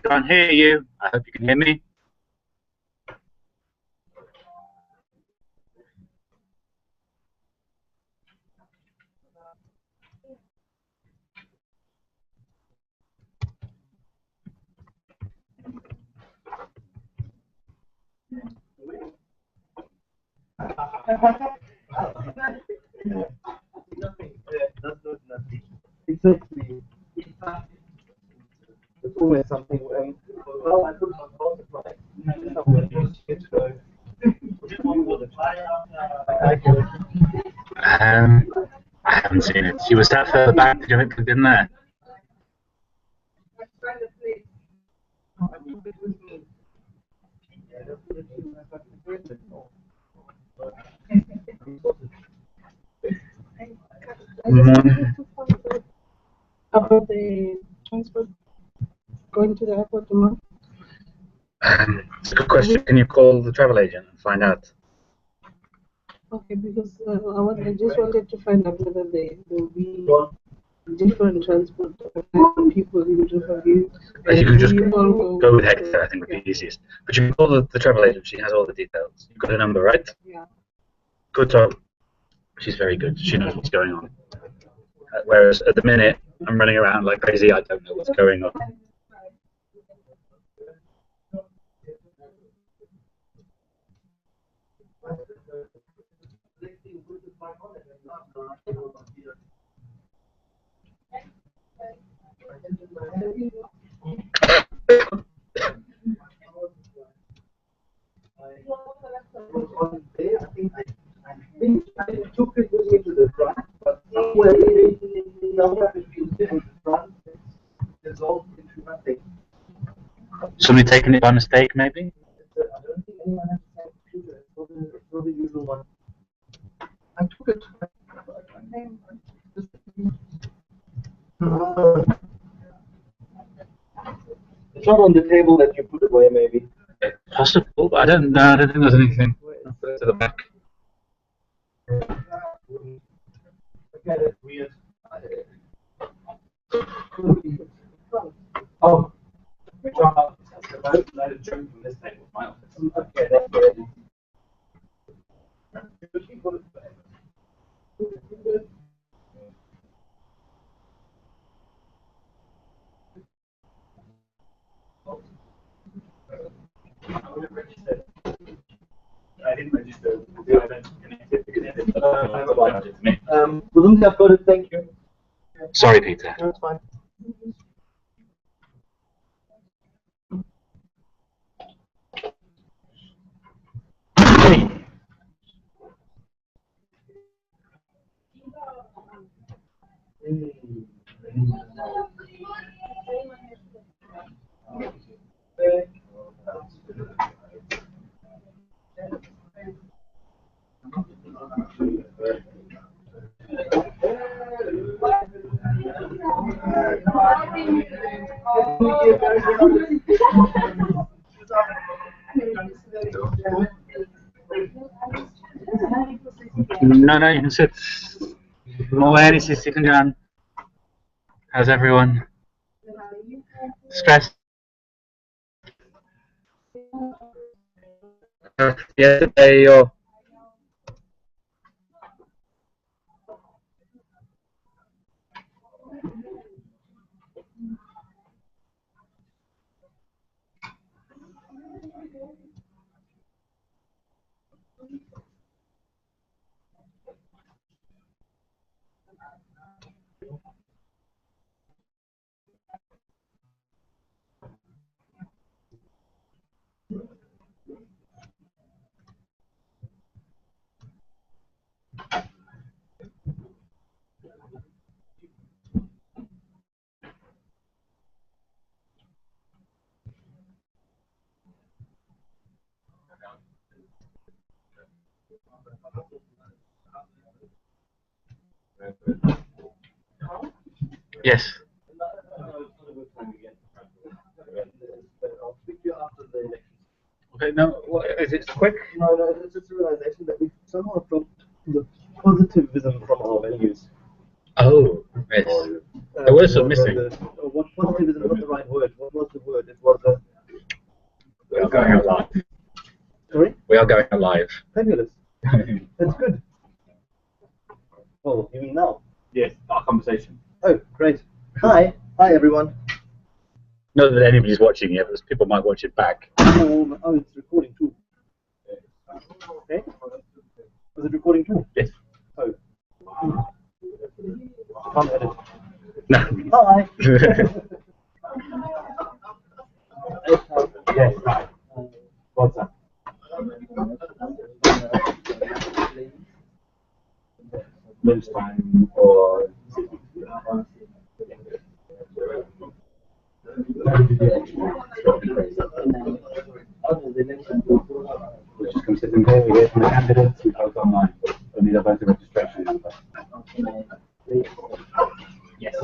can't hear you. I hope you can hear me. Exactly. There's always something. Well, I couldn't multiply. I haven't seen it. She was sat further back. Did you have it plugged in there? About the transport going to the airport tomorrow? It's a good question. Can you call the travel agent and find out? Okay, because I just wanted to find out whether there will be different transport for people in different views. You can just go with Hector, I think would be easiest. But you can call the travel agent. She has all the details. You've got her number, right? Yeah. Good talk. She's very good. She knows what's going on. Whereas at the minute, I'm running around like crazy. I don't know what's going on. I took it into the front, but somewhere in the front, it's all into nothing. Somebody taken it by mistake, maybe? I don't think anyone has the same computer. It's not the usual one. I took it. It's not on the table that you put away, maybe. Possible, but I don't know. I don't think there's anything. I'll put it to the back. Okay, that's weird. Oh. Let it jump from this table. Okay, that's good. I didn't register. Wouldn't have got it, thank you. Sorry, Peter. No, it's fine. No, you can sit. More anything you can do. How's everyone? Stressed? Yesterday or yes. I'll speak to you after the election. Okay, no, what, is it quick? No, it's just a realization that we somehow dropped the positivism from our values. Oh, yes. There was some missing. What positivism is not the right word. What was the word? It was a. We are going live. Sorry? We are going live. Fabulous. That's good. Oh, you mean now? Yes, our conversation. Oh, great. Hi. Hi, everyone. Not that anybody's watching yet, but people might watch it back. Oh, it's recording too. Okay. Was it recording too? Yes. Oh. Can't edit. No. Hi. Yes, right. What's that? Lunchtime or we just come sit in here, we hear from the candidates, we vote online. We need a voter registration number. Yes.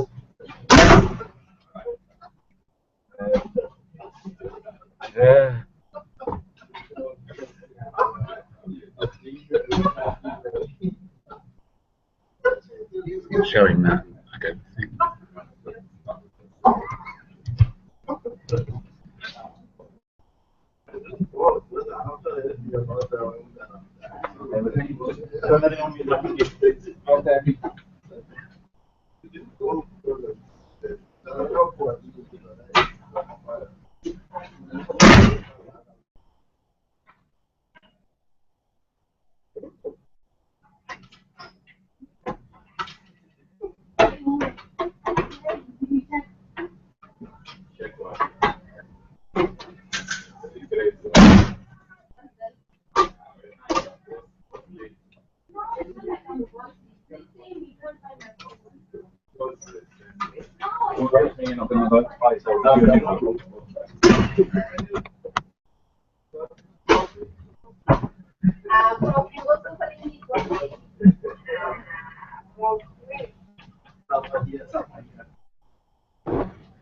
Showing that, I don't think.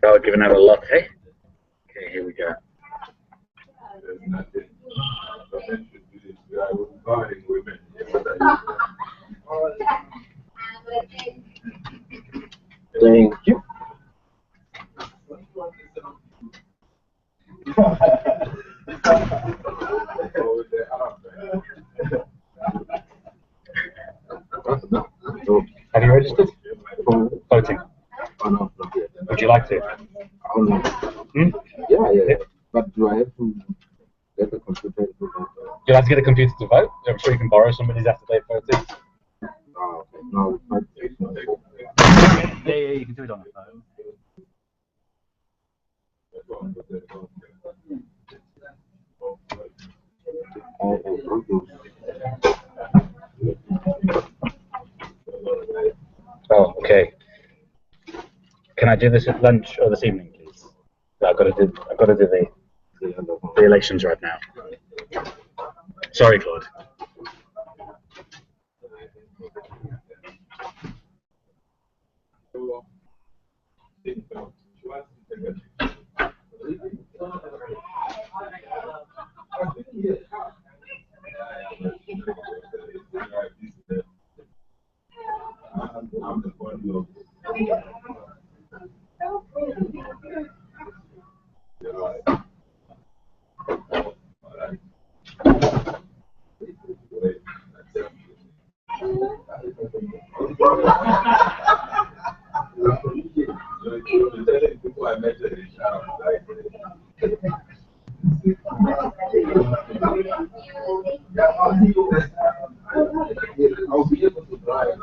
Oh, giving out a latte. Okay, here we go. Thank you. Have you registered for voting? Oh, no, not yet. Would you like to? Oh, no. Hmm? Yeah. But do I have to get a computer to vote? You'll have to get a computer to vote. I'm sure you can borrow somebody's after they've voted. Oh, okay. No, it's not. Yeah, you can do it on the phone. Oh, okay. Can I do this at lunch or this evening, please? I've got to do the elections right now. Sorry, Claude. I'll be able to drive.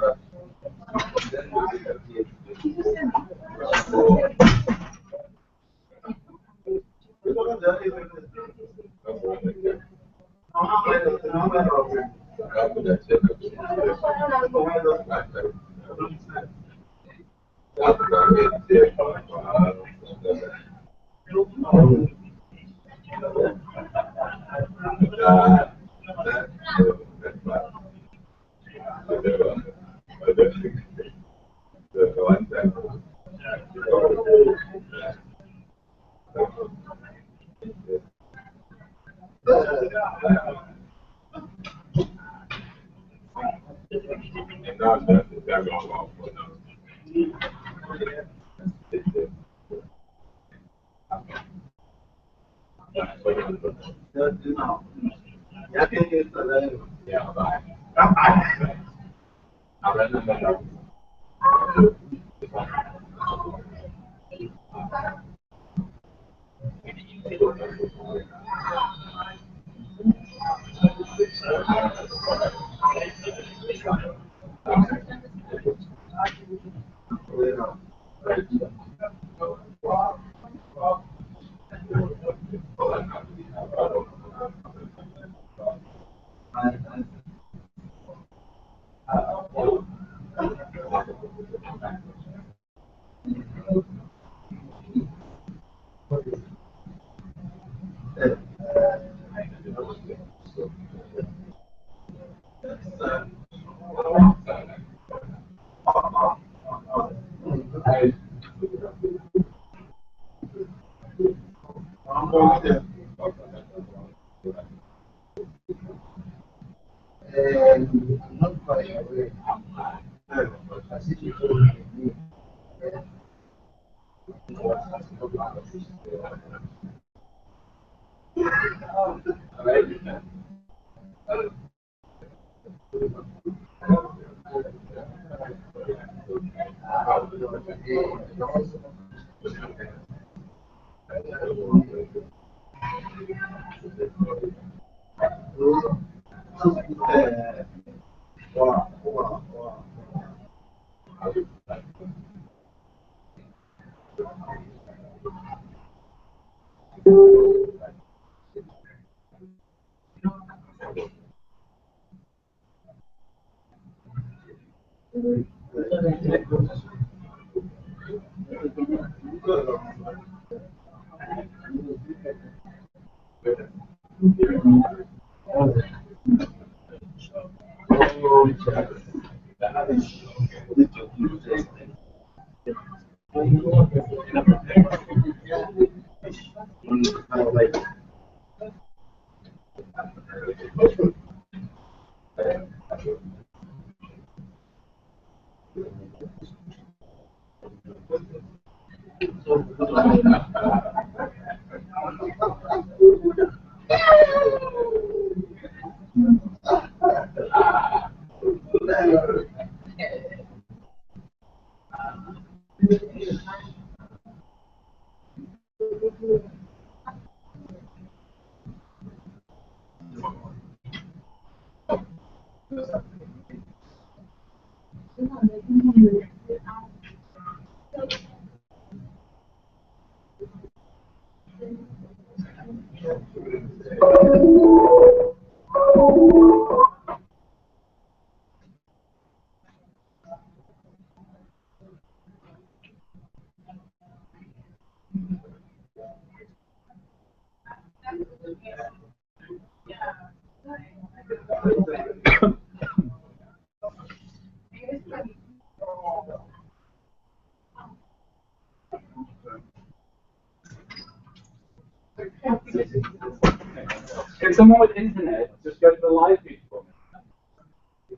Can someone with internet just go to the live feed for me?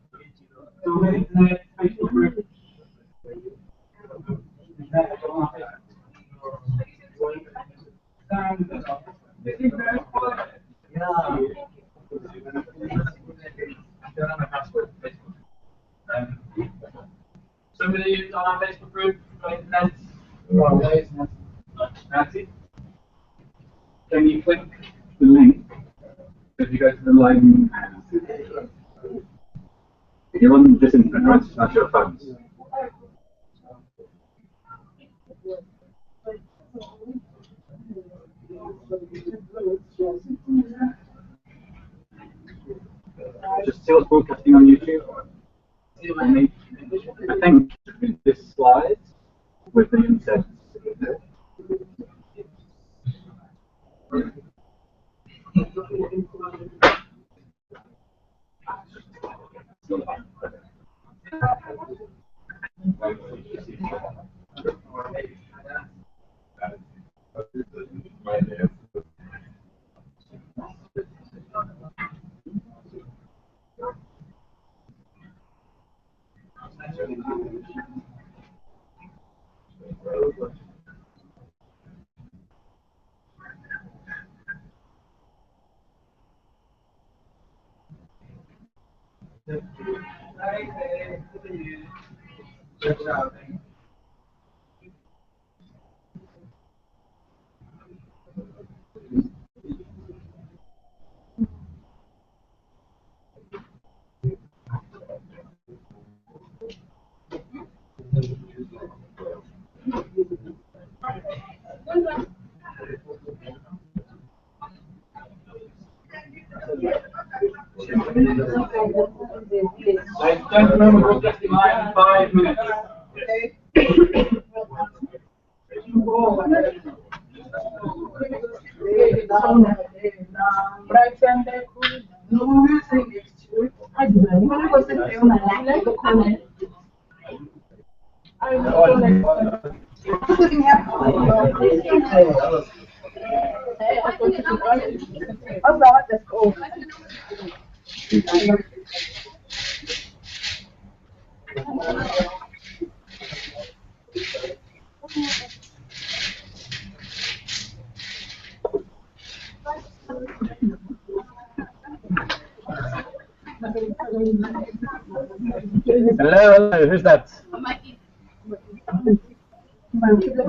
Someone with internet, Facebook group. Somebody on our Facebook group got internet? Nancy? Can you click the link if you go to the line? You're on this internet, right? It's not your phones. Just see what's broadcasting on YouTube. I think this slide with the inset. Gentlemen, we're broadcasting live in 5 minutes. Hello, who's that?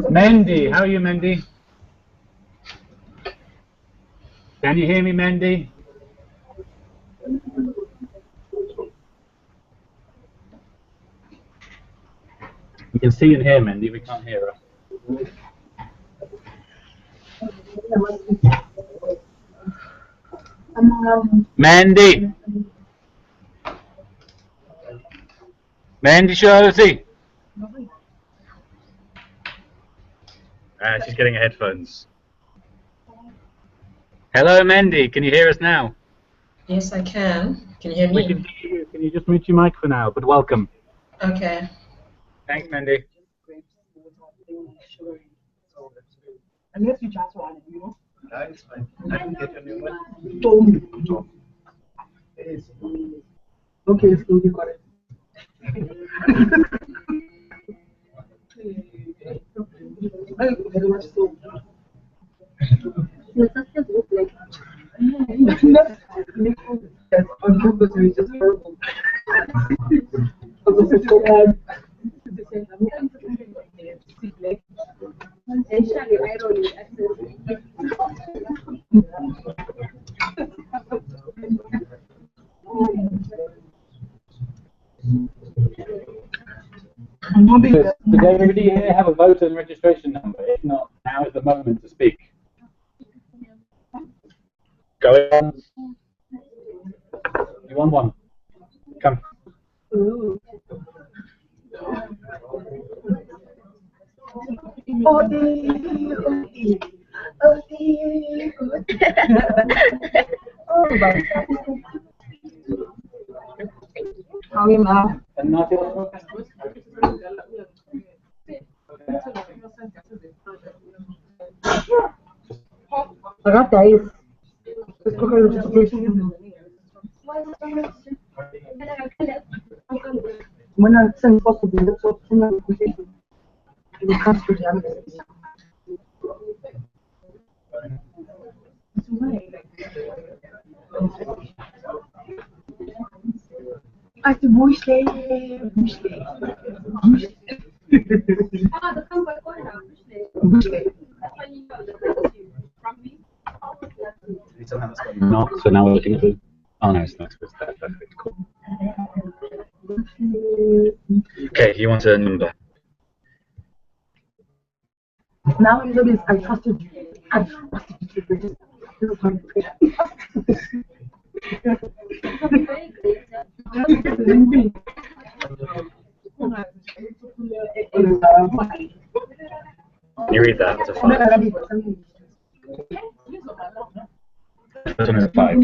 Mendy, how are you, Mendy? Can you hear me, Mendy? We can see and hear Mendy, we can't hear her. Mandy! Mandy Charlotte! She's getting her headphones. Hello, Mandy, can you hear us now? Yes, I can. Can you hear me? We can hear you. Can you just mute your mic for now, but welcome. Okay. Thanks, Mandy. Unless you just want it, you know? It's fine. I can get a new one. It is. Okay, so you got it. Thank you very much. So. Yes, on purpose, we just horrible. This is so bad. Does everybody here have a voter and registration number? If not, now is the moment to speak. Go on. You want one? Come. How are you, Ma? And not Ragazzi, questo è quello che when I send possible, that's what it will come to reality. Ach, du Buschle. not, so now we're looking at the. Oh no, it's not. It's that. Perfect. Cool. Okay, you want a number? Now I know this. I trusted you. I trusted you. This is my You read that. It's a 5. This one is a 5.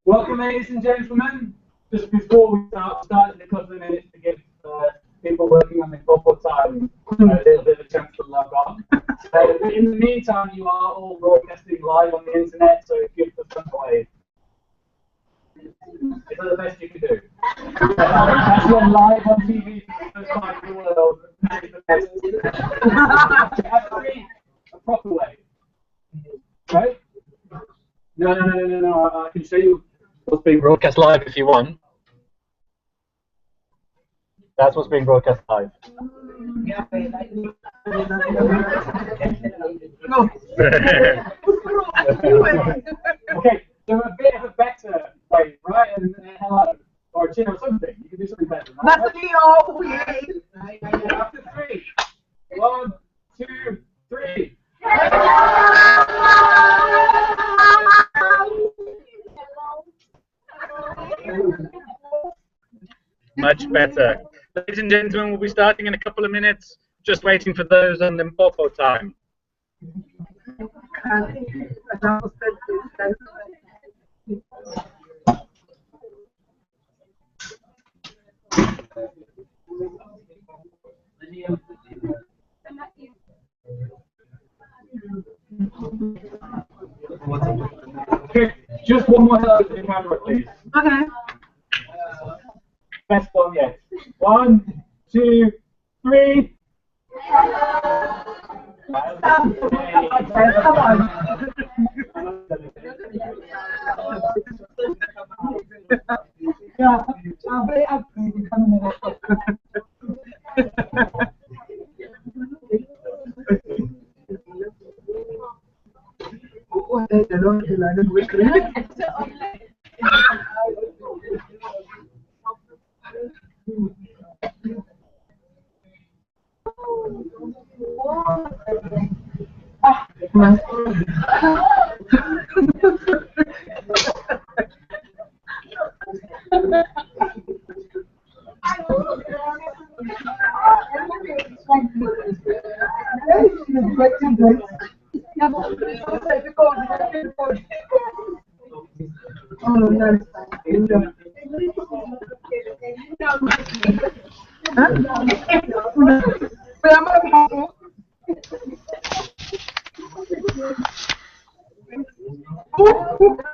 Welcome, ladies and gentlemen. Just before we start in a couple of minutes to give people working on this one more time a little bit of a chance to log on. In the meantime, you are all broadcasting live on the internet, so give us some wave. Is that the best you can do? That's you're live on TV for the first time in the world. That is the best. You have to read a proper way. Right? No. I can show you what's being broadcast live if you want. That's what's being broadcast live. Okay, so a bit of a better way, right? And hello, or a chin or something. You can do something better. Right? After three. 1, 2, 3. Much better. Ladies and gentlemen, we'll be starting in a couple of minutes. Just waiting for those on the Popo time. Okay, just one more hello to the camera, please. Okay. Best one yet. 1, 2, 3.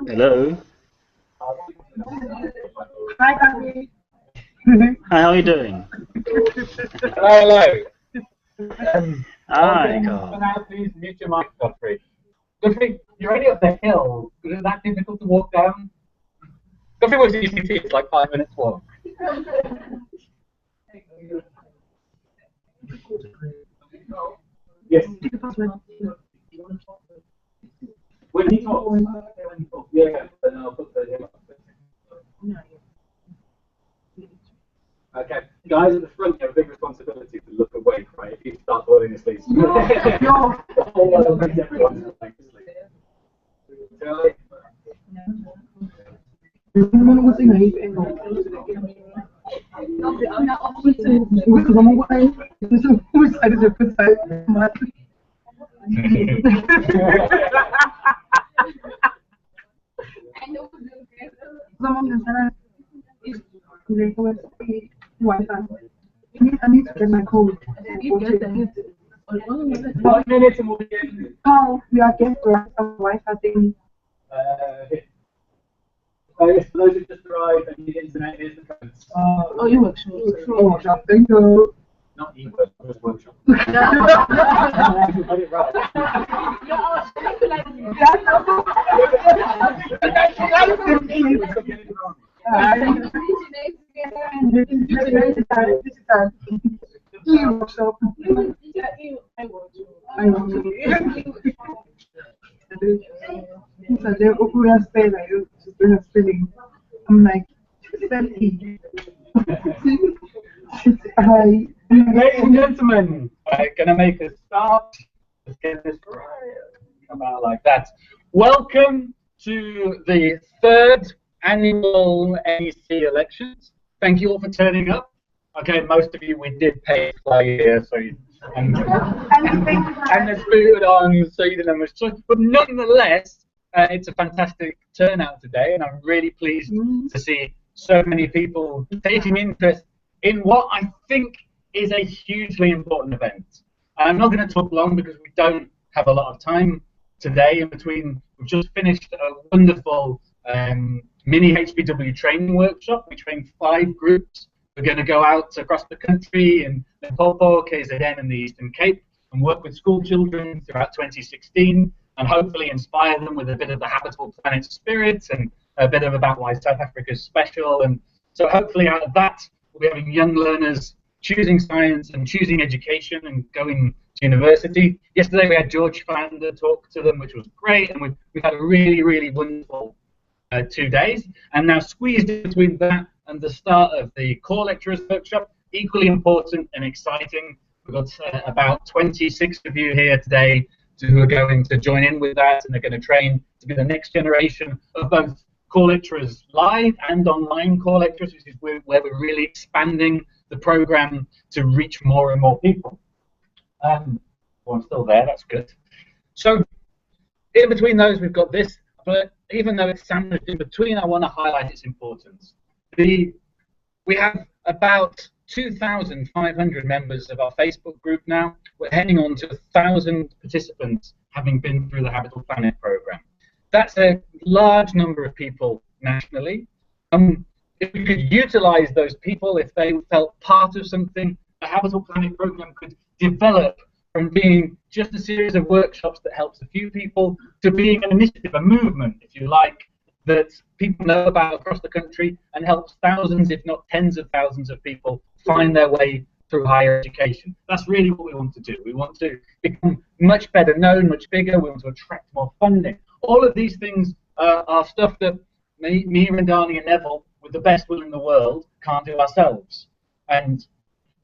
Hello. Hi, Gabby. Hi, how are you doing? Hello. Hi, For Carl. now, please mute your mic, Godfrey. Godfrey, you're already up the hill. Is it that difficult to walk down? Godfrey works at UCT. It's like 5 minutes walk. Yes. When he talks. Yeah. Then I'll put the him up. Okay, guys at the front, you have a big responsibility to look awake, right? If you start falling asleep, the whole world brings everyone to sleep. Charlie? I need to get my code. 5 minutes and we'll be in. Oh, we are getting to some Wi-Fi thing. Yes, for those who just arrived and need internet, here's the codes. Oh, you work short. Thank you. Not e-work, just workshop. You got it right. So they're Okura spell, I just spelling. I'm like, spelling. Hi. Ladies and gentlemen, I'm going to make a start. Let's get this right about like that. Welcome to the 3rd annual NEC elections. Thank you all for turning up. Okay, most of you we did pay to fly here, so you, and there's food on, so you didn't have much choice. But nonetheless, it's a fantastic turnout today, and I'm really pleased to see so many people taking interest in what I think is a hugely important event. And I'm not going to talk long because we don't have a lot of time today in between. We've just finished a wonderful mini HBW training workshop. We trained 5 groups. We're going to go out across the country in Limpopo, KZN, and the Eastern Cape and work with school children throughout 2016 and hopefully inspire them with a bit of the Habitable Planet spirit and a bit of about why South Africa is special. And so hopefully out of that, we'll be having young learners choosing science and choosing education and going to university. Yesterday we had George Founder talk to them, which was great, and we've had a really, really wonderful 2 days. And now squeezed in between that and the start of the core lecturers workshop, equally important and exciting. We've got about 26 of you here today who are going to join in with that, and they're going to train to be the next generation of both core lecturers live and online core lecturers, which is where we're really expanding the program to reach more and more people. Well, I'm still there, that's good. So in between those, we've got this, but even though it's sandwiched in between, I want to highlight its importance. We have about 2,500 members of our Facebook group now. We're heading on to 1,000 participants having been through the Habitable Planet Programme. That's a large number of people nationally. If we could utilize those people, if they felt part of something, the Habitable Planet Programme could develop from being just a series of workshops that helps a few people to being an initiative, a movement, if you like, that people know about across the country and helps thousands, if not tens of thousands of people find their way through higher education. That's really what we want to do. We want to become much better known, much bigger. We want to attract more funding. All of these things are stuff that me, Randani, and Neville, with the best will in the world, can't do ourselves. And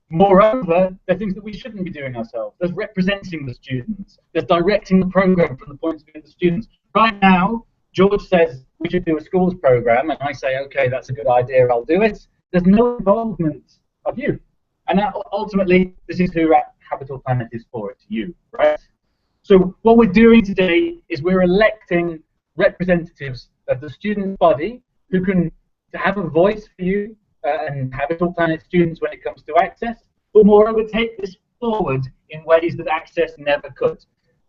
moreover, there are things that we shouldn't be doing ourselves. There's representing the students. There's directing the program from the point of view of the students. Right now, George says we should do a schools program, and I say, okay, that's a good idea, I'll do it. There's no involvement of you. And that, ultimately, this is who Habitable Planet is for, it's you, right? So what we're doing today is we're electing representatives of the student body who can have a voice for you and Habitable Planet students when it comes to access, but moreover take this forward in ways that Access never could.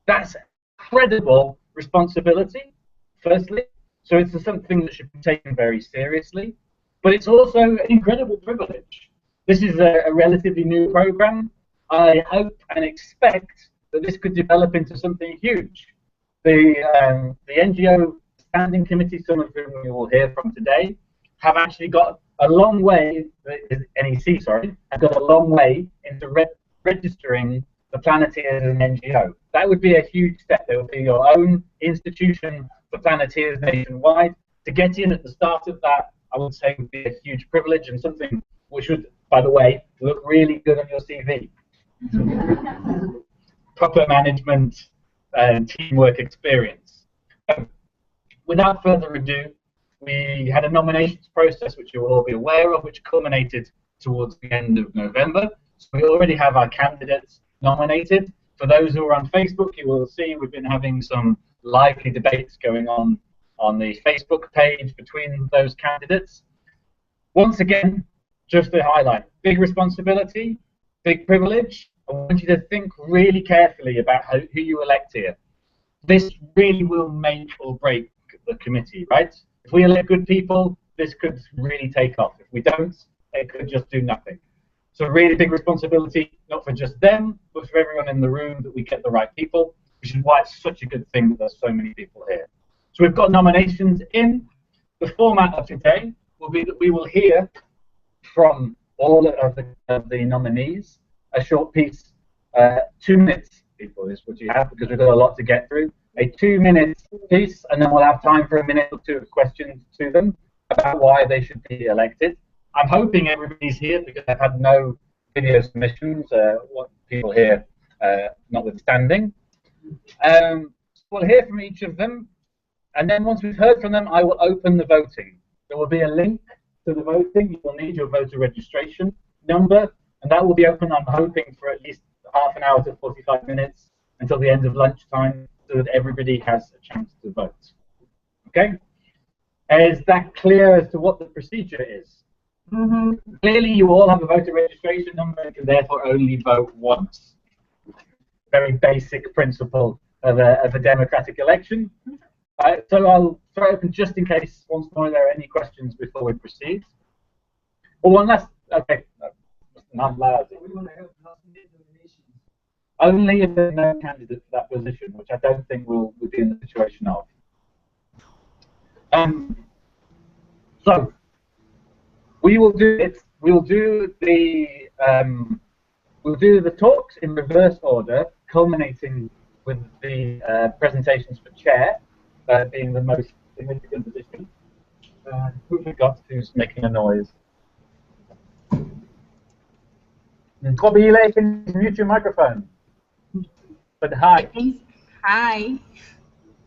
That's incredible responsibility, firstly, so it's something that should be taken very seriously, but it's also an incredible privilege. This is a relatively new program. I hope and expect that this could develop into something huge. The NGO Standing Committee, some of whom we will hear from today, have actually got a long way, NEC, sorry, have got a long way into registering the Planeteers as an NGO. That would be a huge step. There would be your own institution for Planeteers nationwide. To get in at the start of that, I would say would be a huge privilege and something which would, by the way, look really good on your CV. Proper management and teamwork experience. So, without further ado, we had a nominations process which you will all be aware of, which culminated towards the end of November. So we already have our candidates nominated. For those who are on Facebook, you will see we've been having some lively debates going on the Facebook page between those candidates. Once again, just to highlight, big responsibility, big privilege. I want you to think really carefully about who you elect here. This really will make or break the committee, right? If we elect good people, this could really take off. If we don't, it could just do nothing. So really big responsibility, not for just them, but for everyone in the room, that we get the right people, which is why it's such a good thing that there's so many people here. So we've got nominations in. The format of today will be that we will hear from all of the nominees a short piece, 2 minutes, people, is what you have, because we've got a lot to get through. A 2-minute piece, and then we'll have time for a minute or two of questions to them about why they should be elected. I'm hoping everybody's here because I've had no video submissions, what people here notwithstanding. We'll hear from each of them, and then once we've heard from them, I will open the voting. There will be a link to the voting. You will need your voter registration number, and that will be open, I'm hoping, for at least half an hour to 45 minutes until the end of lunchtime, so that everybody has a chance to vote. Okay? Is that clear as to what the procedure is? Clearly, you all have a voter registration number and can therefore only vote once. Very basic principle of a democratic election. So I'll throw it open just in case once more there are any questions before we proceed. Well, one last, okay, not loud. Only if there's no candidate for that position, which I don't think we'll be in the situation of. So we will do it. We'll do the talks in reverse order, culminating with the presentations for chair being the most significant position. Who forgot who's making a noise? Kobile, can you mute your microphone? But hi. Hi.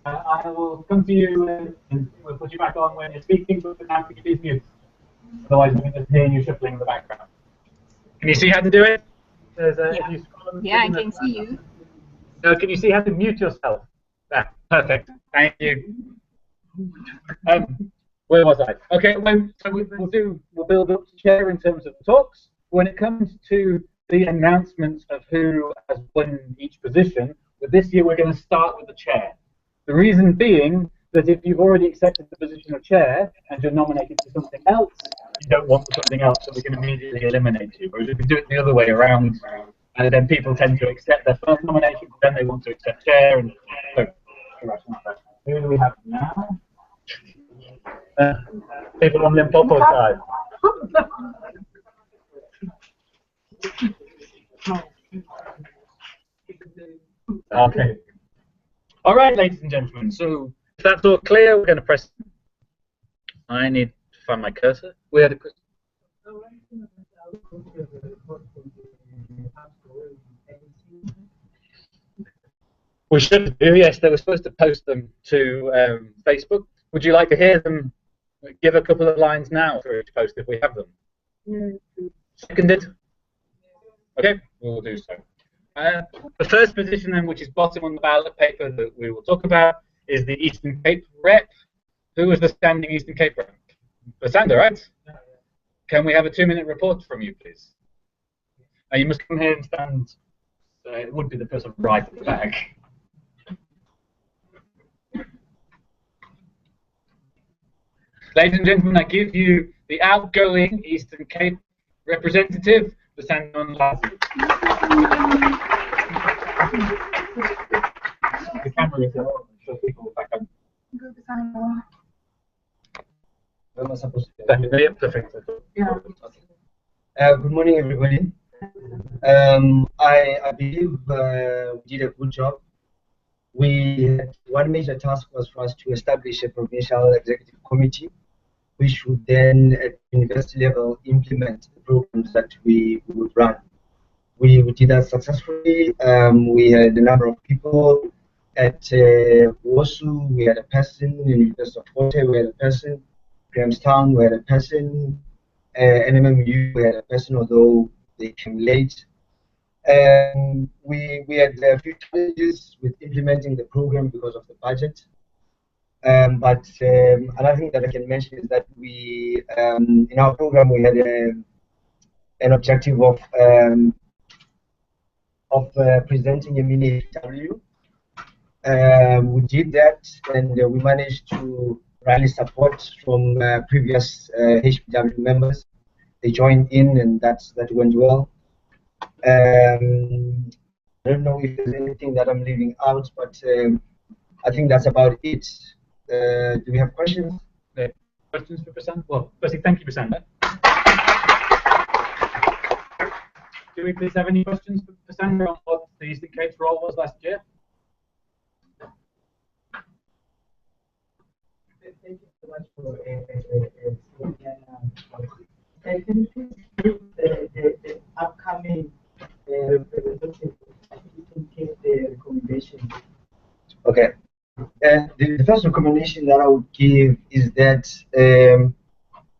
I will come to you and we'll put you back on when you're speaking, but for now, could you please mute? Otherwise, we're going to hear you shuffling in the background. Can you see how to do it? Yeah, I can see you. No, can you see how to mute yourself? Ah, perfect. Thank you. Where was I? Okay, so we'll build up to chair in terms of the talks. When it comes to the announcements of who has won each position, but this year we're going to start with the chair. The reason being that if you've already accepted the position of chair and you're nominated for something else, you don't want something else, so we can immediately eliminate you. Whereas if we do it the other way around, and then people tend to accept their first nomination, then they want to accept chair, and so. Who do we have now? People on Limpopo side. Okay. All right, ladies and gentlemen. So if that's all clear, we're going to press. I need to find my cursor. Where the cursor? We should do. Yes, they were supposed to post them to Facebook. Would you like to hear them? Give a couple of lines now for each post if we have them. Seconded. Okay, we'll do so. The first position, then, which is bottom on the ballot paper that we will talk about, is the Eastern Cape rep. Who is the standing Eastern Cape rep? Basanda, right? Can we have a 2-minute report from you, please? You must come here and stand. It would be the person right at the back. Ladies and gentlemen, I give you the outgoing Eastern Cape representative, Basanda Lazi. The camera is on, so people back on. Good morning, everybody. I believe we did a good job. One major task was for us to establish a provincial executive committee, which would then, at university level, implement the programs that we would run. We did that successfully. We had a number of people at WOSU. We had a person in University of Forte. We had a person. Grahamstown, we had a person. NMMU, we had a person, although they came late. We had a few challenges with implementing the program because of the budget. But another thing that I can mention is that we, in our program, we had an objective of presenting a mini HW. We did that, and we managed to rally support from previous HPW members. They joined in, and that went well. I don't know if there's anything that I'm leaving out, but I think that's about it. Do we have questions? Questions for Basanda? Well, firstly, thank you, Basanda. Do we please have any questions for Basanda on what the Eastern Cape's role was last year? Thank you so much for can you please give the upcoming representative the recommendation? Okay. The first recommendation that I would give is that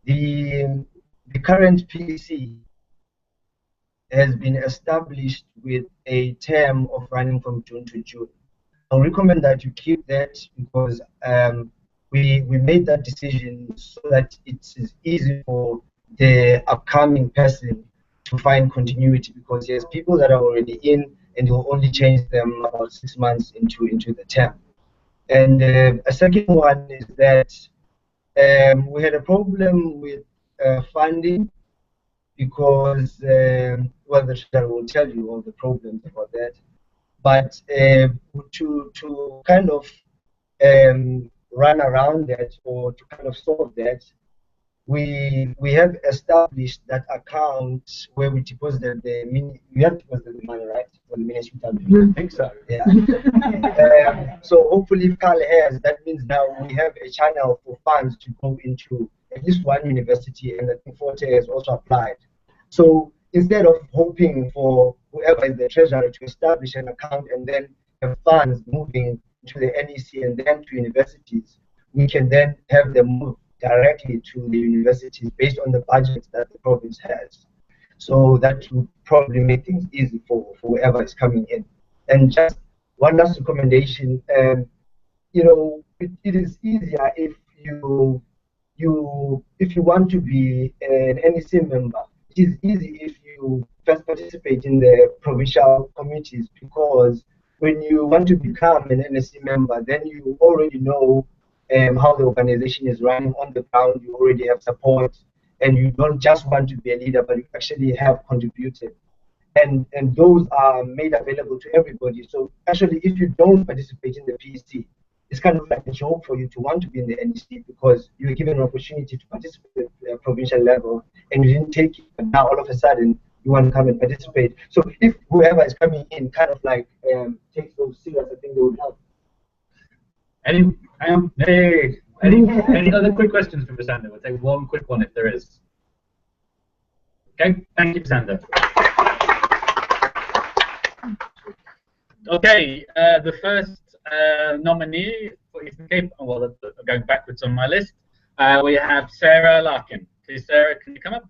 the current PEC has been established with a term of running from June to June. I recommend that you keep that because we made that decision so that it is easy for the upcoming person to find continuity, because there's people that are already in and you'll only change them about 6 months into the term. And a second one is that we had a problem with funding, because well, the treasurer will tell you all the problems about that. But to kind of run around that, or to kind of solve that, we have established that account where we deposited we have deposited the money, right? For the ministry. I think so. Yeah. So hopefully, if Carl has, that means now we have a channel for funds to go into at least one university, and I think Forte has also applied. So instead of hoping for whoever is the treasurer to establish an account and then have funds moving to the NEC and then to universities, we can then have them move directly to the universities based on the budgets that the province has. So that would probably make things easy for whoever is coming in. And just one last recommendation, you know, it is easier if you want to be an NEC member. It is easy if you first participate in the provincial committees, because when you want to become an NEC member, then you already know how the organization is running on the ground. You already have support, and you don't just want to be a leader, but you actually have contributed. And those are made available to everybody. So actually, if you don't participate in the PEC, it's kind of like a job for you to want to be in the NEC, because you were given an opportunity to participate at the provincial level and you didn't take it, but now all of a sudden you want to come and participate. So if whoever is coming in kind of like takes those serious, I think they would help. Any other quick questions from Sander? We'll take one quick one if there is. Okay, thank you, Sander. Okay, the first nominee for Eastern Cape, well, going backwards on my list, we have Sarah Larkin. Please, Sarah, can you come up?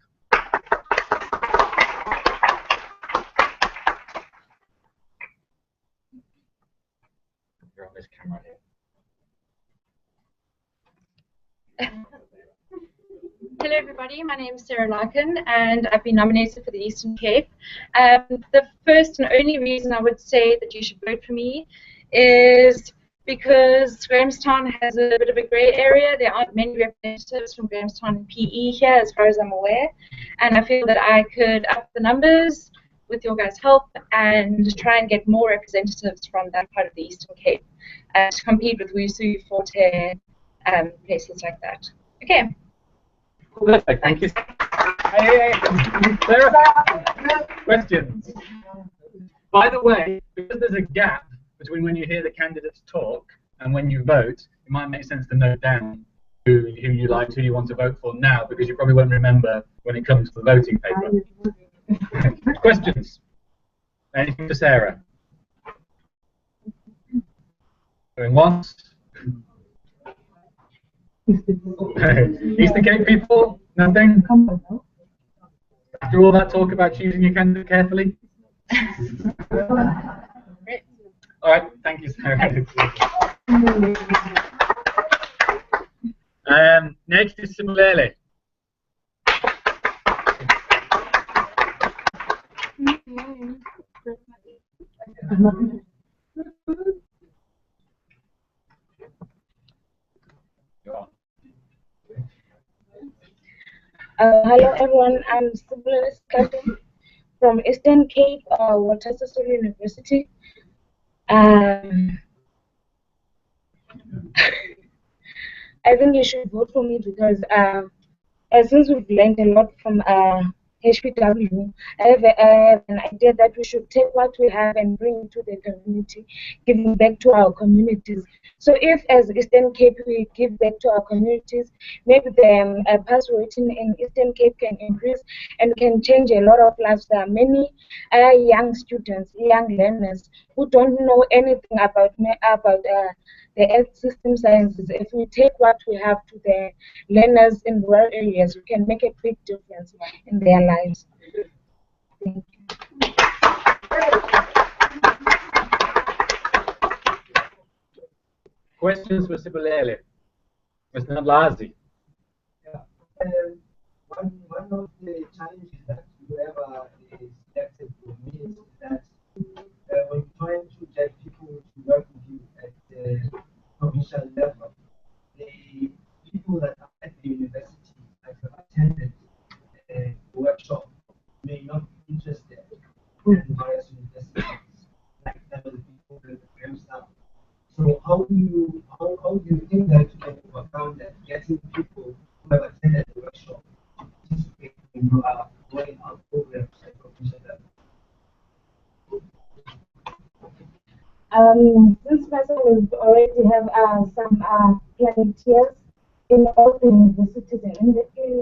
You're on this camera here. Hello everybody, my name is Sarah Larkin and I've been nominated for the Eastern Cape. The first and only reason I would say that you should vote for me is because Grahamstown has a bit of a grey area. There aren't many representatives from Grahamstown and PE here as far as I'm aware, and I feel that I could up the numbers with your guys' help and try and get more representatives from that part of the Eastern Cape to compete with Wusu, Forte, places like that. Okay. Perfect, thank you. Hey, Sarah, questions? By the way, because there's a gap between when you hear the candidates talk and when you vote, it might make sense to note down who you like, who you want to vote for now, because you probably won't remember when it comes to the voting paper. Questions? Anything for Sarah? Going once? Eastern Cape people? Nothing? After all that talk about choosing your candidate carefully? All right, thank you, Sarah. Next is Simulele. Hello everyone, I'm Simulele from Eastern Cape, Walter University. I think you should vote for me because since we've learned a lot from HPW, I have an idea that we should take what we have and bring it to the community, giving back to our communities. So if as Eastern Cape we give back to our communities, maybe the pass rating in Eastern Cape can increase and can change a lot of lives. There are many young students, young learners who don't know anything about the earth system sciences. If we take what we have to the learners in rural areas, we can make a big difference in their lives. Thank you. Questions for Sibulele? Mr. Nablazi. Yeah. One of the challenges that whoever is selected will meet is that when trying to get people to work with you at the provincial level, the people that are at the university that have attended the workshop may not be interested in various universities like some of the people that the programs are. So how do you think that you can overcome that, getting people who have attended the workshop to participate when you are rolling out programs at provincial level? This person will already have some planeteers in all the universities in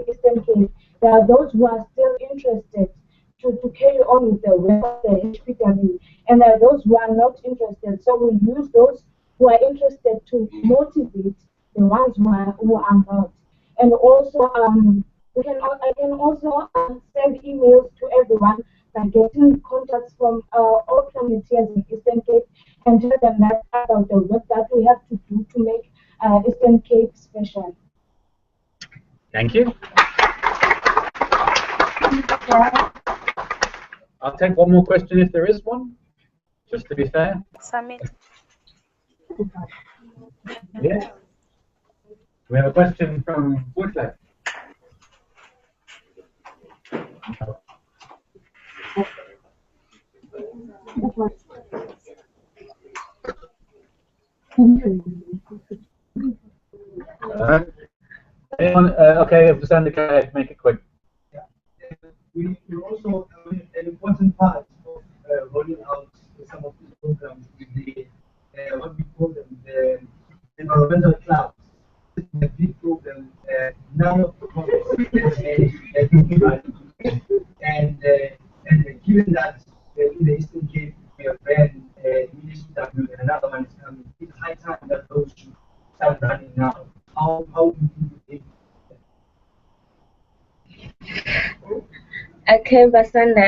Eastern Cape. There are those who are still interested to carry on with the work of the HPW, and there are those who are not interested. So we'll use those who are interested to motivate the ones who are not. And also, I can also send emails to everyone by getting contacts from all planeteers in Eastern Cape and tell them that about the work that we have to do to make Eastern Cape special. Thank you. I'll take one more question if there is one, just to be fair. Submit. Yeah. We have a question from Woodland. Anyone? Okay, Sandra, go ahead, make it quick. Yeah. We also an important part of rolling out some of these programs with the what we call them the environmental clubs. This is a big program. None of the programs and given that in the Eastern Cape we have ran NEC and another one is coming, it's high time that those should start running now. How do you Okay, Basanda.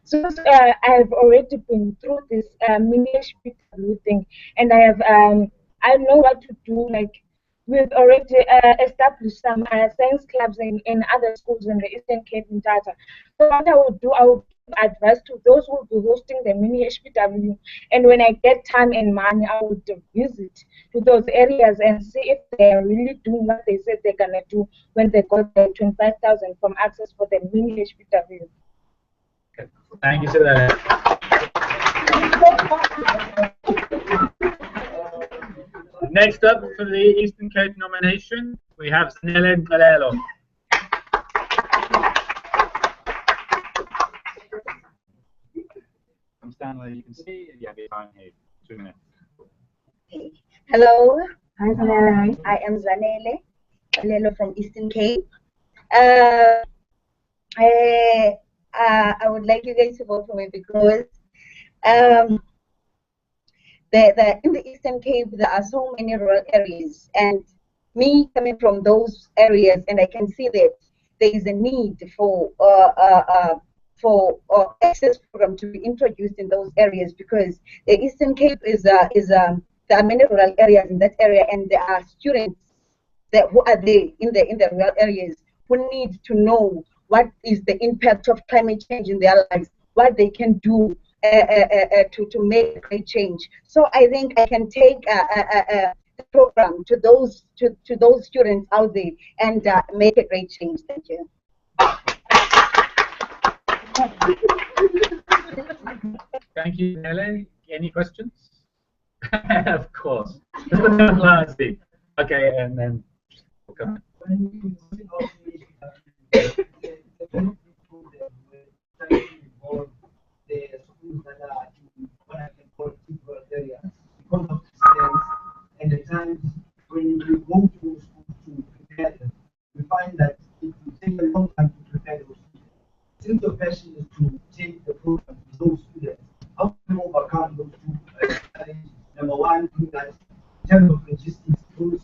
Since I've already been through this mini HPW thing, and I know what to do. Like we've already established some science clubs in other schools in the Eastern Cape in Tata. So what I would do, I would give advice to those who will be hosting the mini HPW, and when I get time and money, I would visit to those areas and see if they're really doing what they said they're gonna do when they got the 25,000 from ACCESS for the mini HPW. Thank you for that. Next up for the Eastern Cape nomination, we have Zanele Ngalelo. From Stanley, you can see, yeah, behind here, 2 minutes. Okay. Hello, I am Zanele Ngalelo from Eastern Cape. I would like you guys to vote for me because in the Eastern Cape there are so many rural areas, and me coming from those areas, and I can see that there is a need for access program to be introduced in those areas, because the Eastern Cape there are many rural areas in that area, and there are students who are there in the rural areas who need to know what is the impact of climate change in their lives, what they can do to make a great change. So I think I can take the program to those students out there and make a great change. Thank you. Thank you, Nele. Any questions? Of course. Okay, and then we'll come. Because of distance and the times when you go to those schools to prepare them, we find that it will take a long time to prepare those students. Since your passion is to take the program to those students, how can you overcome those two challenges? Number one, do that in terms of logistics, those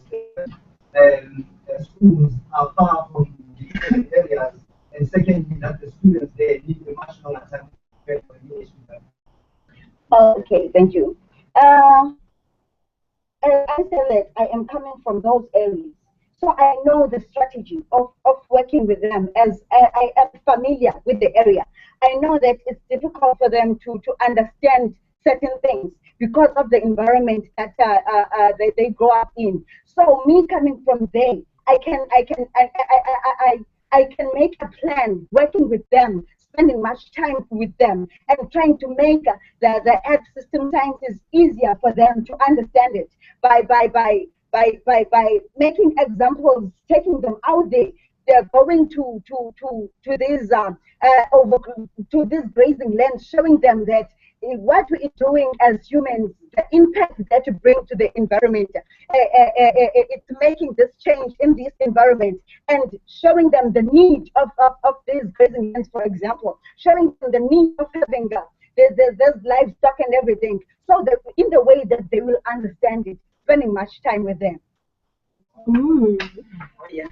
schools are far from the different areas, and secondly, that the students there need a much longer time to prepare for the English. Okay, thank you. I said that I am coming from those areas. So I know the strategy of working with them, as I am familiar with the area. I know that it's difficult for them to understand certain things because of the environment that they grow up in. So me coming from there, I can make a plan working with them, spending much time with them, and trying to make the earth system sciences easier for them to understand it by making examples, taking them out there. They're going to these to this grazing land, showing them that what we're doing as humans, the impact that you bring to the environment, it's making this change in this environment, and showing them the need of these grazing lands, for example, showing them the need of having there's livestock and everything, so that in the way that they will understand it, spending much time with them. Yeah.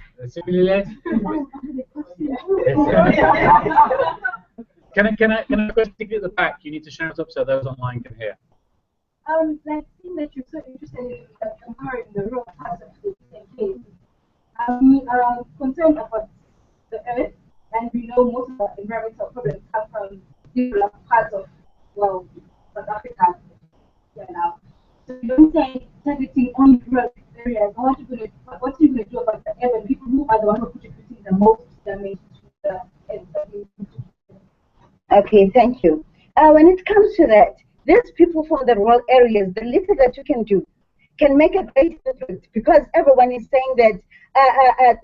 Can I quickly at the back? You need to shout up so those online can hear. Like seeing that you're so interested in comparing the rural parts of the case. I'm concerned about the earth, and we know most of the environmental problems come from developed parts of, well, South Africa now. So you don't say targeting only rural areas. What are you going to do about the urban people who are the ones who are contributing the most damage to the earth? Okay, thank you. When it comes to that, these people from the rural areas, the little that you can do can make a great difference, because everyone is saying that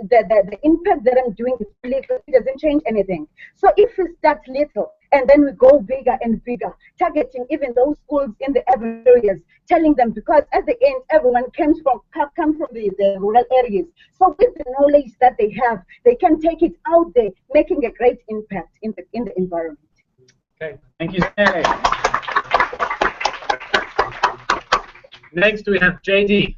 the impact that I'm doing is little, it doesn't change anything. So if we start little and then we go bigger and bigger, targeting even those schools in the urban areas, telling them, because at the end everyone come from the rural areas. So with the knowledge that they have, they can take it out there, making a great impact in the environment. Okay, thank you, Sarah. Next, we have JD.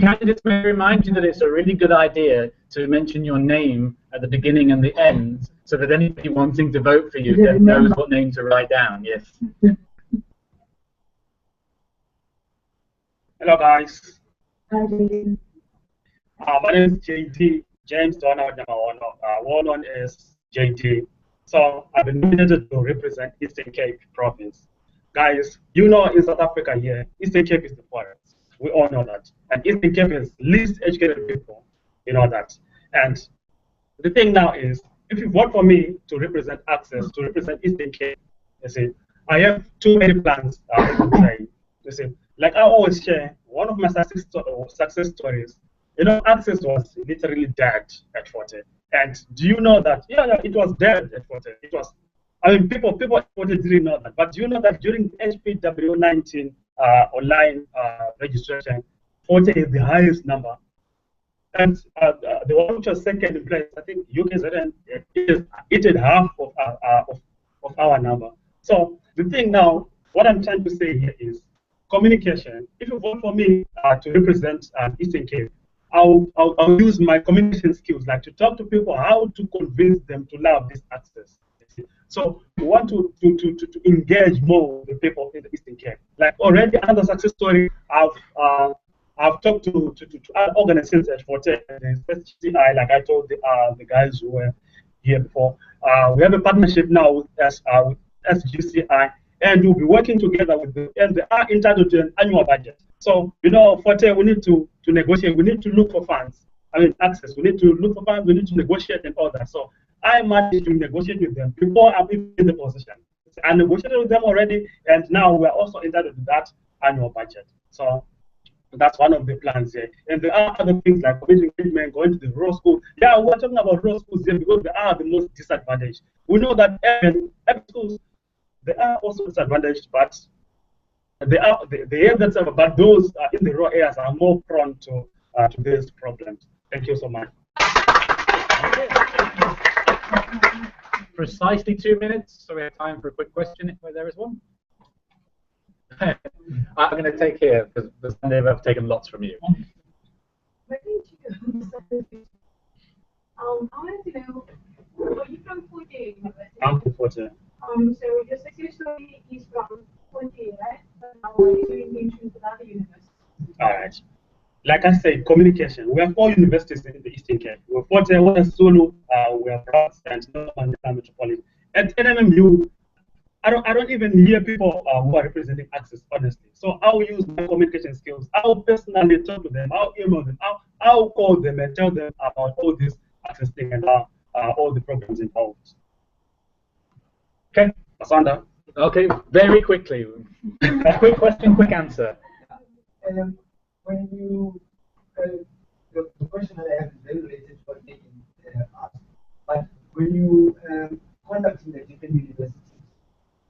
Candidates may remind you that it's a really good idea to mention your name at the beginning and the end, so that anybody wanting to vote for you then knows what name to write down. Yes. Hello, guys. Hi, JD. My name is JD, James Donald Namawono. Well known as JD. So I've been nominated to represent Eastern Cape province. Guys, you know, in South Africa here, Eastern Cape is the poorest. We all know that. And Eastern Cape is least educated people. You know that. And the thing now is, if you vote for me to represent ACCESS, to represent Eastern Cape, you see, I have too many plans to say. You see, like I always share, one of my success stories, you know, ACCESS was literally dead at 40. And do you know that? Yeah, it was dead at 40. It was, I mean, people didn't know that. But do you know that during HPW19 online registration, 40 is the highest number. And the one which was second in place, I think UKZN, it is half of our number. So the thing now, what I'm trying to say here is communication. If you vote for me to represent Eastern Cape, I'll use my communication skills, like to talk to people, how to convince them to love this ACCESS. So we want to engage more with the people in the Eastern Cape. Like already another success story, I've talked to other organizations at Forte, especially like I told the guys who were here before. We have a partnership now with SGCI, and we'll be working together with them, and they are entitled to an annual budget. So, you know, Forte, we need to negotiate, we need to look for funds. I mean, ACCESS, we need to look for funds, we need to negotiate and all that. So I managed to negotiate with them before I'm even in the position. I negotiated with them already, and now we're also entitled to that annual budget. So that's one of the plans here. And there are other things like community engagement, going to the rural school. Yeah, we're talking about rural schools here because they are the most disadvantaged. We know that urban schools, they are also disadvantaged, but they have themselves, but those in the rural areas are more prone to these problems. Thank you so much. Precisely 2 minutes, so we have time for a quick question if there is one. I'm going to take here because they've taken lots from you. My name is I wanted to know, are you from Fuji University? I'm from Forte. So your success story is from Fuji, right? But now you're doing internships with other universities. All right. Like I said, communication. We have 4 universities in the Eastern Cape. We have Forte, one is Zulu, we have Ross, and another one is Metropolitan. At NMMU, I don't even hear people who are representing ACCESS, honestly. So I'll use my communication skills. I'll personally talk to them. I'll email them. I'll call them and tell them about all this ACCESS thing and all the programs involved. Okay. Asanda. Okay, very quickly. Quick question, quick answer. When you, the question that I have is very related to what Nathan asked, but when you conduct in the different universities,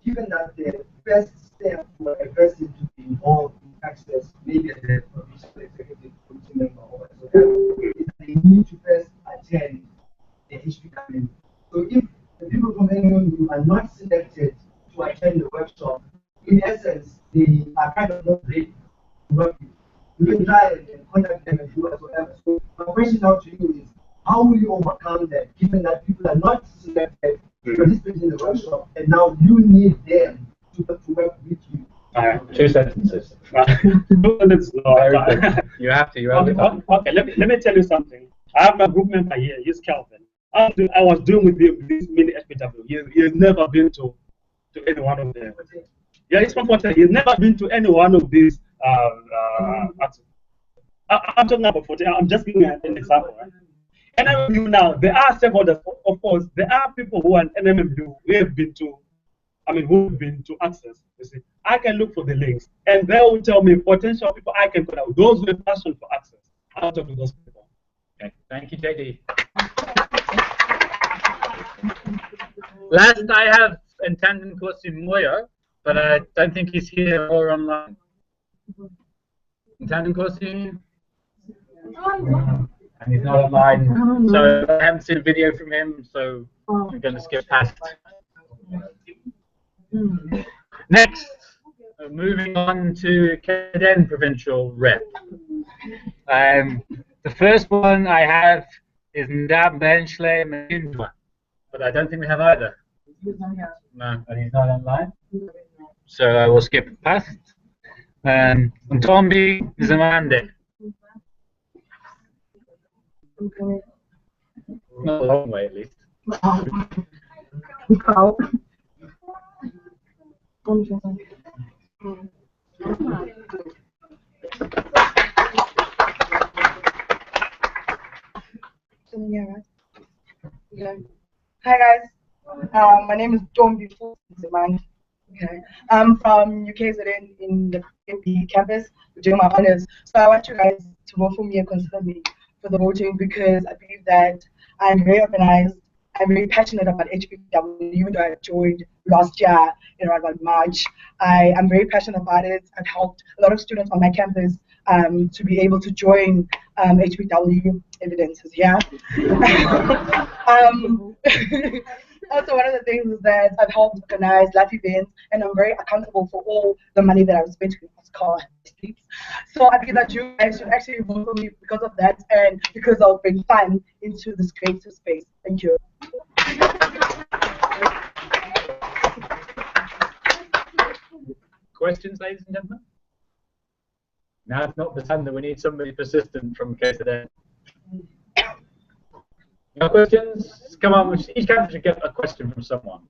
given that the first step for a person to be involved in ACCESS, maybe as a provincial executive committee member or whatsoever, is that they need to first attend the HPW. So if the people from NEC are not selected to attend the workshop, in essence, they are kind of not ready to work with. You can try and contact them and do whatsoever. So my question now to you is, how will you overcome that, given that people are not selected to participate in the workshop, and now you need them to work with you? 2 sentences. You have to. Okay, let me tell you something. I have my group member here. He's Calvin. I was doing with him this mini HPW. He has never been to any one of them. Yeah, he's from Forte. He's never been to any one of these. I'm talking about Forte. I'm just giving an example. Right? NMMU now, there are stakeholders. Of course, there are people who are in NMMU who have been to, who've been to ACCESS. You see, I can look for the links, and they will tell me potential people I can connect with. Those with passion for ACCESS. I'll talk to those people. Okay, thank you, JD. Last I have Ntanden Kosi Moyo, but I don't think he's here or online. Ntanden Kosi? And he's not online, so I haven't seen a video from him, so I'm going to skip past. Next, moving on to Kaden Provincial Rep. The first one I have is Ndab Benchle Mkindwa, but I don't think we have either. No, and he's not online, so I will skip past. Ntombi Zamande. Not a long way, at least. Hi guys, my name is Dombi Fuziman. Okay. I'm from UKZN in the PMP campus doing my honors. So I want you guys to vote for me and consider me for the voting because I believe that I'm very organized. I'm very passionate about HPW, even though I joined last year in around about March. I am very passionate about it. I've helped a lot of students on my campus to be able to join HPW evidences, yeah. Also, one of the things is that I've helped organize life events, and I'm very accountable for all the money that I've spent in this car. So I feel that you guys should actually vote for me because of that and because I'll bring fun into this creative space. Thank you. Questions, ladies and gentlemen? Now it's not the time that we need somebody persistent from KZN. No questions? Come on, each campus should get a question from someone.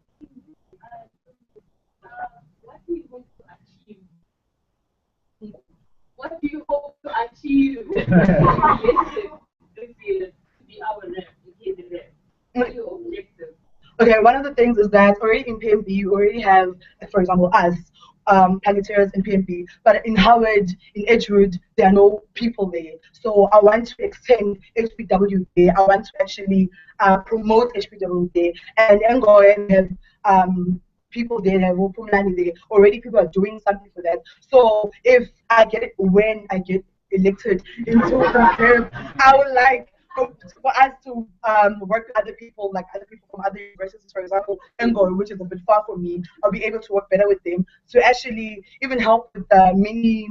What do you hope to achieve this year to be our rep, what are your objectives? Okay, one of the things is that already in PMB you already have, for example, us, Planeteers in PMB, but in Howard, in Edgewood, there are no people there. So I want to extend HPW there. I want to actually promote HPW there. And go and have people there, there. Already people are doing something for that. So if I get it, when I get elected into the group, I would like for us to work with other people, like other people from other universities, for example, Ngo, which is a bit far from me. I'll be able to work better with them to actually even help with the mini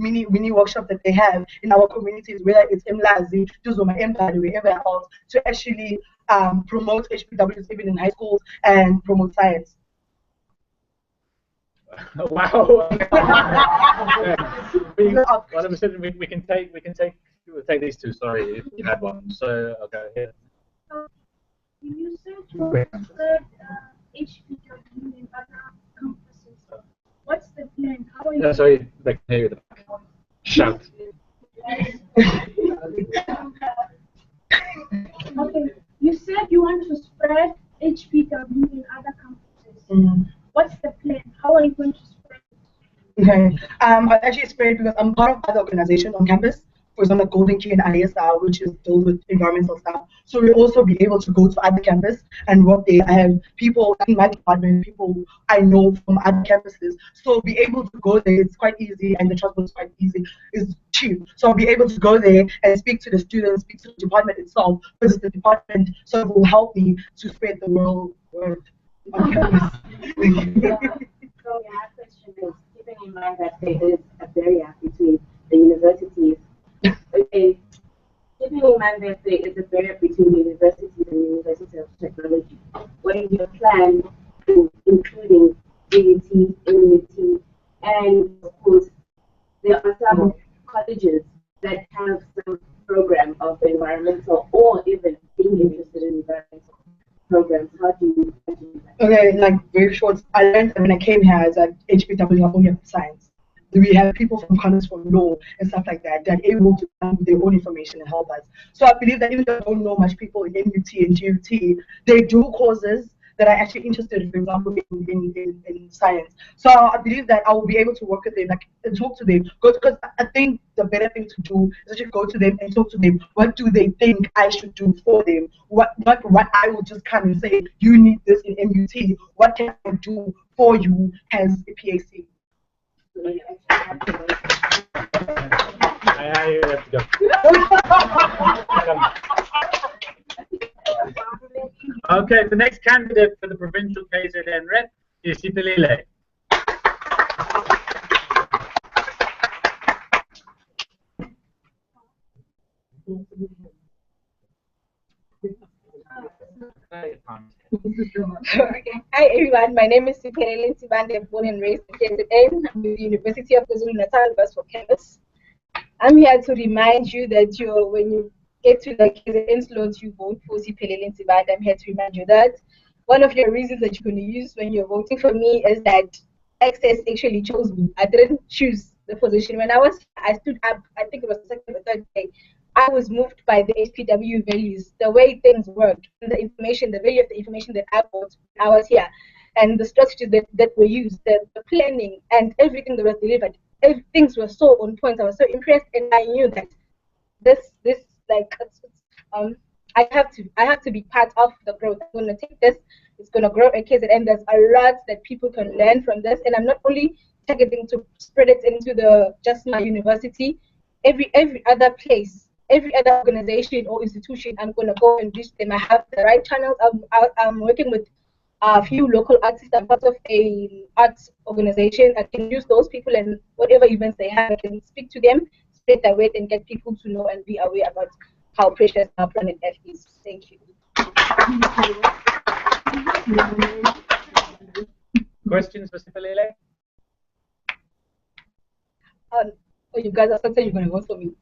mini workshop that they have in our communities, whether it's Mlazi, Tuzoma, Mbali, wherever else, to actually promote HPWs even in high schools and promote science. Wow. Well, we can take these two. Sorry, if you had one. So okay. Yeah. You said you understood HPW in other campuses. What's the plan? How are you? Sorry, they can hear you. Shout. Okay, you said you want to spread HPW in other campuses. What's the plan? How are you going to spread it? Okay, I actually spread because I'm part of other organizations on campus. For example, Golden Key and ISR, which is deals with environmental stuff. So we'll also be able to go to other campuses and work there. I have people in my department, people I know from other campuses. So be able to go there, it's quite easy, and the transport is quite easy, it's cheap. So I'll be able to go there and speak to the students, speak to the department itself, because it's the department, so it will help me to spread the word on campus. So my question is, keeping in mind that there is a barrier between the universities. Okay, keeping in mind that there is a barrier between universities and University of Technology, what is your plan to including AUT, NEC, and of course there are some colleges that have some program of environmental or even being interested in environmental programs. How do you do that? Okay, like very short. I learned when I came here as an HPW only science. We have people from college for law and stuff like that that are able to come with their own information and help us. So I believe that even though I don't know much people in MUT and GUT, they do courses that are actually interested, for example, in science. So I believe that I will be able to work with them, like, and talk to them. Because I think the better thing to do is actually go to them and talk to them. What do they think I should do for them? Not what I will just come and say, you need this in MUT. What can I do for you as a PAC? I have to go. Okay, the next candidate for the provincial KZN rep is Sipilile. Hi everyone, my name is Siphelele Ntibande, born and raised in KZN. I'm with the University of KwaZulu-Natal, for campus. I'm here to remind you that when you get to the KZN slot, you vote for Siphelele Ntibande. I'm here to remind you that one of your reasons that you're going to use when you're voting for me is that ACCESS actually chose me. I didn't choose the position. When I stood up, I think it was the second or third day, I was moved by the HPW values, the way things worked, the information, the value of the information that I got when I was here, and the strategies that were used, the planning, and everything that was delivered. Things were so on point. I was so impressed, and I knew that I have to be part of the growth. I'm going to take this. It's going to grow a case, and there's a lot that people can learn from this. And I'm not only targeting to spread it into just my university, every other place. Every other organization or institution, I'm going to go and reach them. I have the right channels. I'm working with a few local artists. I'm part of an arts organization. I can use those people and whatever events they have, I can speak to them, spread their weight, and get people to know and be aware about how precious our planet Earth is. Thank you. Questions for Sipilele? Oh, you guys are something you're going to vote for me.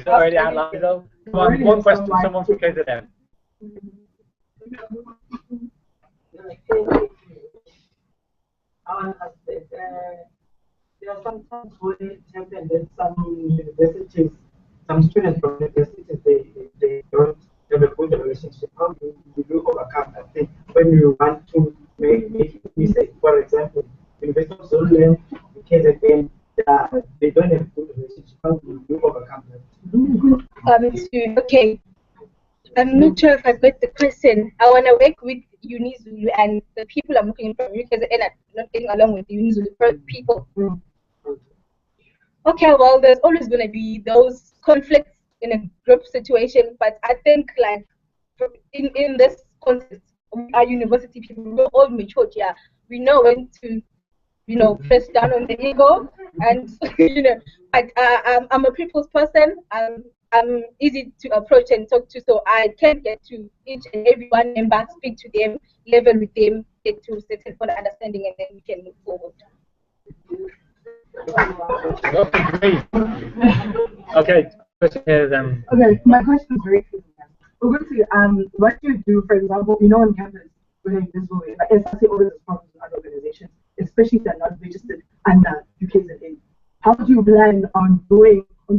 Already outlined though. Come on, one question, someone from KZN. There are sometimes where it happens that some universities, some students from universities, they don't have a good relationship. How do you overcome that thing when you want to make mistake? For example, University of Zululand, KZN, they don't have a good relationship. How do you overcome that? Okay. I'm not sure if I got the question. I want to work with UniZulu and the people I'm working from UKZN and not getting along with UniZulu people. Okay, well, there's always going to be those conflicts in a group situation, but I think like in this context, we are university people, we're all matured here. We know when to you know, press down on the ego, and you know, I'm a people's person. I'm easy to approach and talk to, so I can get to each and every one member, speak to them, level with them, get to settle for the understanding, and then we can move forward. Okay, question here then. Okay, my question is very clear. We're going to what do you do, for example, you know, on campus, when you're visible, like SRC always responds to other organizations, especially if they're not registered under UKZA. How do you plan on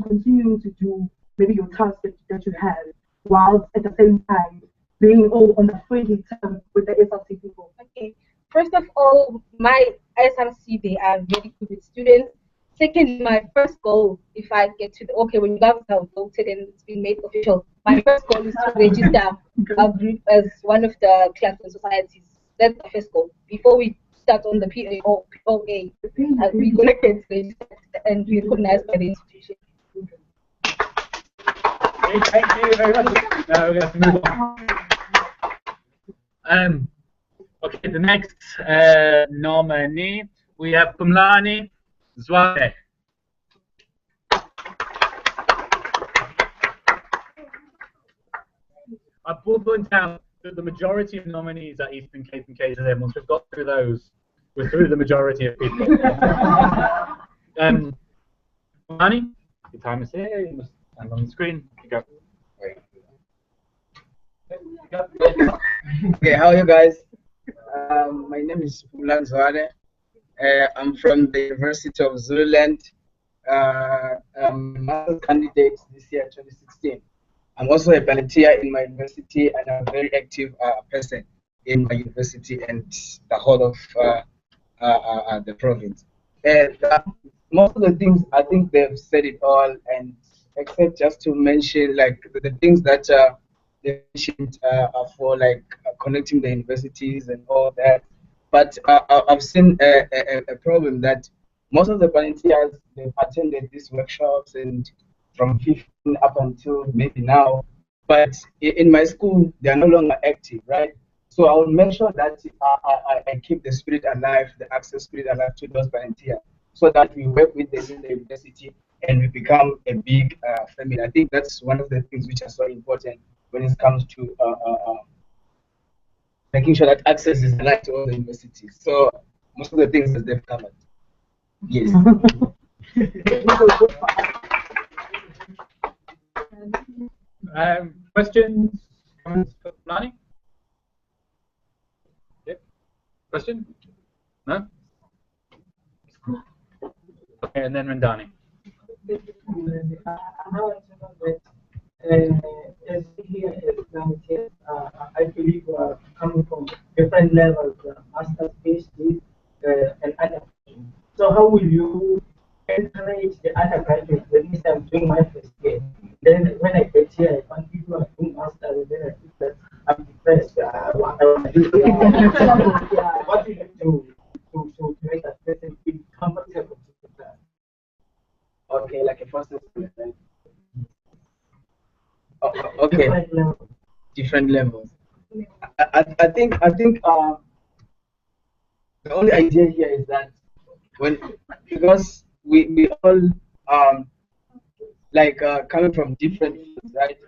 continuing to do maybe your tasks that you have, while at the same time being all on the friendly term with the SRC people? Okay, first of all, my SRC, they are very good with students. Secondly, my first goal, if I get to when you guys have voted and it's been made official, my first goal is to register our group as one of the clubs and societies. That's the first goal. Before we start on the PA or POA, we're going to get registered and be recognized by the institution. Thank you very much. Now we're going to move on. Okay, the next nominee, we have Pumlani Zwade. I will point out that the majority of nominees are Eastern Cape and KZN. Once we've got through those, we're through the majority of people. Pumlani, your time is here. You must stand on the screen. You go. Okay, how are you guys? My name is Pumlani Zwade. I'm from the University of Zululand. I'm a master's candidate this year, 2016. I'm also a volunteer in my university, and I'm a very active person in my university and the whole of the province. Most of the things, I think they've said it all, and except just to mention like the things that they mentioned are for like connecting the universities and all that. But I've seen a problem that most of the volunteers, they've attended these workshops and from 15 up until maybe now. But in my school, they are no longer active, right? So I will make sure that I keep the spirit alive, the access spirit alive to those volunteers, so that we work with them in the university and we become a big family. I think that's one of the things which are so important when it comes to making sure that access is alive to all the universities. So most of the things that they've covered. Yes. Questions? Comments for Pumlani? Yep. Question? No? Okay, and then Rendani. As here as volunteers, I believe coming from different levels, master's, PhD, and other. So how will you encourage the undergraduates? At least I'm doing my first year. Then when I get here, I find people are doing masters, and then I think that I'm depressed. What do you do to make that person feel comfortable with that? Okay, like a process. Okay, different levels. I think the only idea here is that because we all like coming from different fields, right?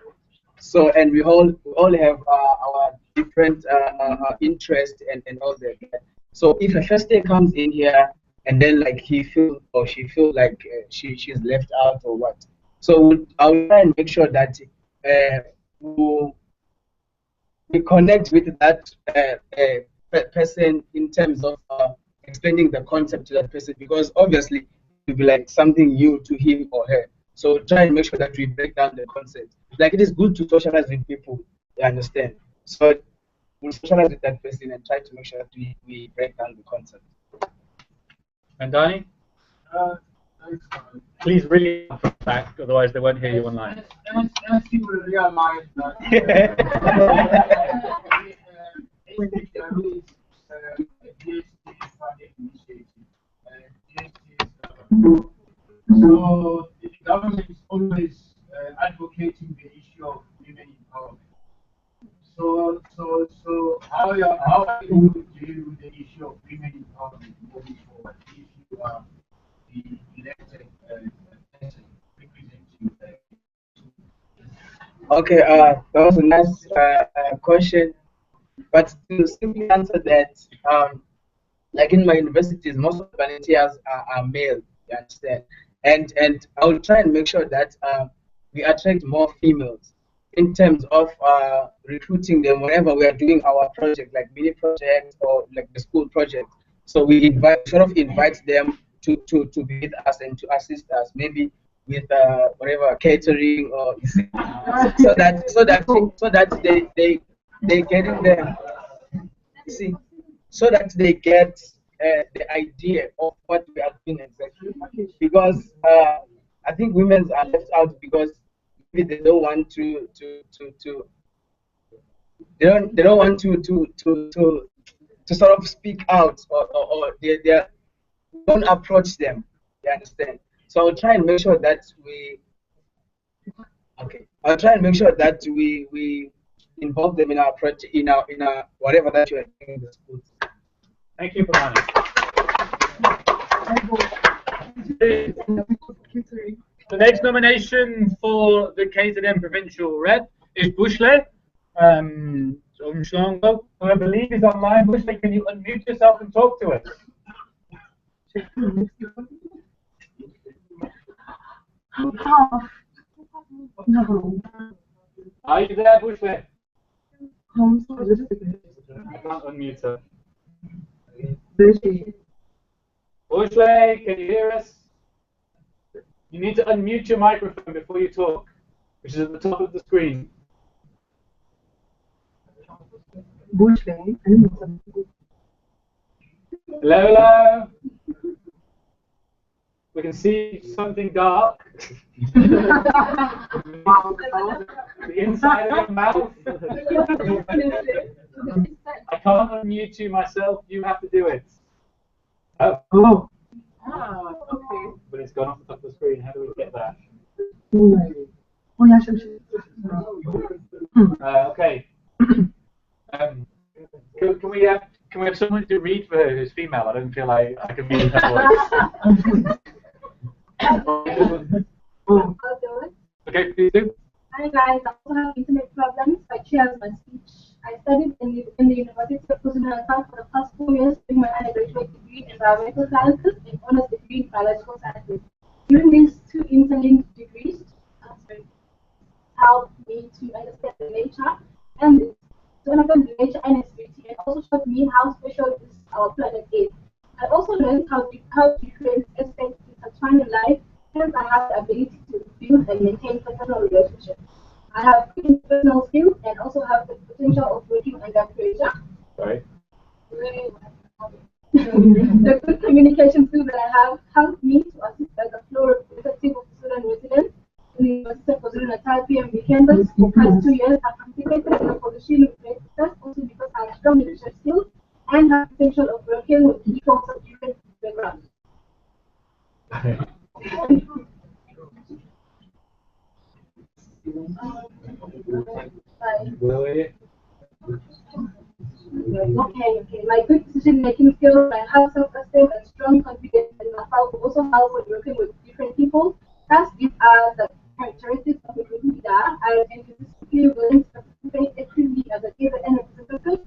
So and we all have our different interests and all that. So if a first year comes in here and then like he feel or she feel like she's left out or what, so I'll try and make sure that we connect with that person in terms of explaining the concept to that person, because obviously it will be like something new to him or her. So try and make sure that we break down the concept. Like it is good to socialize with people, you understand? So we'll socialize with that person and try to make sure that we break down the concept. And Danny? Please really back, otherwise they won't hear you online. As you will realize that so the government is always advocating the issue of women empowerment. So how you view the issue of women empowerment moving forward if you are the elected person representing Okay, that was a nice question. But to simply answer that, like in my universities, most of the volunteers are male. You understand? And I will try and make sure that we attract more females in terms of recruiting them whenever we are doing our project, like mini projects or like the school project. So we invite them to be with us and to assist us, maybe with whatever catering or so that they get in there. See, so that they get the idea of what we are doing exactly. Because I think women are left out because maybe they don't want they don't want to sort of speak out, or they don't approach them. You understand? So I'll try and make sure that I'll try and make sure that we involve them in our project, in our whatever that you are doing in the schools. Thank you for that. The next nomination for the KZN Provincial Rep is Bushle. Umshlongo, who I believe is online. Bushle, can you unmute yourself and talk to us? Are you there, Bushle? I can't unmute her. Bushle, can you hear us? You need to unmute your microphone before you talk, which is at the top of the screen. Hello, hello. We can see something dark. The inside of your mouth. I can't unmute you myself. You have to do it. Oh. Okay. But it's gone off the top of the screen. How do we get that? Okay. Can we have someone to read for her who's female? I don't feel like I can read her voice. Okay, please do. Hi guys, I also have internet problems. I shared my speech. I studied in the University of KwaZulu-Natal for the past 4 years doing my undergraduate degree in environmental sciences and honors degree in biological sciences. During these two interlinked degrees, helped me to understand the nature and to understand the nature and its beauty, and also showed me how special our planet is. I also learned how different aspects intertwine in life, and I have the ability to build and maintain personal relationships. I have good interpersonal skills and also have the potential of working under pressure. Right. The good communication skills that I have helped me to assist as a flow representative of student residents in the University of KwaZulu-Natal PMB campus. For the past 2 years, I've participated in a position with great success also because I have strong leadership skills and have potential of working with people of different backgrounds. Okay. My good decision-making skills, I have self-esteem and strong confidence in myself, also help with working with different people. Thus, these are the characteristics of a good leader. I am enthusiastically willing to participate actively as a leader and representative,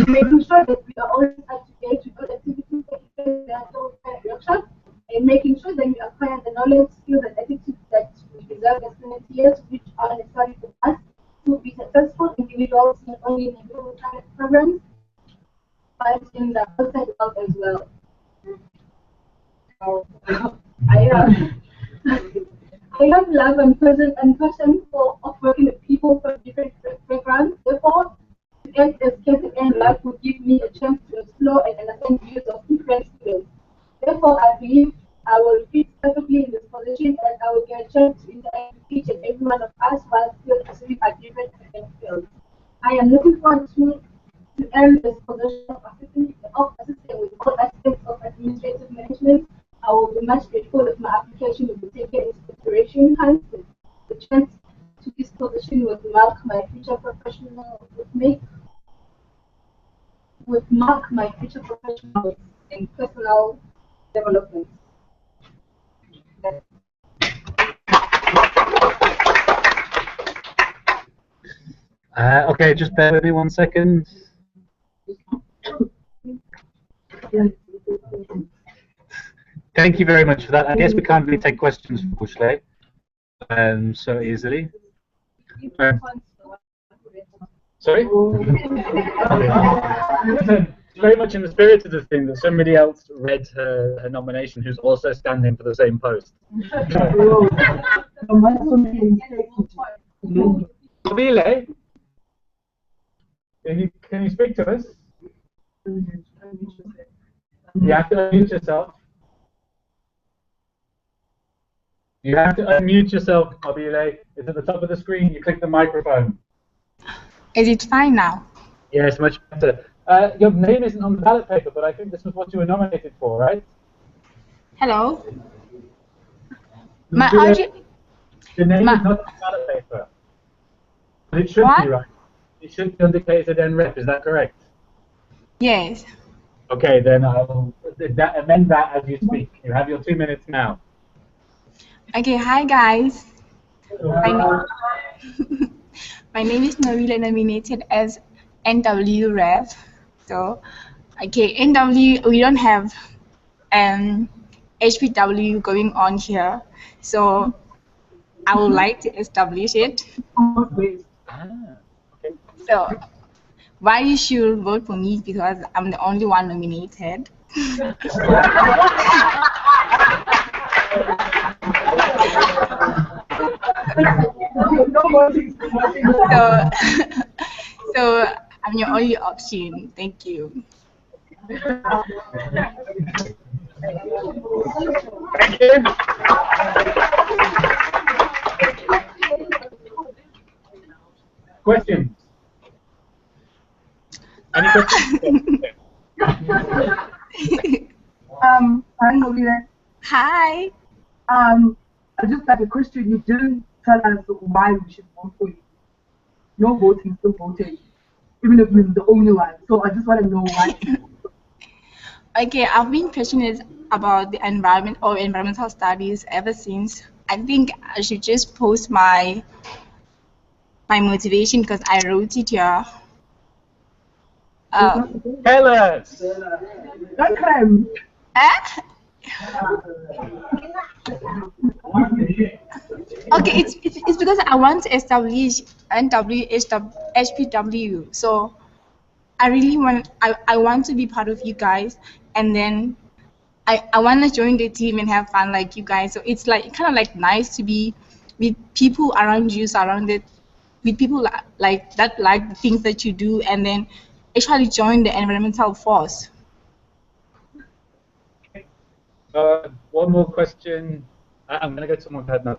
making sure that we are always up to date with all activities taking place in workshops, and making sure that we acquire the knowledge, skills, and attitudes that we deserve as volunteers, which are necessary for us to be successful individuals, not only in the global climate programs, but in the outside world as well. I have love and passion for working with people from different backgrounds. Therefore, to act as KZN Lab would give me a chance to explore and understand views of different students. Therefore, I believe I will fit perfectly in this position and I will get a chance to interact with each and every one of us while still pursuing our different fields. I am looking forward to earn this position of assisting with all aspects of administrative management. I will be much grateful if my application will be taken into consideration. Hence, the chance to this position would mark my future professional and personal development. Okay, just bear with me 1 second. Thank you very much for that. I guess we can't really take questions from Bushley so easily. Sorry? Listen, it's very much in the spirit of the thing that somebody else read her nomination who's also standing for the same post. Kabile, can you speak to us? You have to unmute yourself. You have to unmute yourself, Kabile. It's at the top of the screen. You click the microphone. Is it fine now? Yes, much better. Your name isn't on the ballot paper, but I think this was what you were nominated for, right? Hello? My audio... Your name is not on the ballot paper. But it should be, right? It should be indicated and rep, is that correct? Yes. Okay, then I'll amend that as you speak. You have your 2 minutes now. Okay, hi guys. My name is Navila, nominated as NW rep. So, okay, NW, we don't have HPW going on here. So, I would like to establish it. So, why you should vote for me? Because I'm the only one nominated. So I'm your only option. Thank you. Thank you. Questions? Any questions? Hi, Nolina. Hi. I just had a question. You didn't tell us why we should vote for you. No voting, still voting, even if you're the only one. So I just want to know why. Okay, I've been passionate about the environment or environmental studies ever since. I think I should just post my motivation because I wrote it here. Tell us. Okay, it's because I want to establish HPW. So I really want I want to be part of you guys, and then I want to join the team and have fun like you guys. So it's like kind of like nice to be with people around you, surrounded with people like that like the things that you do, and then actually join the environmental force. One more question. I'm going to go to someone who had no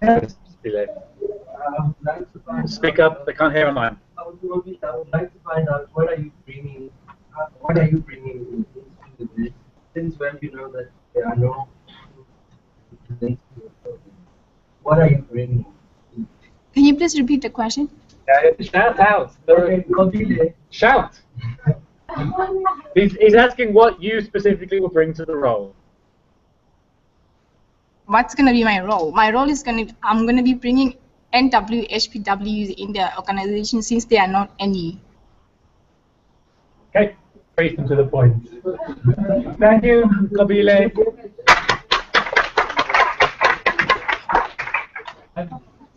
delay. Speak up. They can't hear online. I would like to find out what are you bringing into this, since when you know that there are no. What are you bringing? Can you please repeat the question? Shout out. Shout. He's asking what you specifically will bring to the role. What's going to be my role? My role is I'm going to be bringing NWHPWs in the organization since there are not any. Okay, straight to the point. Thank you, Kabile.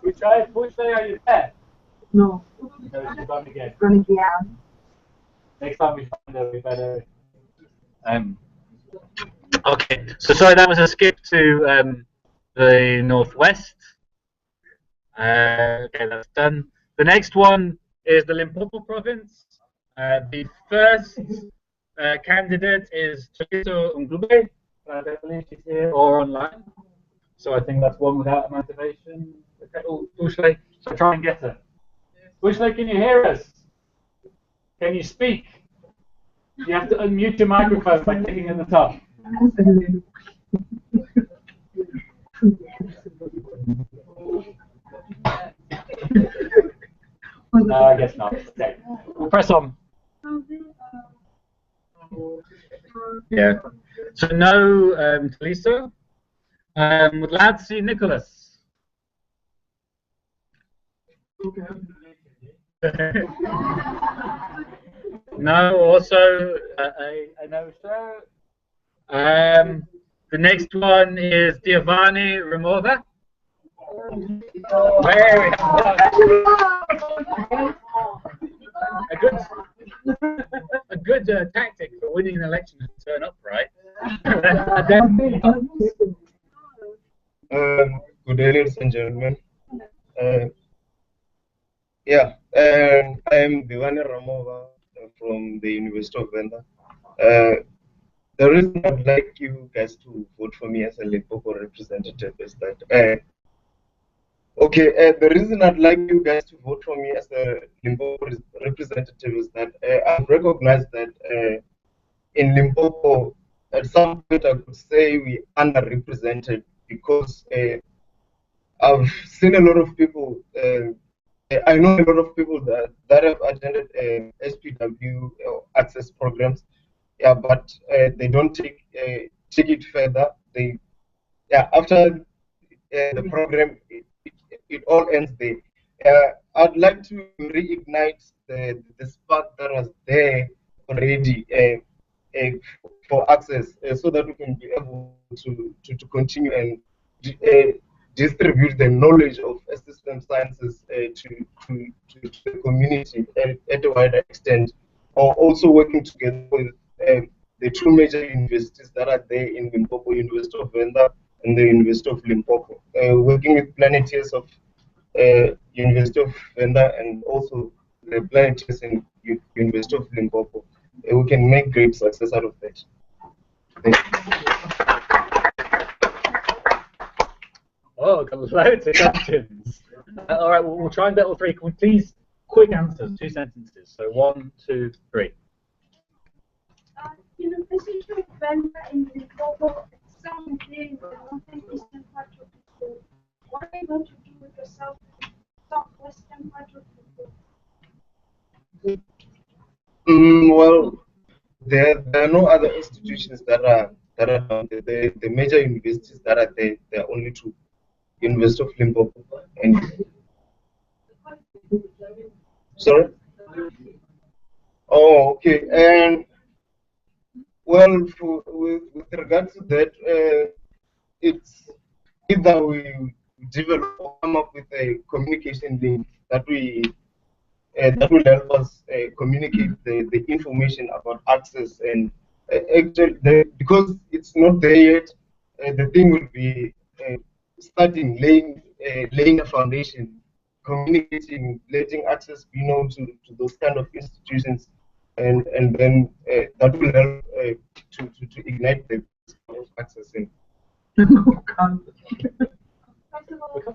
We tried Bushley, are you there? No. No, she's gone again. Gonna be out. Next time we find her, we better. Okay, so sorry, that was a skip to the northwest. Okay, that's done. The next one is the Limpopo province. The first candidate is Chokito Ngube. I don't believe she's here or online. So I think that's one without a motivation. Okay. Oh, Bushley, so try and get her. Bushley, can you hear us? Can you speak? You have to unmute your microphone by clicking at the top. No, I guess not. Okay. We'll press on. Yeah. So no, Talisa. Would lads see Nicholas? No. Also, I know so. The next one is Giovanni Ramova. Very a good tactic for winning an election is to turn up, right? Good day, ladies and gentlemen. Yeah, I am Giovanni Ramova from the University of Venda. The reason I'd like you guys to vote for me as a Limpopo representative is that, the reason I'd like you guys to vote for me as a Limpopo representative is that I've recognized that in Limpopo, at some point I could say we underrepresented because I've seen a lot of people, I know a lot of people that have attended SPW or access programs, yeah, but they don't take it further. They, yeah, after the program, it all ends there. I'd like to reignite the spark that was there already for access, so that we can be able to continue and distribute the knowledge of system sciences to the community at a wider extent, or also working together with the two major universities that are there in Limpopo, University of Venda and the University of Limpopo, working with Planeteers of University of Venda and also the Planeteers in University of Limpopo. We can make great success out of that. Thank you. Oh, got loads of questions. All right, we'll try and get all three. Can we please quick answers, 2 sentences? So 1, 2, 3. University of Venda in Limpopo, some claim the northeastern part of the. What are you going to do with the southwestern part of the? Well, there are no other institutions that are down there. The major universities that are there, there are only 2. University of Limpopo and sorry. Oh, okay. And well, with regards to that, it's either we develop or come up with a communication link that that will help us communicate the information about access and actually because it's not there yet, the thing will be starting laying a foundation, communicating, letting access be known to those kind of institutions, and then that will help to ignite the access in. We can't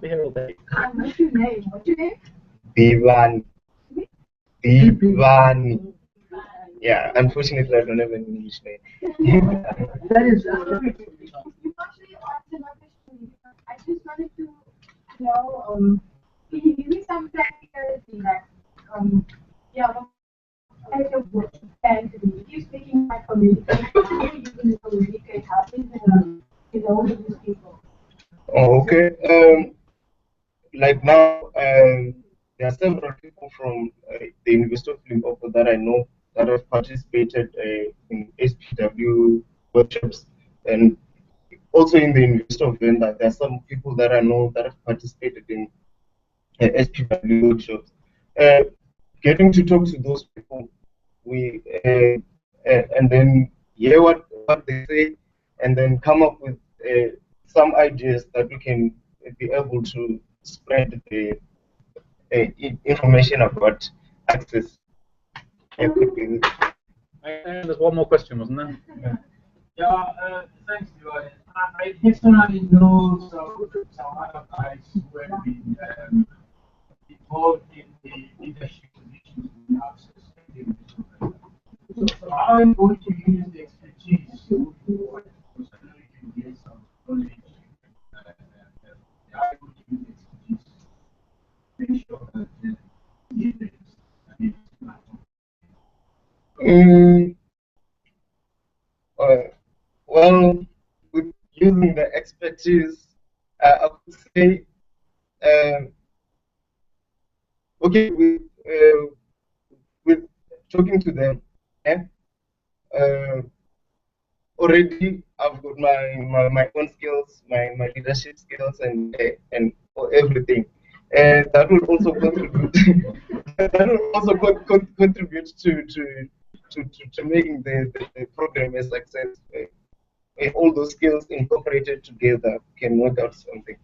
be here all day. What's your name? What's your name? Divani. Yeah, unfortunately, I don't have an English name. That is. You actually answered my question. I just wanted to know, can you give me some practicality that, yeah, I don't know and you speaking my communication, you can communicate how to all of these people. Oh, okay. Like now, there are several people from the University of Limpopo that I know that have participated in SPW workshops, and also in the University of Venda, there are some people that I know that have participated in SPW workshops. Getting to talk to those people, we and then hear what they say, and then come up with some ideas that we can be able to spread the information about access. And there's one more question, wasn't there? Yeah, thanks, Joy. I personally know some other guys who have been involved in the leadership positions in access. So I'm going to use the expertise moving forward, because I know you can get some knowledge. I'm going to use the expertise to make sure that Mm, well, with using the expertise, I would say, okay, with talking to them, already I've got my own skills, my leadership skills, and everything. And that will also contribute. That will also contribute to making the program a success. All those skills incorporated together can work out something.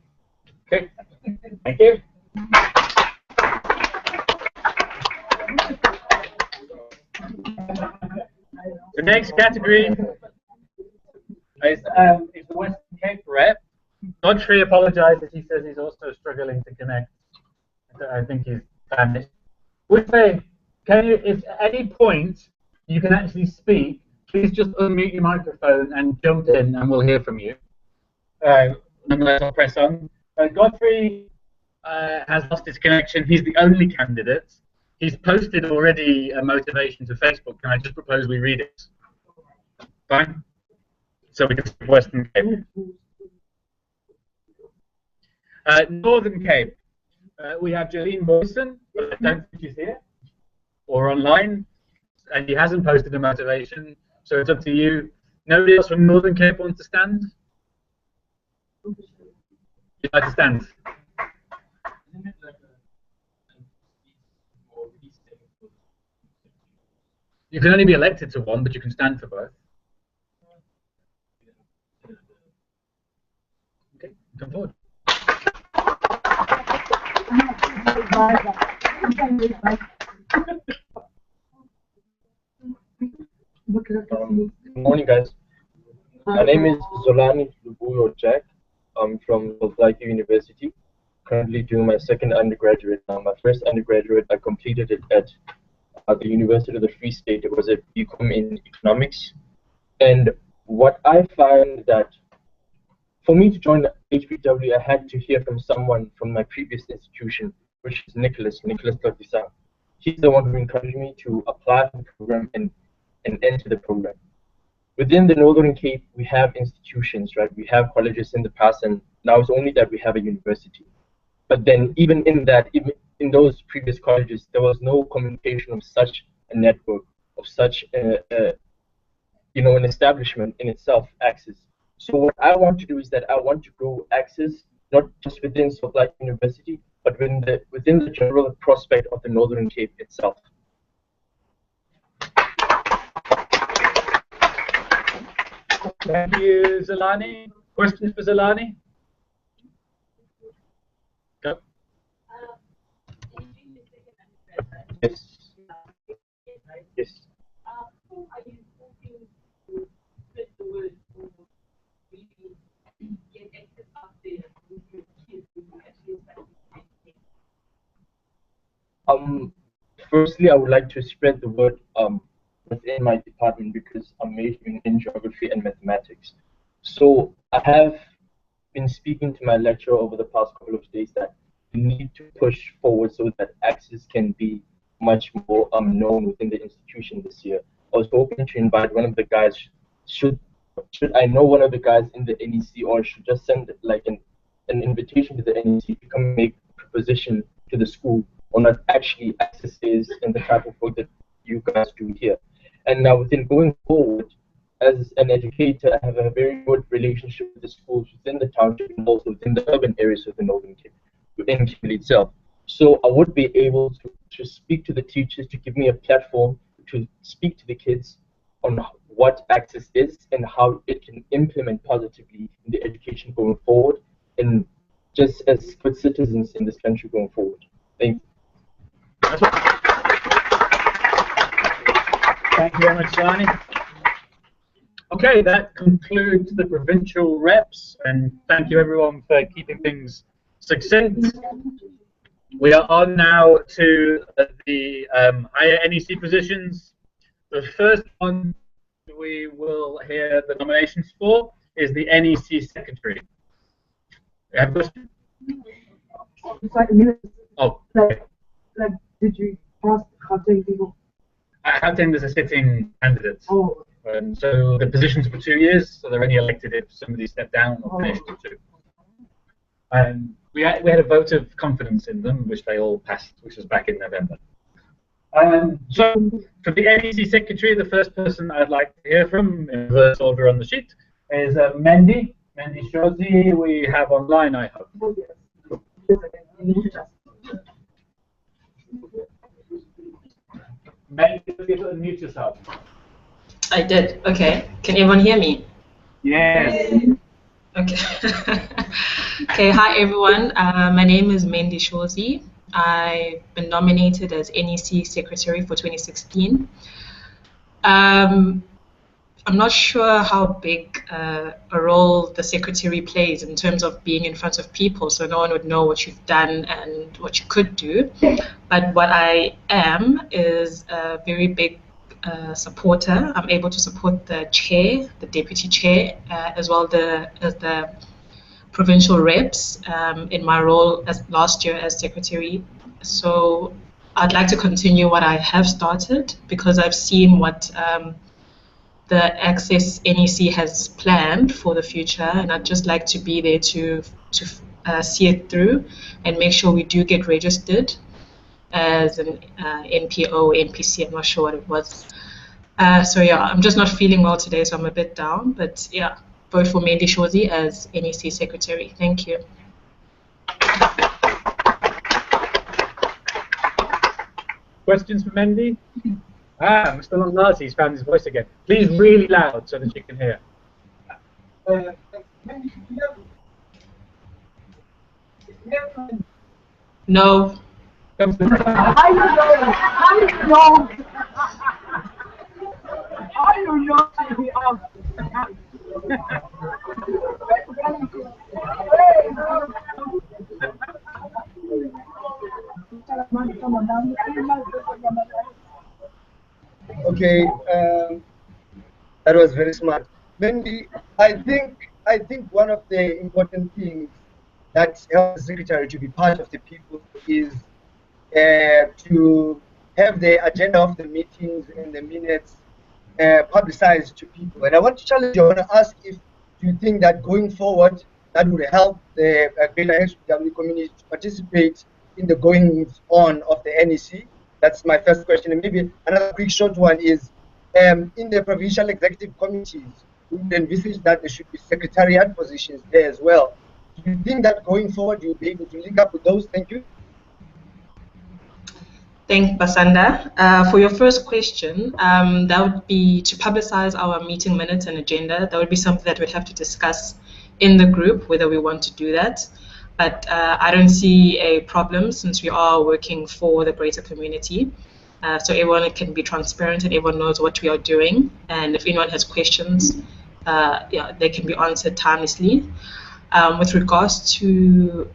Okay, thank you. The next category is the Western Cape rep. Godfrey apologizes. He says he's also struggling to connect. I think he's vanished. Would say, can you, if at any point you can actually speak, please just unmute your microphone and jump in, and we'll hear from you. Nonetheless, I'll press on. Godfrey has lost his connection. He's the only candidate. He's posted already a motivation to Facebook. Can I just propose we read it? Fine. So we can skip Western Cape. Northern Cape. We have Jolene Boyson, but I don't think she's here or online, and he hasn't posted a motivation. So it's up to you. Nobody else from Northern Cape wants to stand? You'd like to stand? You can only be elected to one, but you can stand for both. Okay, come forward. Good morning, guys. My name is Zolani Lubuyo Jack. I'm from Southampton University, currently doing my second undergraduate. My first undergraduate, I completed it at the University of the Free State. It was a BCom in economics. And what I find that for me to join the HBW, I had to hear from someone from my previous institution, which is Nicholas Tlatisang. He's the one who encouraged me to apply for the program and enter the program. Within the Northern Cape, we have institutions, right? We have colleges in the past, and now it's only that we have a university. But then even in that, even in those previous colleges, there was no communication of such a network, of such you know, an establishment in itself, ACCESS. So what I want to do is that I want to grow ACCESS, not just within Southampton University, but within the general prospect of the Northern Cape itself. Thank you, Zolani. Questions for Zolani? Go. Yes. Yes. Firstly, I would like to spread the word within my department because I'm majoring in geography and mathematics. So I have been speaking to my lecturer over the past couple of days that we need to push forward so that ACCESS can be much more known within the institution this year. I was hoping to invite one of the guys. Should I know one of the guys in the NEC, or should just send like an invitation to the NEC to come make a proposition to the school on what actually ACCESS is and the type of work that you guys do here. And now within going forward, as an educator, I have a very good relationship with the schools within the township and also within the urban areas of the Northern Cape, within Kimberley itself. So I would be able to speak to the teachers, to give me a platform to speak to the kids on what ACCESS is and how it can implement positively in the education going forward, and just as good citizens in this country going forward. Thank you. Thank you very much, Zolani. Okay, that concludes the provincial reps, and thank you everyone for keeping things succinct. We are on now to the higher NEC positions. The first one we will hear the nominations for is the NEC Secretary. You have a question? Oh, okay. Like, did you ask how many people? Hustings is a sitting candidate. Oh. So the position's for 2 years, so they're only elected if somebody stepped down or finished at 2. We had a vote of confidence in them, which they all passed, which was back in November. So for the NEC secretary, the first person I'd like to hear from, in reverse order on the sheet, is Mendy Shozi. We have online, I hope. Mendy, you unmute yourself. I did. Okay. Can everyone hear me? Yes. Okay. Okay. Hi, everyone. My name is Mendy Shozi. I've been nominated as NEC Secretary for 2016. I'm not sure how big a role the Secretary plays in terms of being in front of people, so no one would know what you've done and what you could do. But what I am is a very big supporter. I'm able to support the chair, the deputy chair, as well as the provincial reps in my role as last year as secretary. So I'd like to continue what I have started because I've seen what the ACCESS NEC has planned for the future, and I'd just like to be there to see it through and make sure we do get registered as an NPO, NPC, I'm not sure what it was. So yeah, I'm just not feeling well today, so I'm a bit down, but yeah, vote for Mendy Shozi as NEC Secretary. Thank you. Questions for Mendy? I'm still on Nazi, he's found his voice again. Please really loud so that you can hear. No. Okay, that was very smart. Mendy, I think one of the important things that helps the secretary to be part of the people is to have the agenda of the meetings and the minutes publicized to people. And I want to challenge you. I want to ask if you think that going forward that would help the greater HPW community to participate in the goings on of the NEC. That's my first question. And maybe another quick short one is, in the provincial executive committees, we would envisage that there should be secretariat positions there as well. Do you think that going forward you'll be able to link up with those? Thank you. Thank Basanda. For your first question, that would be to publicize our meeting minutes and agenda. That would be something that we'd have to discuss in the group, whether we want to do that. But I don't see a problem since we are working for the greater community. So everyone can be transparent and everyone knows what we are doing. And if anyone has questions, yeah, they can be answered timelessly. With regards to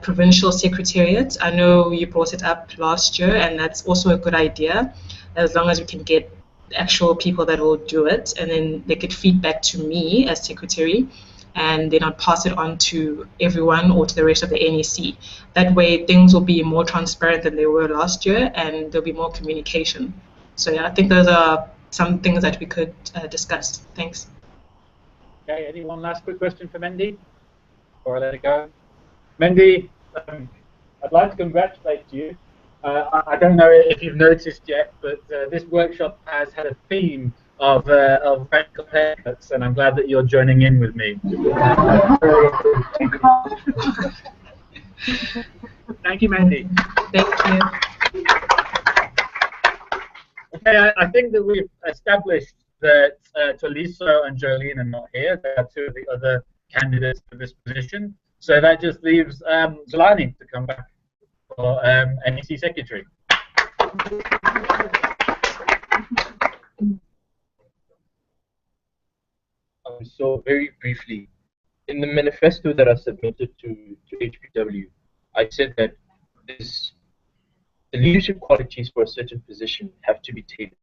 provincial secretariat, I know you brought it up last year, and that's also a good idea, as long as we can get actual people that will do it, and then they get feedback to me as secretary, and then I'll pass it on to everyone or to the rest of the NEC. That way things will be more transparent than they were last year, and there'll be more communication. So yeah, I think those are some things that we could discuss. Thanks. Okay, any one last quick question for Mendy before I let it go? Mendy, I'd like to congratulate you. I don't know if you've noticed yet, but this workshop has had a theme of radical haircuts, and I'm glad that you're joining in with me. Thank you, Mendy. Thank you. Okay, I think that we've established that Toliso and Jolene are not here. They are two of the other candidates for this position. So that just leaves Zolani to come back for NEC Secretary. So very briefly, in the manifesto that I submitted to HPW, I said that the leadership qualities for a certain position have to be tailored,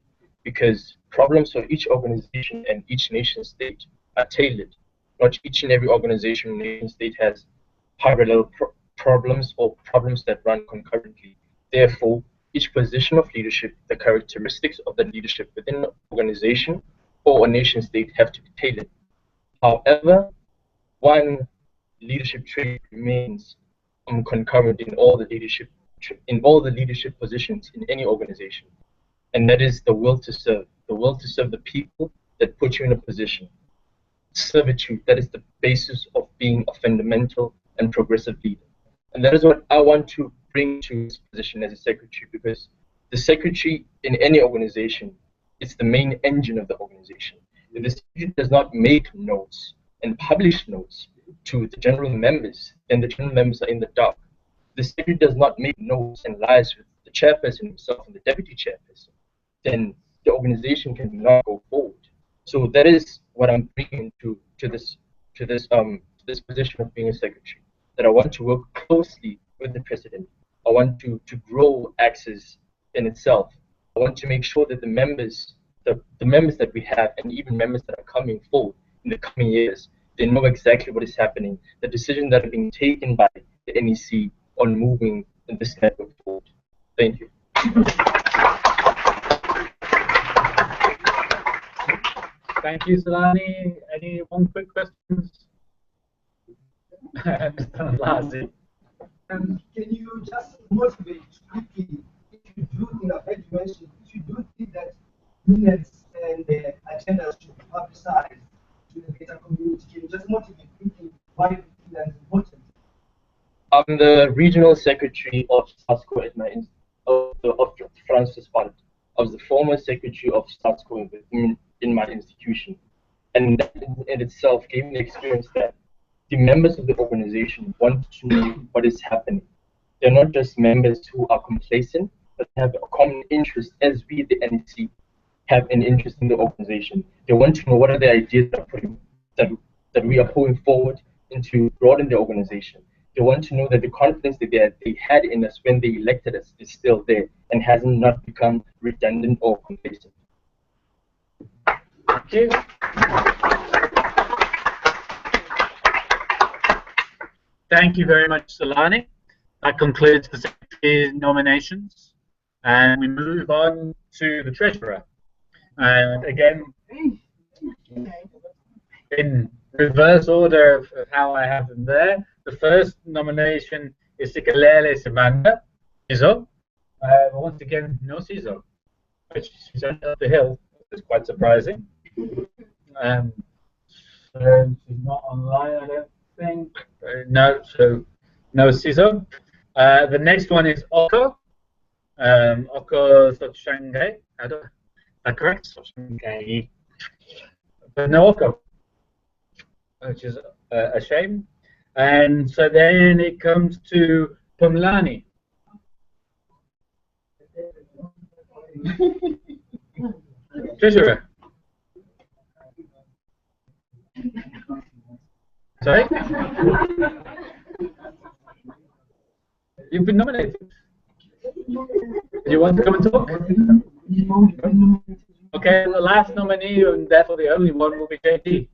because problems for each organization and each nation state are tailored. Not each and every organization and nation state has parallel problems or problems that run concurrently. Therefore, each position of leadership, the characteristics of the leadership within an organization or a nation state have to be tailored. However, one leadership trait remains concurrent in all the leadership positions in any organization, and that is the will to serve the people that put you in a position. Servitude, that is the basis of being a fundamental and progressive leader. And that is what I want to bring to this position as a secretary, because the secretary in any organization is the main engine of the organization. If the secretary does not make notes and publish notes to the general members, then the general members are in the dark. The secretary does not make notes and liaise with the chairperson himself and the deputy chairperson, then the organization cannot go forward. So that is what I'm bringing to this position of being a secretary. That I want to work closely with the president. I want to grow ACCESS in itself. I want to make sure that the members that we have, and even members that are coming forward in the coming years, they know exactly what is happening, the decisions that are being taken by the NEC on moving this network forward. Thank you. Thank you, Solani. Any one quick questions? Mr. Lazi. Can you just motivate quickly, if you do think, as you mentioned, if you do think that minutes and agendas should be publicized to the greater community, can you just motivate quickly why you think that is important? I'm the regional secretary of SASCO at my of Francis Part. I was the former secretary of SASCO in my institution, and that in itself gave me the experience that the members of the organization want to know what is happening. They're not just members who are complacent, but have a common interest, as we, the NEC, have an interest in the organization. They want to know what are the ideas that we are putting forward into broaden the organization. They want to know that the confidence that they had in us when they elected us is still there and hasn't not become redundant or complacent. Thank you. Thank you very much, Solani. That concludes the secretary nominations, and we move on to the treasurer. And again, in reverse order of how I have them there, the first nomination is Sikalele Samanda Sizo. Once again, no Sizo, which she's up the hill. It's quite surprising. So she's not online, I don't think. No, so no Sizo. The next one is Oko. Oko Sotshangai. Is that correct? Sotshangai. But no Oko, which is a shame. And so then it comes to Pumlani. Treasurer. Sorry? You've been nominated. Do you want to come and talk? Okay, the last nominee, and therefore the only one, will be JD.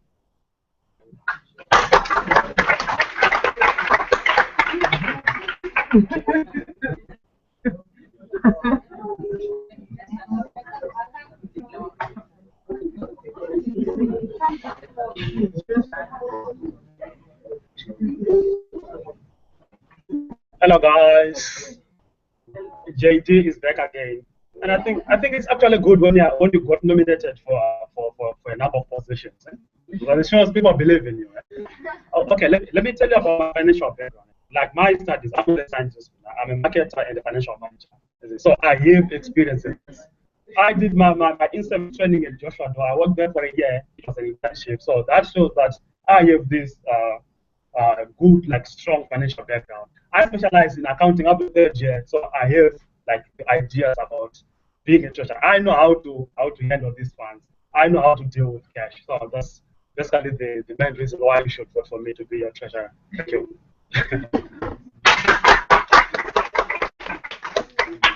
Hello guys, JD is back again, and I think it's actually good when you got nominated for a number of positions, because it shows people believe in you. Okay, let me tell you about my financial background. Like my studies, I'm a scientist. I'm a marketer and a financial manager, so I have experience in this. I did my instant training in Joshua. I worked there for a year. It was an internship, so that shows that I have this good, like, strong financial background. I specialize in accounting up to third year, so I have like ideas about being a treasurer. I know how to handle these funds. I know how to deal with cash. So that's basically the main reason why you should vote for me to be your treasurer. Thank you.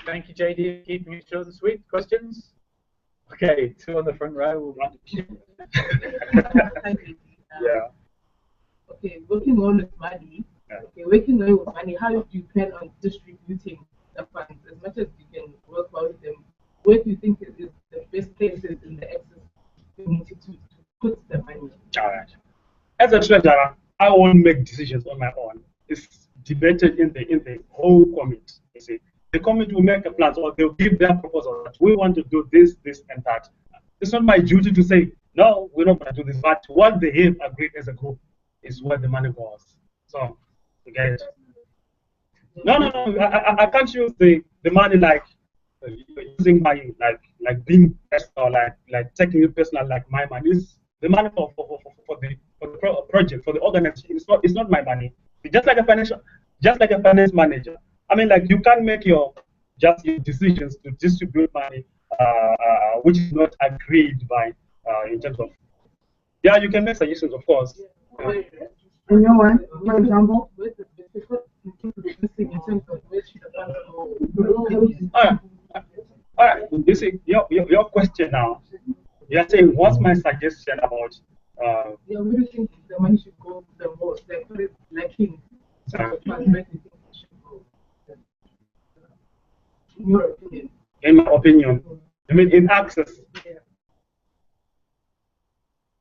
Thank you, JD. Keeping it short and sweet. Questions? Okay, two on the front row. We'll run to you. Thank you. Yeah. Okay, working on with money. Okay, working on with money. How do you plan on distributing the funds, as much as you can work well with them, where do you think is the best places in the access community to put the money? All right. As a treasurer, I won't make decisions on my own. It's debated in the whole committee. You see, the committee will make a plan, or they'll give their proposal that we want to do this, this, and that. It's not my duty to say no, we're not going to do this. But what they have agreed as a group is where the money goes. So, you get it? No, I can't use the money like using my like being personal, like taking it personal, like my money is the money for the project, for the organization. It's not my money. It's just like a finance manager. I mean, like you can't make your decisions to distribute money which is not agreed by in terms of, yeah, you can make suggestions, of course. You know what? For example, all right. You see, your question now. You're saying, what's my suggestion about? Yeah, where do you think the money should go the most? Like, what is lacking? In your opinion? In my opinion, I mean, in access.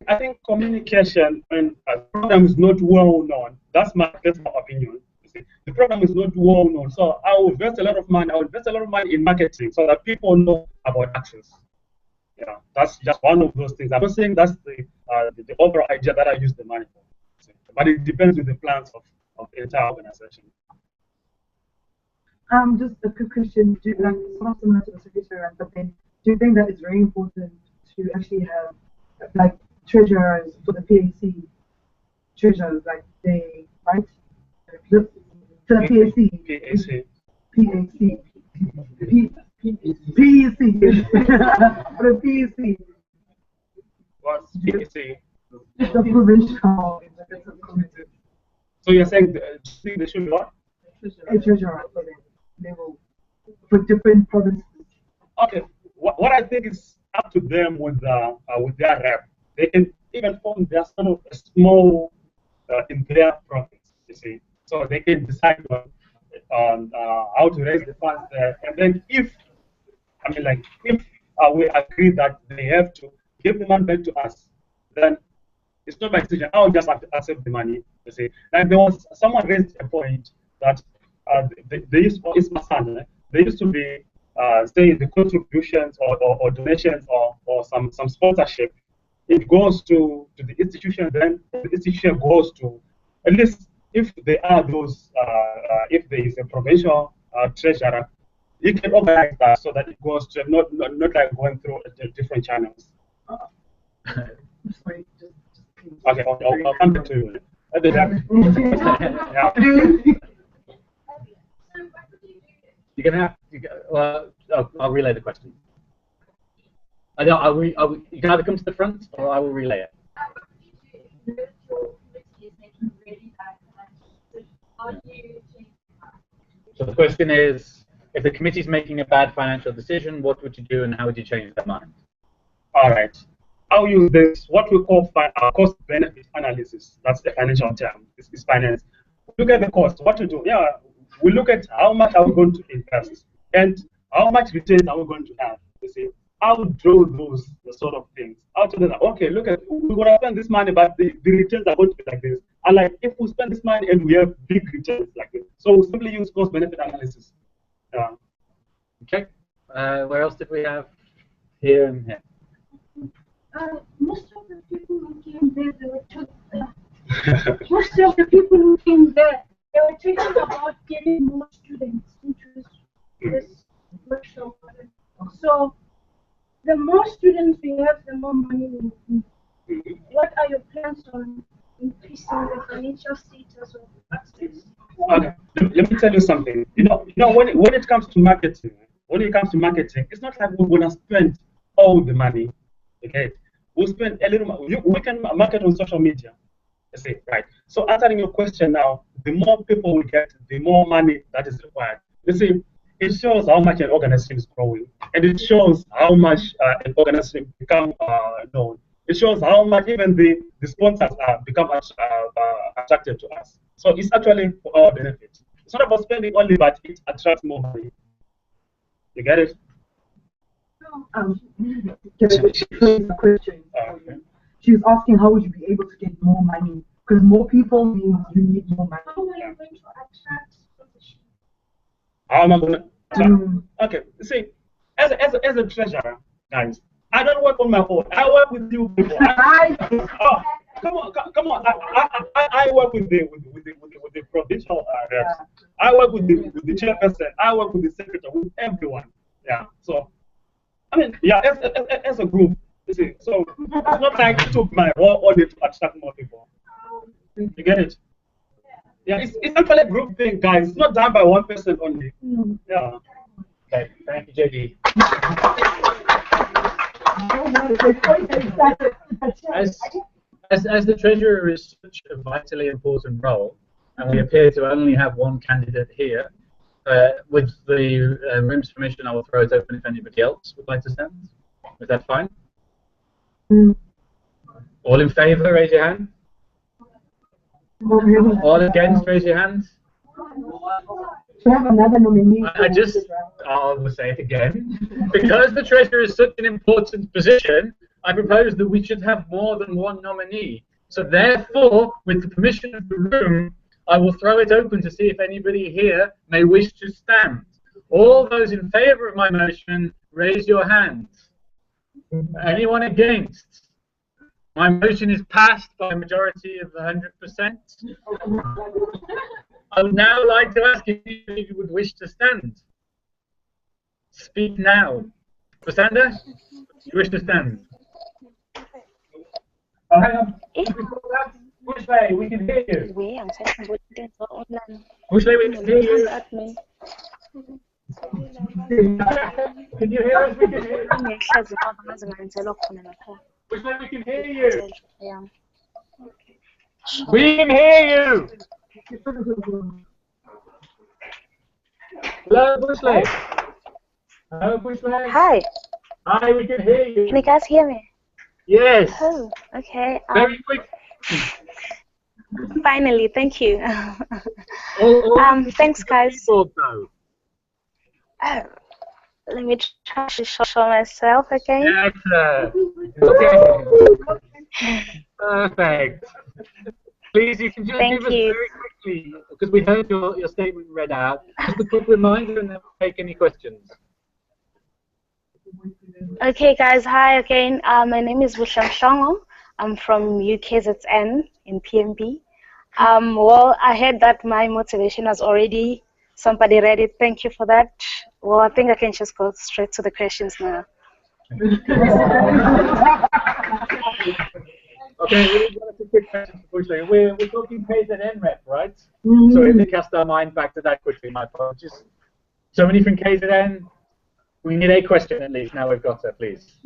I think communication and program is not well known. That's my opinion. You see, the program is not well known, so I will invest a lot of money. I will invest a lot of money in marketing so that people know about access. Yeah, that's just one of those things. I'm not saying that's the overall idea that I use the money for, but it depends with the plans of the entire organization. Just a quick question. Do you, like, sort of similar to the secretary, but then do you think that it's very important to actually have like treasurers for the PAC treasurers, like they, right? For the PAC. For the PAC. What's PAC? The provincial executive committee. So you're saying they should be what? A treasurer for them. They will, for different provinces. Okay, what I think is up to them with their rep. They can even form their sort of a small in their province, you see. So they can decide on how to raise the funds there. And then if we agree that they have to give the money back to us, then it's not my decision. I'll just have to accept the money, you see. Like there was someone raised a point that they used to be say the contributions or donations or some sponsorship. It goes to the institution, then the institution goes to, at least if there are those, if there is a provincial treasurer, you can organize that so that it goes to not like going through different channels. Okay, I'll come back to you. Yeah. You're gonna well, I'll relay the question. You can either come to the front or I will relay it. So the question is, if the committee is making a bad financial decision, what would you do and how would you change their mind? All right. I'll use this, what we call cost-benefit analysis. That's the financial term. It's finance. Look at the cost. What to do? Yeah, we look at how much are we going to invest and how much returns are we going to have. You see, I would draw those sort of things. I'll tell them, okay, look at, we're going to spend this money, but the returns are going to be like this. And like, if we spend this money and we have big returns like this, so we simply use cost-benefit analysis. Okay. Where else did we have? Here and here. Most of the people who came there, they were most of the people who came there, they were talking about getting more students into this workshop. So the more students we have, the more money we need. What are your plans on increasing the financial status of ACCESS? Okay. Let me tell you something. You know, when it comes to marketing, it's not like we're gonna spend all the money. Okay, we'll spend a little. We can market on social media. You see, right? So answering your question now, the more people we get, the more money that is required. You see, it shows how much an organization is growing, and it shows how much an organization become known. It shows how much even the sponsors become attracted to us. So it's actually for our benefit. It's not about spending only, but it attracts more money. You get it? Can I phrase a question? Okay. She's asking how would you be able to get more money? Because more people means you need more money. How am I gonna? Okay. See, as a treasurer, guys, I don't work on my own. I work with you people. Oh, come on. I work with the provincial reps. I work with the chairperson. I work with the secretary, with everyone. Yeah. So, I mean, yeah, as a group, you see. So it's not like I took my whole audit to attract more people. You get it? Yeah, it's actually a group thing, guys. It's not done by one person only. Yeah. Okay, thank you, JD. As the treasurer is such a vitally important role, and we appear to only have one candidate here, with the room's permission, I will throw it open if anybody else would like to stand. Is that fine? All in favour, raise your hand. All against, raise your hands. We have another nominee. I will say it again. Because the treasurer is such an important position, I propose that we should have more than one nominee. So therefore, with the permission of the room, I will throw it open to see if anybody here may wish to stand. All those in favour of my motion, raise your hands. Anyone against? My motion is passed by a majority of 100%. I would now like to ask if you would wish to stand. Speak now. Basanda, you wish to stand? Oh, hang on. Bushley, we can hear you. Bushley, we can hear you. Can you hear us? We can hear you. Bushley, we can hear you. We can hear you. Hello, Bushley. Hello, Bushley. Hi. Hi, we can hear you. Can you guys hear me? Yes. Oh, okay. Very quick. Finally, thank you. Thanks, guys. Oh, let me try to show myself again. Yes, okay. Perfect. Please, you can just give us very quickly, because we heard your statement read out, just a quick reminder and then we'll take any questions. Okay, guys, hi again. My name is Wusham Shongo. I'm from UKZN in PMB. Well, I heard that my motivation was already, somebody read it. Thank you for that. Well, I think I can just go straight to the questions now. Okay, we've got a quick question for Bushley. We're talking KZN rep, right? So we have to cast our mind back to that quickly, my apologies. Somebody from KZN, we need a question at least. Now we've got her, please.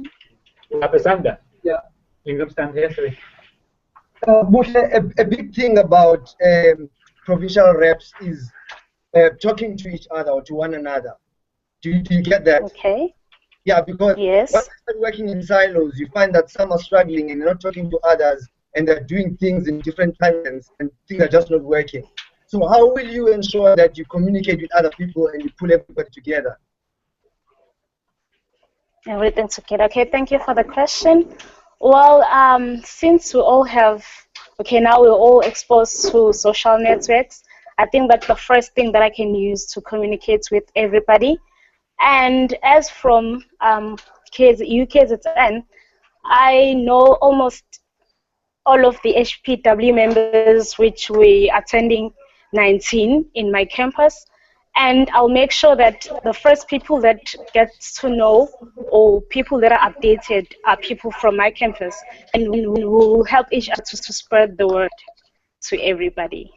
Basanda. Yeah. You can stand here, sorry. A big thing about provincial reps is talking to each other or to one another. Do you get that? Okay. Yeah, because yes. once you start working in silos, you find that some are struggling and not talking to others, and they're doing things in different timelines, and things are just not working. So how will you ensure that you communicate with other people and you pull everybody together? Everything together. Okay, thank you for the question. Well, since we all have, now we're all exposed to social networks, I think that's the first thing that I can use to communicate with everybody. And as from UKZN, I know almost all of the HPW members, which we are attending 19 in my campus. And I'll make sure that the first people that get to know or people that are updated are people from my campus. And we will help each other to spread the word to everybody.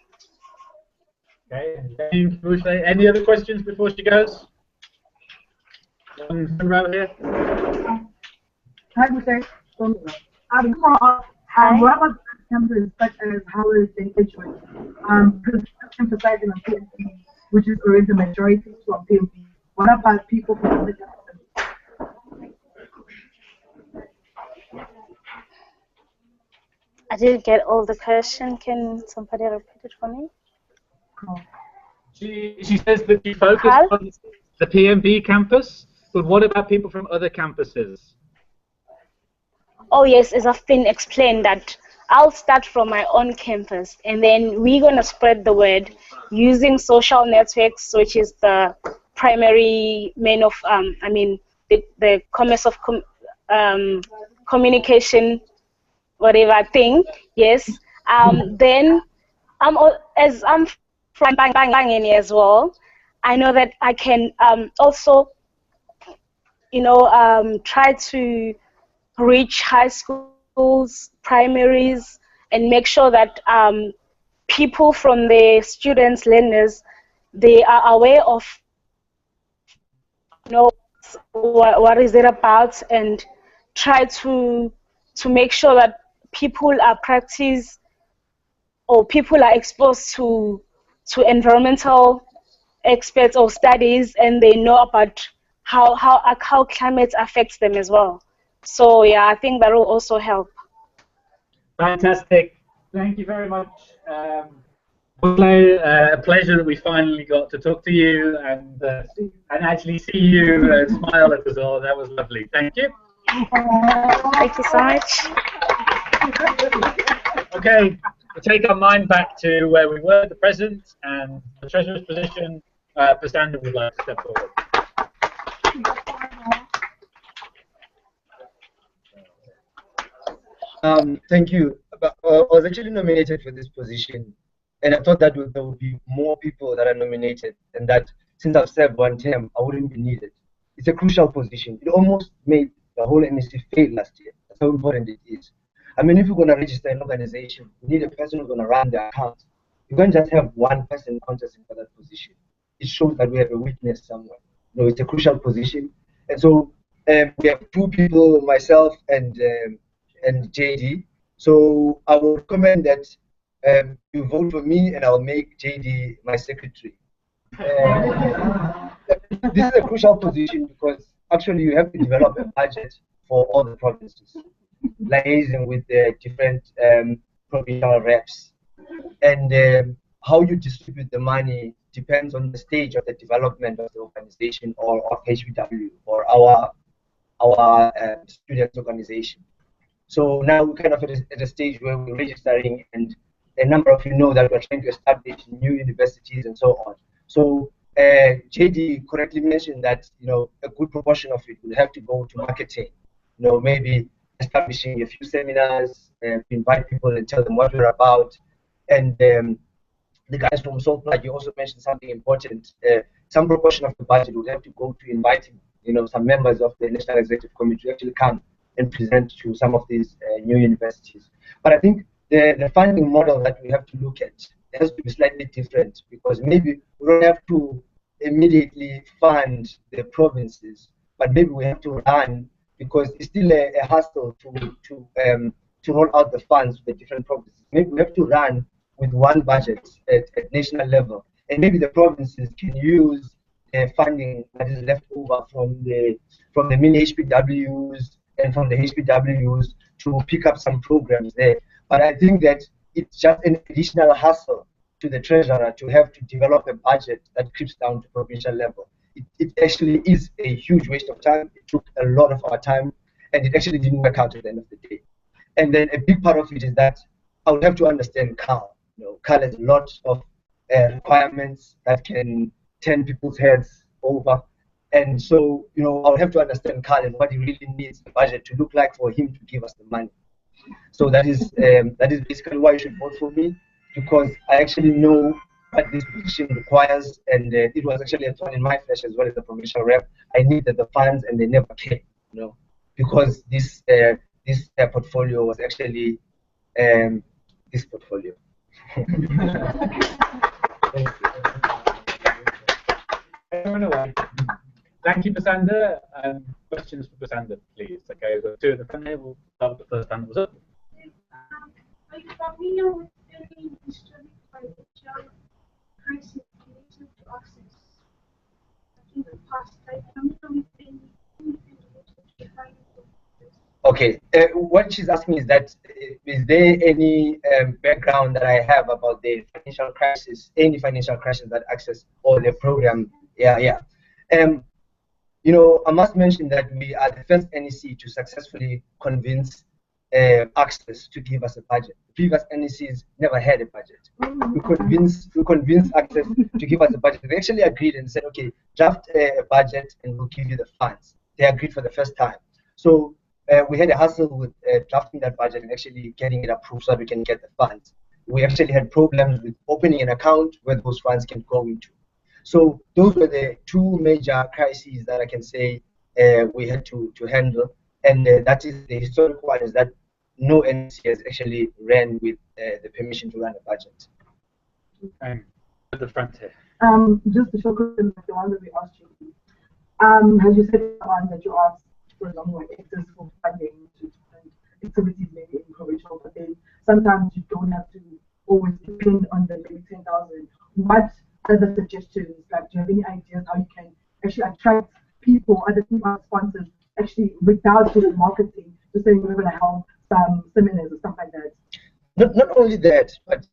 Okay, thank you, Bushley. Any other questions before she goes? Right here. Hi, Bushley. What about campus such as Howard and Edgewood? Because emphasizing on PMP, which is already the majority from PMP. What about people from other campuses? I didn't get all the question. Can somebody repeat it for me? She says that you focus on. the PMB campus, but what about people from other campuses? Oh yes, as I've been explained that I'll start from my own campus, and then we're gonna spread the word using social networks, which is the primary main of the commerce of communication, whatever thing. Yes. Then as I'm from Bangani as well, I know that I can also, try to reach high schools, primaries, and make sure that people from the students, learners, they are aware of what is it about, and try to make sure that people are practice or people are exposed to environmental experts or studies, and they know about how climate affects them as well. So yeah, I think that will also help. Fantastic. Thank you very much. A pleasure that we finally got to talk to you and actually see you smile at us all. That was lovely. Thank you. Thank you so much. Okay, we'll take our mind back to where we were at the present and the treasurer's position. Prasanna would like to step forward. Thank you. I was actually nominated for this position, and I thought that there would be more people that are nominated, and that since I've served one term, I wouldn't be needed. It's a crucial position. It almost made the whole NEC fail last year. That's how important it is. I mean, if you're going to register an organization, you need a person who's going to run the account. You can't just have one person contesting for that position. It shows that we have a weakness somewhere. It's a crucial position, and so we have two people, myself and JD. So I would recommend that you vote for me, and I'll make JD my secretary. This is a crucial position because actually you have to develop a budget for all the provinces, liaising with the different provincial reps, and how you distribute the money depends on the stage of the development of the organization or of HBW or our students organization. So now we're kind of at a stage where we're registering, and a number of you know that we're trying to establish new universities and so on. So JD correctly mentioned that a good proportion of it will have to go to marketing. Maybe establishing a few seminars, invite people and tell them what we're about. And the guys from Salt Lake, you also mentioned something important. Some proportion of the budget would have to go to inviting some members of the National Executive Committee to actually come and present to some of these new universities. But I think the funding model that we have to look at has to be slightly different, because maybe we don't have to immediately fund the provinces, but maybe we have to run, because it's still a hassle to roll out the funds to the different provinces. Maybe we have to run with one budget at national level, and maybe the provinces can use funding that is left over from the mini HPWs and from the HPWs to pick up some programs there. But I think that it's just an additional hassle to the treasurer to have to develop a budget that creeps down to provincial level. It actually is a huge waste of time. It took a lot of our time, and it actually didn't work out at the end of the day. And then a big part of it is that I would have to understand CAL. CAL has a lot of requirements that can turn people's heads over. And so, I would have to understand CAL and what he really needs the budget to look like for him to give us the money. So that is basically why you should vote for me, because I actually know what this position requires, and it was actually a thorn in my flesh as well as the provincial rep. I needed the funds, and they never came, because this portfolio was actually this portfolio. Thank you, Prasanna. Questions for Prasanna, please. Okay, we've got two at the front here. We'll start with the first hand was up. Are you familiar with any historic financial crisis related to access? In the past, are you familiar with any Okay, what she's asking is that, is there any background that I have about the financial crisis, any financial crisis that ACCESS or the program? Yeah. You know, I must mention that we are the first NEC to successfully convince ACCESS to give us a budget. Previous NECs never had a budget. We convinced ACCESS to give us a budget. They actually agreed and said, okay, draft a budget and we'll give you the funds. They agreed for the first time. So we had a hassle with drafting that budget and actually getting it approved so that we can get the funds. We actually had problems with opening an account where those funds can go into. So those were the two major crises that I can say we had to handle. And that is the historic one, is that no NEC has actually ran with the permission to run a budget. At the front here. Just a short question, like the one that we asked you. As you said on that you asked, for example, like access for funding to different activities, maybe in provincial, but then sometimes you don't have to always depend on the maybe 10,000. What other suggestions, like do you have any ideas how you can actually attract people, other people, sponsors, actually without just marketing, just saying we're going to have some seminars or stuff like that? Not only that, but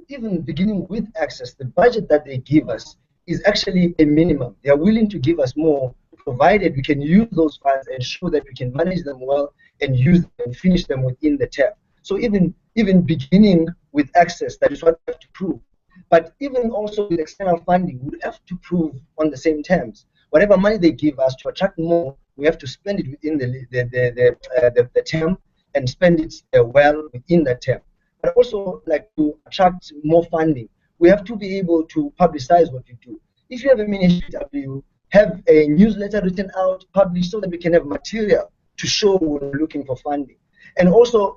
even beginning with ACCESS, the budget that they give us is actually a minimum. They are willing to give us more, provided we can use those funds and show that we can manage them well and use them and finish them within the term. So even beginning with ACCESS, that is what we have to prove. But even also with external funding, we have to prove on the same terms. Whatever money they give us to attract more, we have to spend it within the term and spend it well within that term. But also, like, to attract more funding, we have to be able to publicize what we do. If you have a mini HPW, have a newsletter written out, published, so that we can have material to show when we're looking for funding. And also,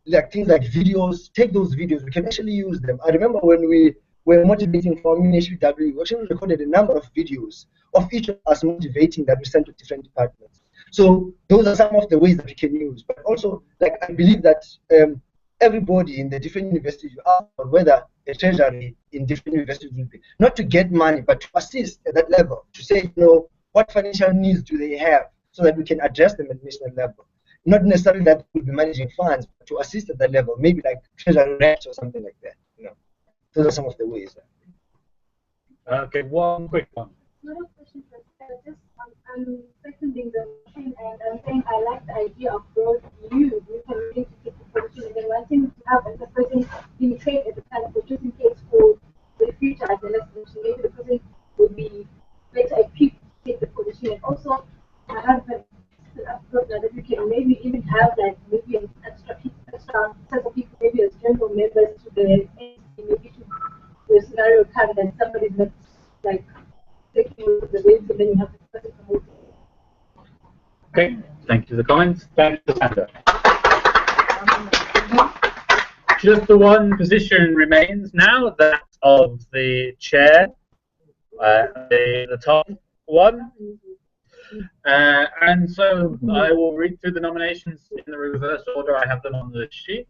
like things like videos, take those videos, we can actually use them. I remember when we were motivating for mini HPW, we actually recorded a number of videos of each of us motivating that we sent to different departments. So those are some of the ways that we can use. But also, like, I believe that everybody in the different universities, you ask for whether a treasury in different universities will be, not to get money, but to assist at that level, to say, you know, what financial needs do they have so that we can address them at national level. Not necessarily that we'll be managing funds, but to assist at that level, maybe like treasury reps or something like that. You know, those are some of the ways. Okay, one quick one. Not a question, but just I'm seconding the motion, and I'm saying I like the idea of growth. You can really take the position, and then wanting to have the person being trained at the time, but just in case for the future, as the next position, maybe the person would be better equipped to take the position. And also, my husband approach that we can maybe even have like maybe an extra set of people, maybe as general members to the NEC, maybe to the scenario come that somebody's not like taking the weight, so then you have to person promote. Okay, thank you for the comments. Thank you, Sandra. Just the one position remains now, that of the chair, the top one. And so I will read through the nominations in the reverse order. I have them on the sheet.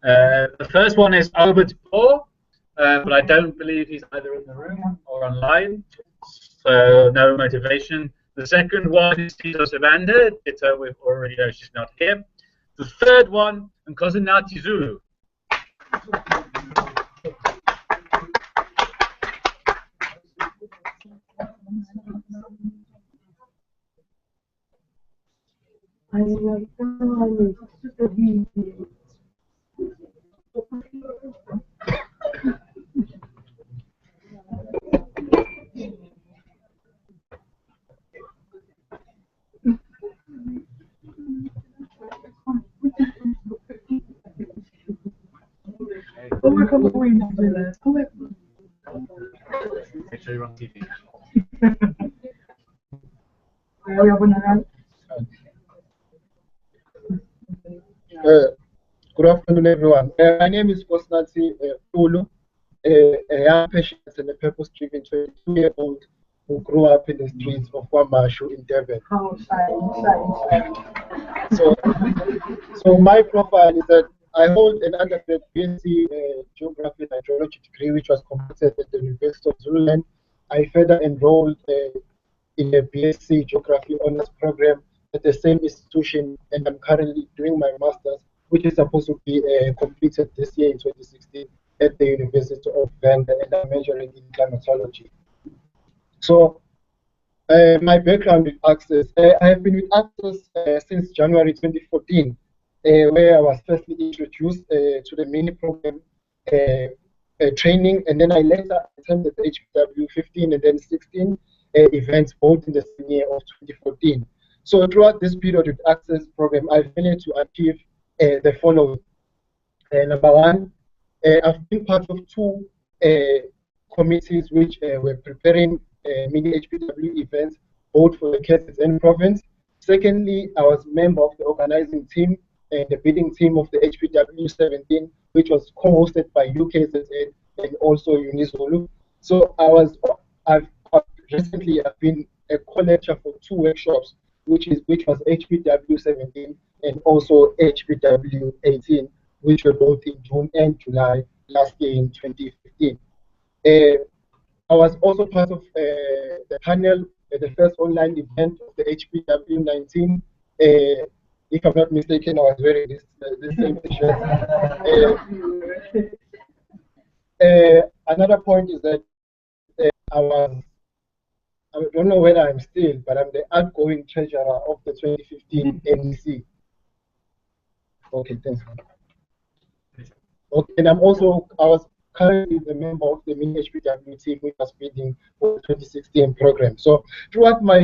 The first one is Albert Paul, but I don't believe he's either in the room or online, so no motivation. The second one is Tito Sabanda. Tito, we already know she's not here. The third one, Nkosinati Zulu. Make sure you're on TV. Good afternoon, everyone. My name is Kosnati Ulu, a young patient and a purpose-driven 22-year-old who grew up in the streets of Wamashu in Devon. So my profile is that I hold an undergrad BSc Geography and Hydrology degree, which was completed at the University of Zululand. I further enrolled in a BSc Geography Honours Program at the same institution, and I'm currently doing my master's, which is supposed to be completed this year in 2016 at the University of Venda, and I'm majoring in climatology. So My background with ACCESS. I have been with ACCESS since January 2014, where I was firstly introduced to the mini program training, and then I later attended the HPW 15 and then 16 events, both in the same year of 2014. So throughout this period with ACCESS program, I've managed to achieve the following. Number one, I've been part of two committees which were preparing mini HPW events, both for the KZN province. Secondly, I was a member of the organizing team and the bidding team of the HPW 17, which was co-hosted by UKZN and also Unizolu. So I've recently been a co-lecturer for two workshops, which was HPW 17 and also HPW 18, which were both in June and July last year in 2015. I was also part of the panel at the first online event of the HPW 19. If I'm not mistaken, I was wearing this same t-shirt. Another point is that I don't know whether I'm still, but I'm the outgoing treasurer of the 2015 NEC. Okay, thanks. Okay, and I was currently the member of the mini HPW team, which was bidding for the 2016 program. So throughout my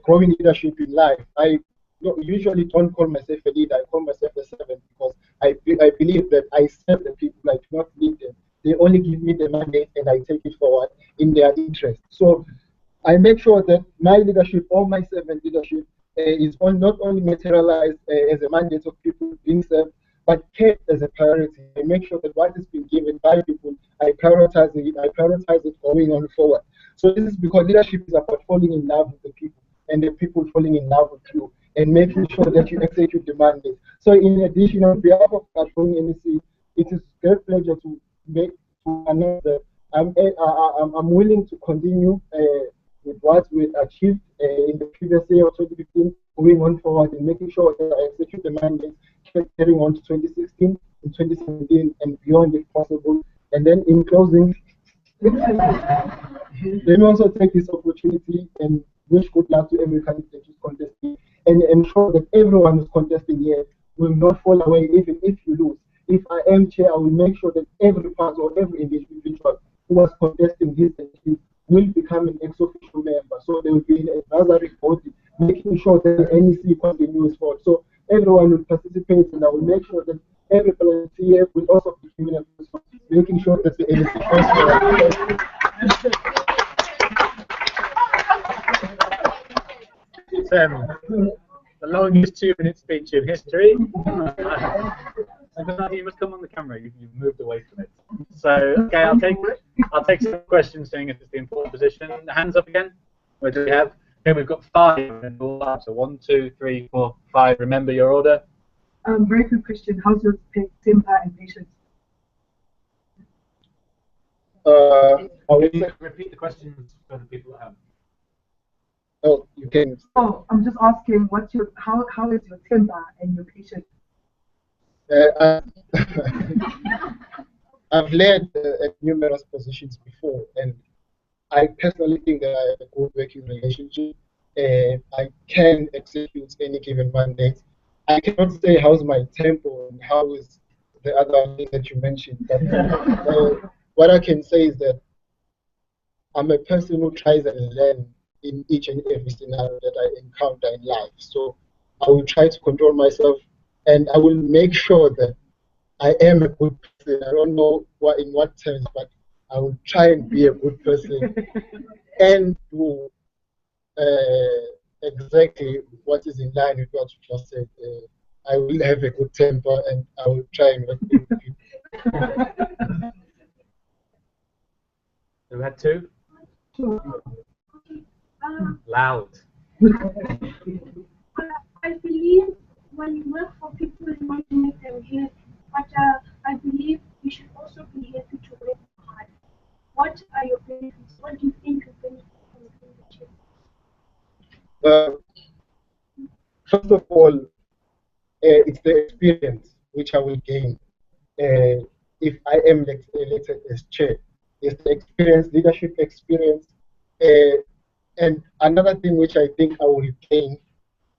growing leadership in life, I usually don't call myself a leader, I call myself a servant, because I believe that I serve the people, I do not lead them. They only give me the mandate and I take it forward in their interest. So I make sure that my leadership or my servant leadership is not only materialized as a mandate of people being served, but kept as a priority. I make sure that what is being given by people, I prioritize it going on forward. So this is because leadership is about falling in love with the people and the people falling in love with you and making sure that you execute the mandate. So in addition, on behalf of Patrolling NEC, it is a great pleasure to announce that I'm willing to continue with what we achieved in the previous year of 2015, moving on forward and making sure that I execute the mandate, carrying on to 2016 and 2017 and beyond if possible. And then in closing, let me also take this opportunity and wish good luck to every candidate who's contesting and ensure that everyone who's contesting here will not fall away even if you lose. If I am chair, I will make sure that every person or every individual who was contesting this will become an ex-official member. So there will be an advisory body making sure that the NEC continues forward. So everyone will participate, and I will make sure that every volunteer will also be given a voice for making sure that the NEC goes It's the longest 2-minute speech in history. You must come on the camera. You've moved away from it. So okay, I'll take some questions, seeing as it's the important position. Hands up again. Where do we have? Okay, we've got 5 in all that. So 1, 2, 3, 4, 5. Remember your order. Very quick question. How's your temper and patience? I will repeat the questions for the people at home. Oh, you can. Oh, I'm just asking, how is your temper and your patience? I've led at numerous positions before, and I personally think that I have a good working relationship. I can execute any given mandate. I cannot say how's my tempo and how is the other thing that you mentioned, but what I can say is that I'm a person who tries and learns in each and every scenario that I encounter in life. So I will try to control myself, and I will make sure that I am a good person. I don't know in what terms, but I will try and be a good person and do exactly what is in line with what you just said. I will have a good temper, and I will try and work with people. Who had 2? Loud. I believe when you work for people, you want to make them here, but I believe you should also be happy to work hard. What are your benefits? What do you think your benefits from leadership? First of all, it's the experience which I will gain if I am elected as chair. It's the experience, leadership experience, And another thing which I think I will gain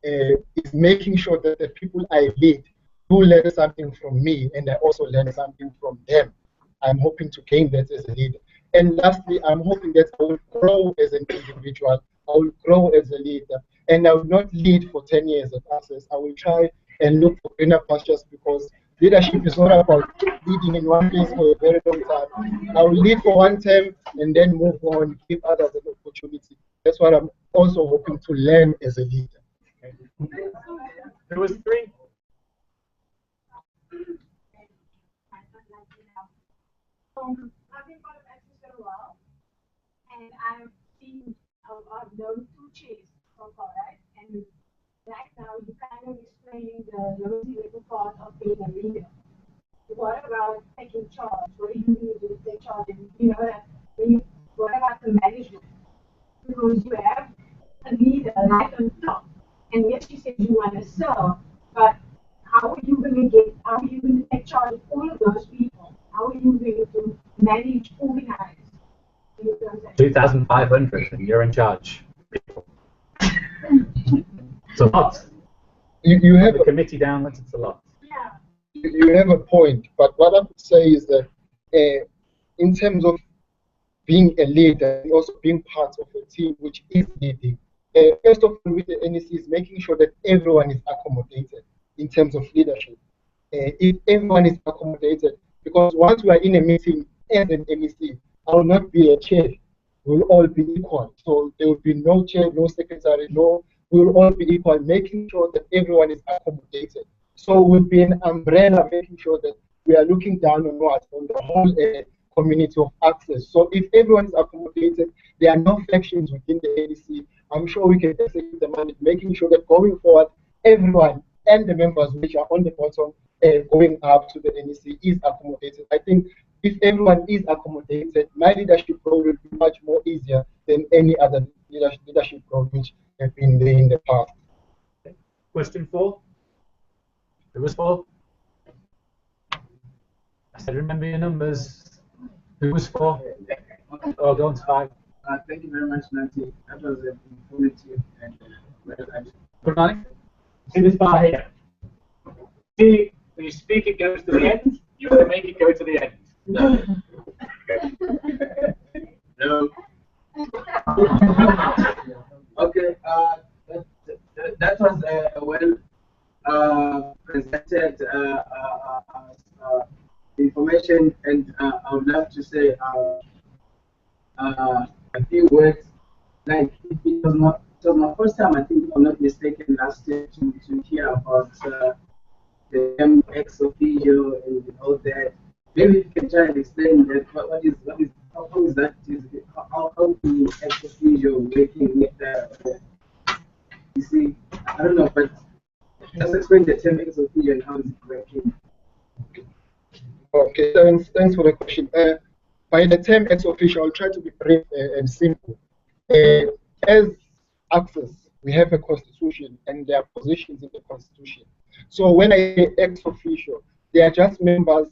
is making sure that the people I lead do learn something from me, and I also learn something from them. I'm hoping to gain that as a leader. And lastly, I'm hoping that I will grow as an individual, I will grow as a leader, and I will not lead for 10 years at ACCESS. I will try and look for greener pastures, because leadership is not about leading in one place for a very long time. I will lead for one term and then move on, give others an opportunity. That's what I'm also hoping to learn as a leader. There was three. I've been part of ACCESS for a while, and I've known two chairs so far, right? And right now, you kind of explaining the low-level part of being a leader. What about taking charge? What do you do to take charge? And you know that. What about the management? Because you have a leader right on top, and yes, you said you want to serve, but how are you going to take charge of all of those people? How are you going to manage, organize? 2,500, and you're in charge. It's a lot. You have a committee down, it's a lot. Yeah. You have a point, but what I would say is that in terms of being a leader and also being part of a team which is leading, first of all with the NEC is making sure that everyone is accommodated in terms of leadership. If everyone is accommodated, because once we are in a meeting as an NEC, I will not be a chair. We'll all be equal. So there will be no chair, no secretary, no, we'll all be equal, making sure that everyone is accommodated. So we'll be an umbrella, making sure that we are looking down on what? On the whole community of ACCESS. So if everyone is accommodated, there are no factions within the NEC. I'm sure we can execute the mandate, making sure that going forward, everyone and the members which are on the bottom going up to the NEC is accommodated. I think if everyone is accommodated, my leadership role will be much more easier than any other leadership role which have been there in the past. Question 4. Who was 4? I said remember your numbers. Who was 4? Oh, go on to 5. Thank you very much, Nancy. That was informative and well. Good morning. See this bar here? See, when you speak, it goes to the end. You want to make it go to the end. No. No. Okay. That was well presented information, and I would love to say a few words. Like it was my first time, I think, if I'm not mistaken, last year to hear about the ex officio and all that. Maybe you can try and explain that. What is how is that? How do ex officio working with you see? I don't know, but just explain the term ex officio and how is it working. Okay, thanks for the question. By the term ex officio, I'll try to be brief and simple. As ACCESS, we have a constitution and there are positions in the constitution. So when I say ex officio, they are just members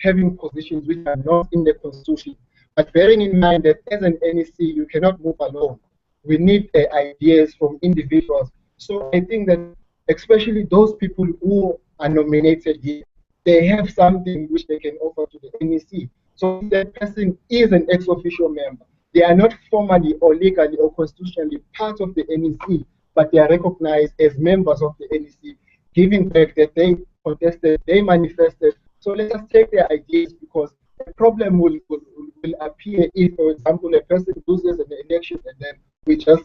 having positions which are not in the constitution. But bearing in mind that as an NEC, you cannot move alone. We need ideas from individuals. So I think that especially those people who are nominated here, they have something which they can offer to the NEC. So if that person is an ex officio member, they are not formally or legally or constitutionally part of the NEC, but they are recognized as members of the NEC, giving back that they contested, they manifested. So let us take their ideas, because the problem will appear if, for example, a person loses an election and then we just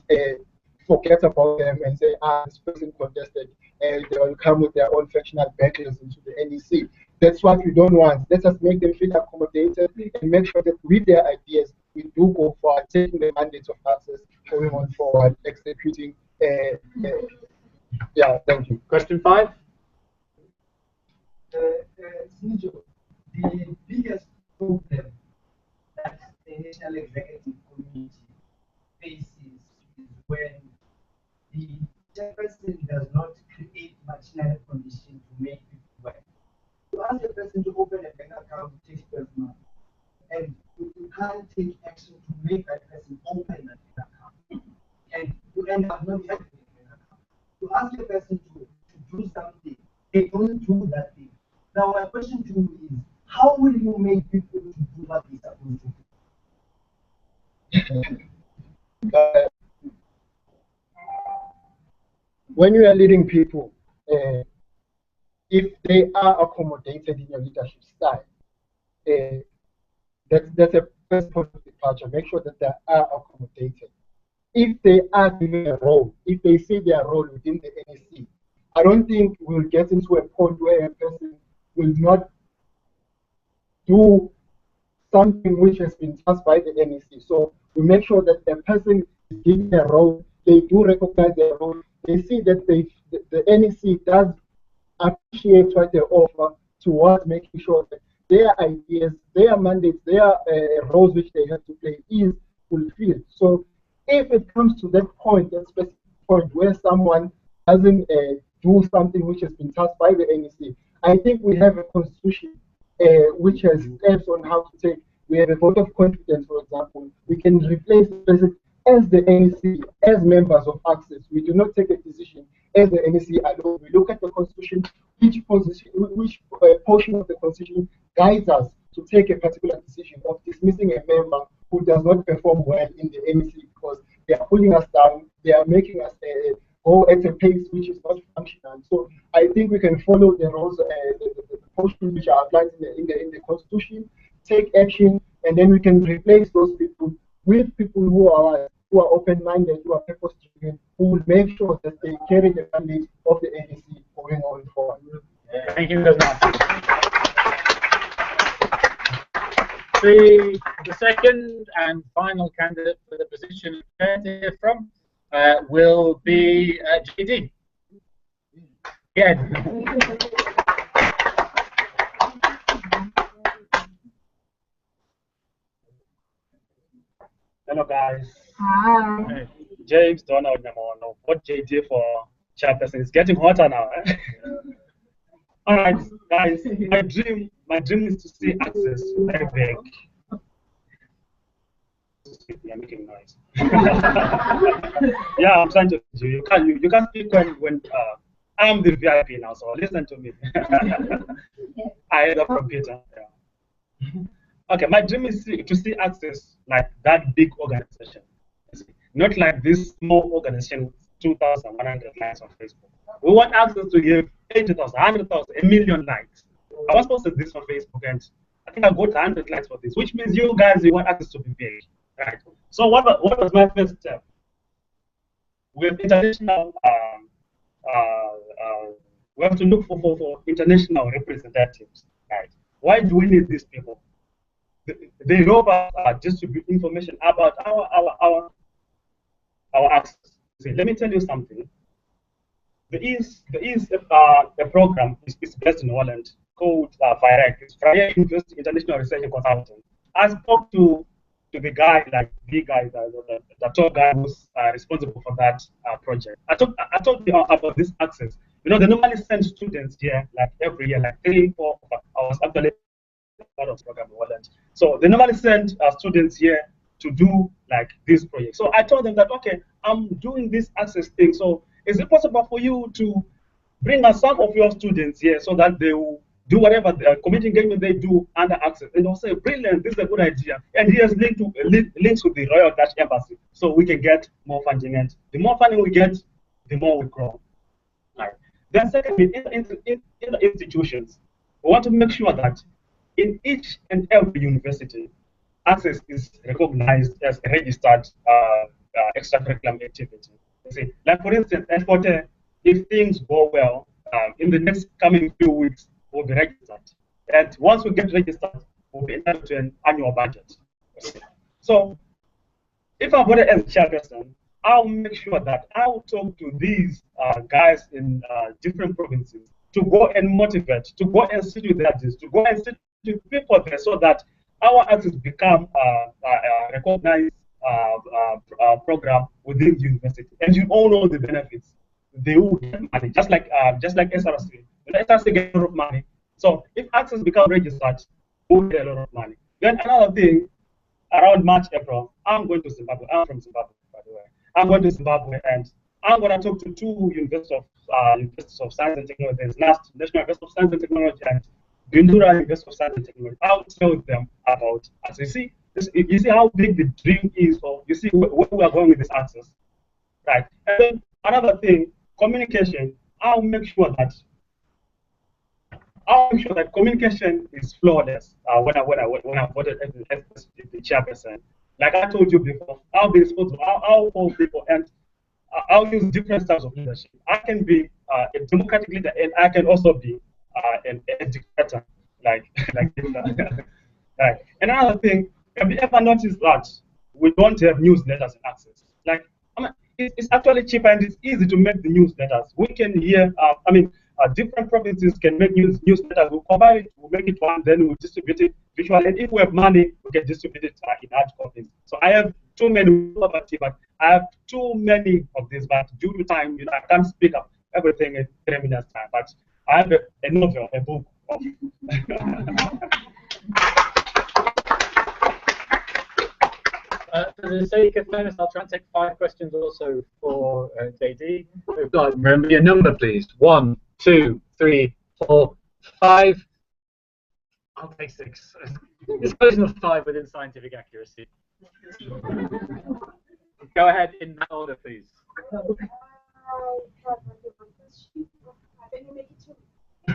forget about them and say, this person contested, and they will come with their own factional battles into the NEC. That's what we don't want. Let us make them feel accommodated and make sure that with their ideas, we do go for taking the mandate of ACCESS, going on forward, executing. Yeah, thank you. Question 5. Sijo, the biggest problem that the National Executive Committee faces is when the chairperson does not create machinery conditions to make people work. You ask a person to open a bank account, it takes 12 months. And you can't take action to make that person open that bank account. and have not had to ask a person to do something, they don't do that thing. Now my question to you is, how will you make people to do what they supposed to do? When you are leading people, if they are accommodated in your leadership style, that's a first point of departure. Make sure that they are accommodated. If they are given a role, if they see their role within the NEC, I don't think we'll get into a point where a person will not do something which has been tasked by the NEC. So we make sure that the person is given a role, they do recognize their role, they see that the NEC does appreciate what they offer towards making sure that their ideas, their mandates, their roles which they have to play is fulfilled. So if it comes to that point, that specific point where someone doesn't do something which has been tasked by the NEC, I think we have a constitution which has steps on how to take. We have a vote of confidence, for example. We can replace the president as the NEC, as members of ACCESS. We do not take a decision as the NEC alone. We look at the constitution, which portion of the constitution guides us to take a particular decision of dismissing a member who does not perform well in the NEC because they are pulling us down, they are making us go at a pace which is not functional. So I think we can follow the rules, the portion which are outlined in the constitution, take action, and then we can replace those people with people who are open-minded, who are purpose-driven, who will make sure that they carry the mandate of the NEC going on forward. Thank you very much. The second and final candidate for the position to hear from will be JD. Yeah. Hello guys. Hi. James Donald Namono. What JD for chairperson? It's getting hotter now. All right, guys. My dream is to see ACCESS very big. You're making noise. Yeah, I'm trying to. You can speak when I'm the VIP now. So listen to me. I heard that from Peter. Yeah. Okay, my dream is to see ACCESS like that big organization, not like this small organization with 2,100 likes on Facebook. We want ACCESS to give 80,000, 100,000, 1 million likes. I was posting this on Facebook and I think I got 100 likes for this, which means you guys, you want ACCESS to be big, right? So what was my first step? With international, we have to look for international representatives, right? Why do we need these people? They help us distribute information about our ACCESS. See, let me tell you something. There is a program is based in Holland called FIREC. It's Vrije University International Research and Consulting. I spoke to the guy, like the guy, the top guy who's responsible for that project. I talked about this ACCESS. You know, they normally send students here like every year, like 3-4 hours. Actually, part of the program in Holland. So they normally send students here to do like this project. So I told them that, okay, I'm doing this ACCESS thing. So is it possible for you to bring some of your students here so that they will do whatever the community engagement they do under ACCESS? And they'll say, brilliant, this is a good idea. And here's links with the Royal Dutch Embassy so we can get more funding. And the more funding we get, the more we grow. Right. Then secondly, in the institutions, we want to make sure that in each and every university, ACCESS is recognized as a registered extracurricular activity. See, like for instance, at Forte, if things go well, in the next coming few weeks, we'll be registered. And once we get registered, we'll be entitled to an annual budget. So, if I'm voted as chairperson, I'll make sure that I'll talk to these guys in different provinces to go and motivate, to go and sit with judges, to go and sit with people there so that our ACCESS become a recognized program within the university. And you all know the benefits. They will get money, just like SRC. You know, SRC get a lot of money. So if ACCESS become registered, we'll get a lot of money. Then another thing, around March, April, I'm going to Zimbabwe. I'm from Zimbabwe, by the way. I'm going to Zimbabwe, and I'm going to talk to two universities of Science and Technology. There's NAST, National University of Science and Technology, and Bindura University of Science and Technology. I'll tell them about us. You see how big the dream is, or you see where we are going with this access, right? And then another thing, communication. I'll make sure that communication is flawless when I voted as the chairperson. Like I told you before, I'll be responsible. I'll call people, and I'll use different styles of leadership. I can be a democratic leader, and I can also be a dictator, like Hitler. Right. And another thing, have you ever noticed that we don't have newsletters in Access? Like, it's actually cheaper and it's easy to make the newsletters. We can hear, different provinces can make newsletters. We'll combine it, we'll make it one, then we'll distribute it visually. And if we have money, we can distribute it in hard copies. So I have too many property, but I have too many of these. But due to time, I can't speak up everything in 3 minutes time. But I have a novel, a book of. For the sake of fairness, I'll try and take 5 questions also for JD. We've got, remember your number, please. 1, 2, 3, 4, 5. I'll take 6. It's close enough 5 within scientific accuracy. Go ahead in that order, please. I have only one question. Can you make it two? The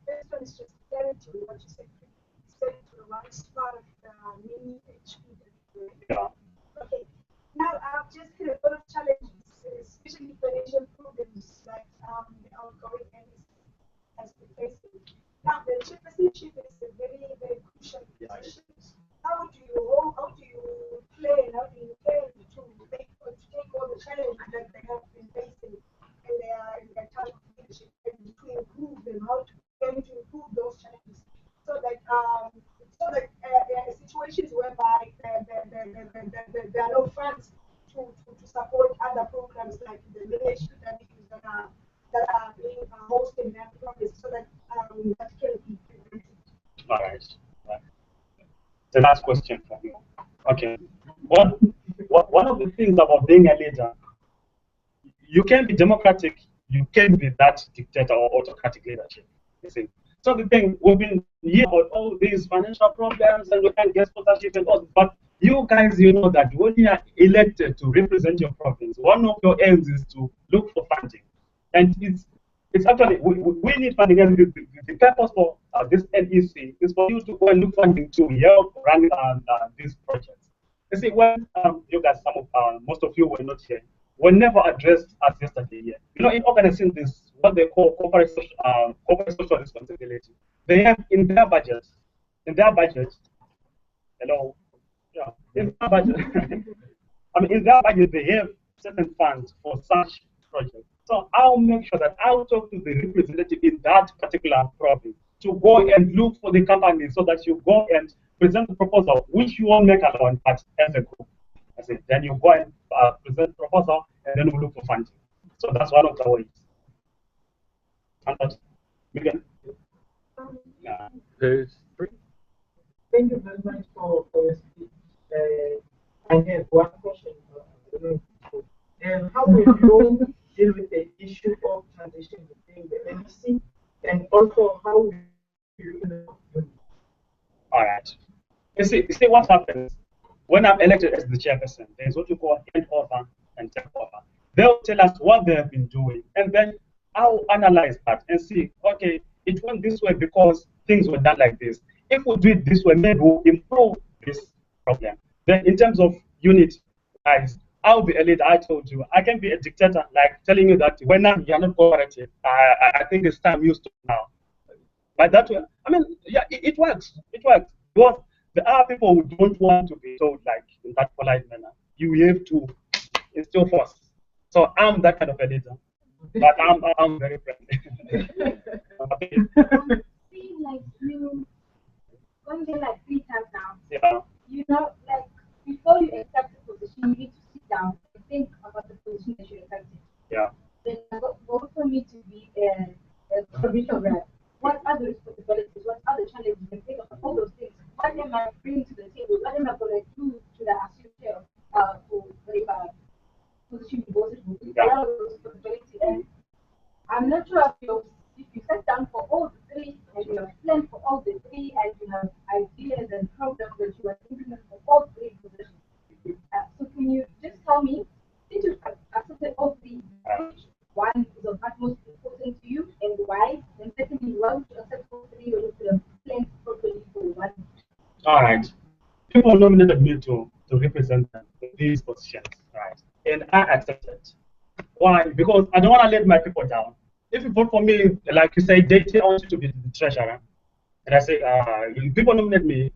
first one is just clarity on what you said. You said the last part of the mini HP. Okay. Now I've just had a lot of challenges, especially financial problems like the outgoing NEC has been facing. Now the chairpersonship is a very, very crucial position. How do you plan? How do you plan to take all the challenges that they have been facing in their time of leadership and to improve them? How to plan to improve those challenges so that situations whereby there are no funds to support other programs like the leadership that are being hosted in that province, so that that can be prevented. All right. The last question for you. Okay. One of the things about being a leader, you can be democratic, you can be that dictator or autocratic leadership. You see. So the thing, we've been hearing about all these financial problems and we can't get sponsorship and all, but you guys, you know that when you are elected to represent your province, one of your aims is to look for funding. And it's actually, we need funding. And the purpose for this NEC is for you to go and look funding to help run these projects. You see, when you guys, most of you were not here, were never addressed as yesterday here. You know, in organizing this, what they call corporate social responsibility, they have in their budget, hello, yeah, in their budget, in their budget they have certain funds for such projects. So I'll make sure that I'll talk to the representative in that particular province to go and look for the company so that you go and present the proposal, which you won't make alone, but as a group. Then you go and present proposal, and then we look for funding. So that's one of the ways. Yeah. Thank you very much for your speech. I have one question. How will you deal with the issue of transition between the NEC, and also how will you All right. You see what happens when I'm elected as the chairperson. There's what you call handover and takeover. They'll tell us what they have been doing, and then I'll analyze that and see, okay, it went this way because things were done like this. If we do it this way, maybe we'll improve this problem. Then in terms of unit, guys, I'll be a leader. I told you, I can be a dictator, like telling you that when you're not cooperative, I think it's time you stop now. But that way, yeah, it works. It works. But there are people who don't want to be told like in that polite manner. You have to instill force. So I'm that kind of a leader. But I'm very friendly. See, like you going there like 3 times now. Yeah. You know, like before you accept the position, you need to sit down and think about the position that you accepted. Yeah. Then vote for me to be a provincial rep. What are the responsibilities? What are the challenges? And think of all those things. What am I bringing to the table? What am I going to do to the associate for I'm not sure if you sat down for all the three and you have planned for all the three and you have ideas and programs that you are implementing for all three positions. So can you just tell me, since you've accepted all three, which one is of utmost importance to you and why? And secondly, why would you accept all three or you could have planned properly for one? All right. People nominated me to represent them in these positions, right? And I accepted. Why? Because I don't want to let my people down. If you vote for me, like you say, I want you to be the treasurer. And I say, people nominate me,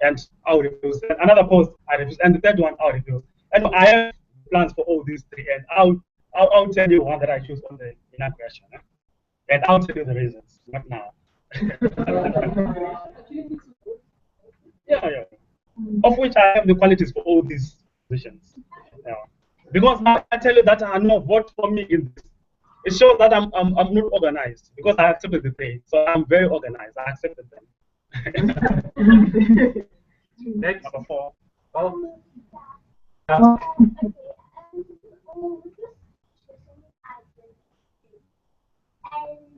and I'll refuse. And another post, I refuse. And the third one, I'll refuse. And I have plans for all these three, and I'll tell you one that I choose on the inauguration. And I'll tell you the reasons, not now. Yeah. Of which I have the qualities for all these positions. Yeah. Because I tell you that I know vote for me in this. It shows that I'm not organized because I accepted the three. So I'm very organized. I accepted them. Next. Number 4.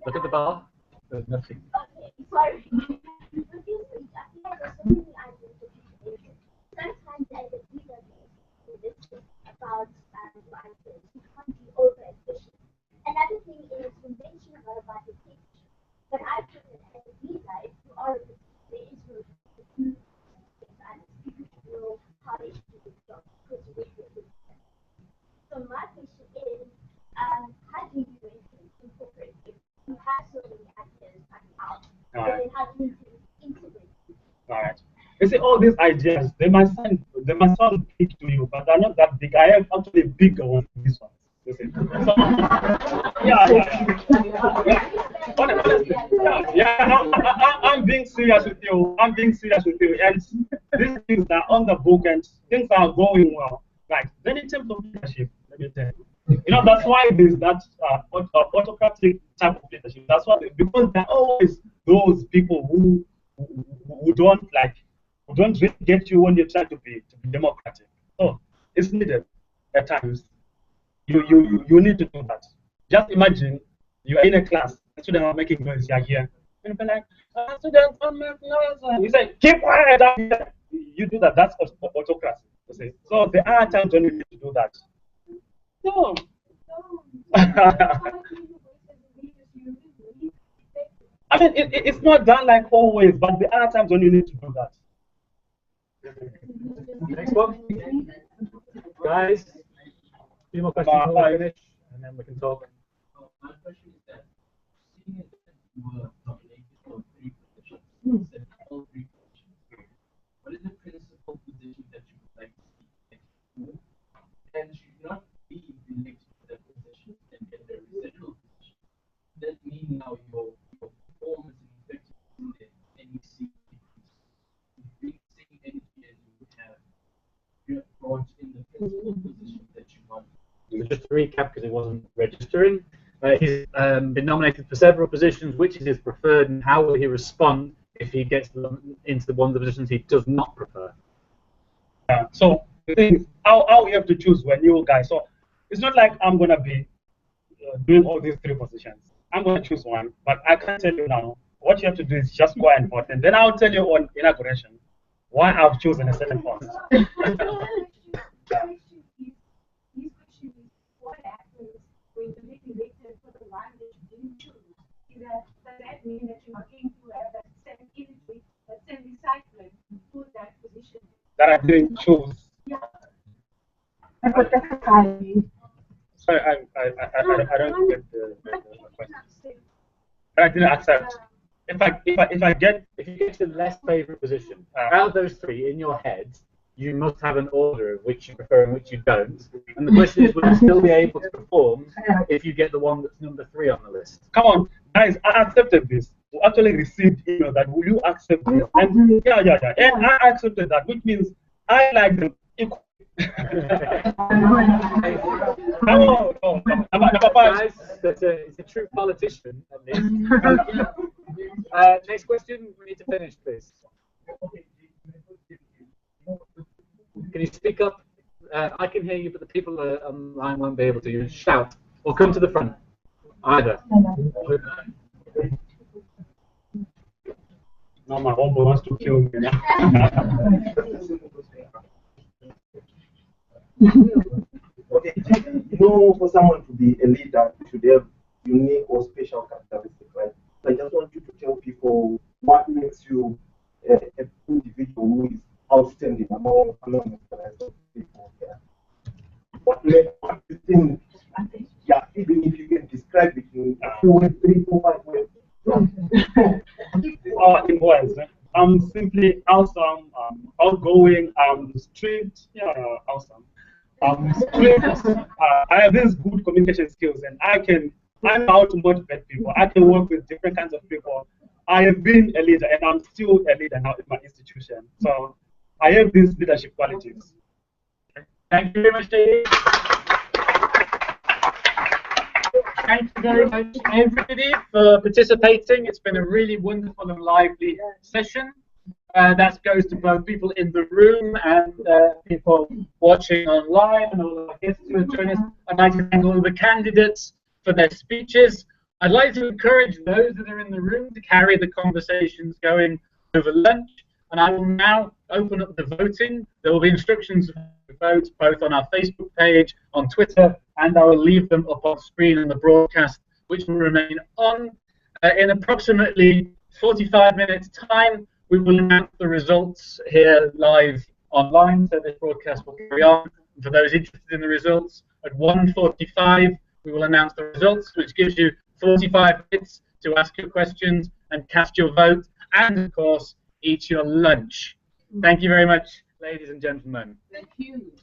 Look at the bar. There's nothing. Sorry. Sometimes as a leader, this is about writers who can't be over-efficient. Another thing is you mentioned about the picture. But I feel that as a leader, if you are a there is no people should know how they should do the job because you make it. So my question is, how do you incorporate it? You have so many ideas coming out. So then how do you integrate it? All right. You see, all these ideas, they might sound big to you, but they're not that big. I have actually bigger ones than these ones. You see. So, I'm being serious with you. I'm being serious with you. And these things are on the book and things are going well. Right. Then in terms of leadership, let me tell you. You know, that's why there's that autocratic type of leadership. That's why, because there are always those people who don't really get you when you try to be democratic. So it's needed at times. You need to do that. Just imagine you are in a class, the students are making noise, you are here. And you're like, students don't make noise. You say, keep quiet up here. You do that, that's autocracy. You see. So there are times when you need to do that. No. I mean, it's not done like always, but there are times when you need to do that. Next one. Guys, a few more questions before we finish, and then we can talk. My question is that, seeing as that you were nominated for 3 positions, said all 3 positions, what is the principal position that you would like to see? And should not be elected to that position and get the residual position. That means now your performance and effectiveness in the NEC decreases. You bring the same energy as you would have brought in the principal position that you want. Just to recap, because it wasn't registering, he's been nominated for several positions. Which is his preferred, and how will he respond if he gets into one of the positions he does not prefer? Yeah. So the thing is, how you have to choose when you guys. So it's not like I'm gonna be doing all these 3 positions. I'm gonna choose one, but I can't tell you now. What you have to do is just go and vote, and then I'll tell you on inauguration why I've chosen a certain post. Does that mean that you are going to have that same energy, that same recycling to that position? That I didn't choose. Yeah. Sorry, I don't get the question. I didn't accept. If you get to the less favourite position, out of those 3 in your head, you must have an order of which you prefer and which you don't. And the question is, will you still be able to perform if you get the one that's number 3 on the list? Come on, guys, I accepted this. We actually received email that will you accept this? And yeah. And I accepted that, which means I like them equally. Guys, it's a true politician, at least. Next question, we need to finish, please. Can you speak up? I can hear you, but the people online won't be able to. You shout or come to the front. Either. Now my homeboy wants to kill me. Okay, for someone to be a leader, you should have unique or special characteristics, right? So I just want you to tell people what makes you an individual who is outstanding among the rest of people. Yeah. What you think? Yeah, even if you can describe it in a few words, 3, 4, 5 words. In words, I'm simply awesome, outgoing, strict, yeah, awesome. Strict, I have these good communication skills, and I know how to motivate people. I can work with different kinds of people. I have been a leader, and I'm still a leader now in my institution. So I have these leadership qualities. Thank you very much, David. Thank you very much, everybody, for participating. It's been a really wonderful and lively session. That goes to both people in the room and people watching online, and all our guests who have joined us. I'd like to thank all the candidates for their speeches. I'd like to encourage those that are in the room to carry the conversations going over lunch. And I will now open up the voting. There will be instructions to vote both on our Facebook page, on Twitter, and I will leave them up on screen in the broadcast, which will remain on. In approximately 45 minutes' time, we will announce the results here live online, so this broadcast will carry on. And for those interested in the results, at 1:45, we will announce the results, which gives you 45 minutes to ask your questions and cast your vote, and of course, eat your lunch. Thank you very much, ladies and gentlemen. Thank you.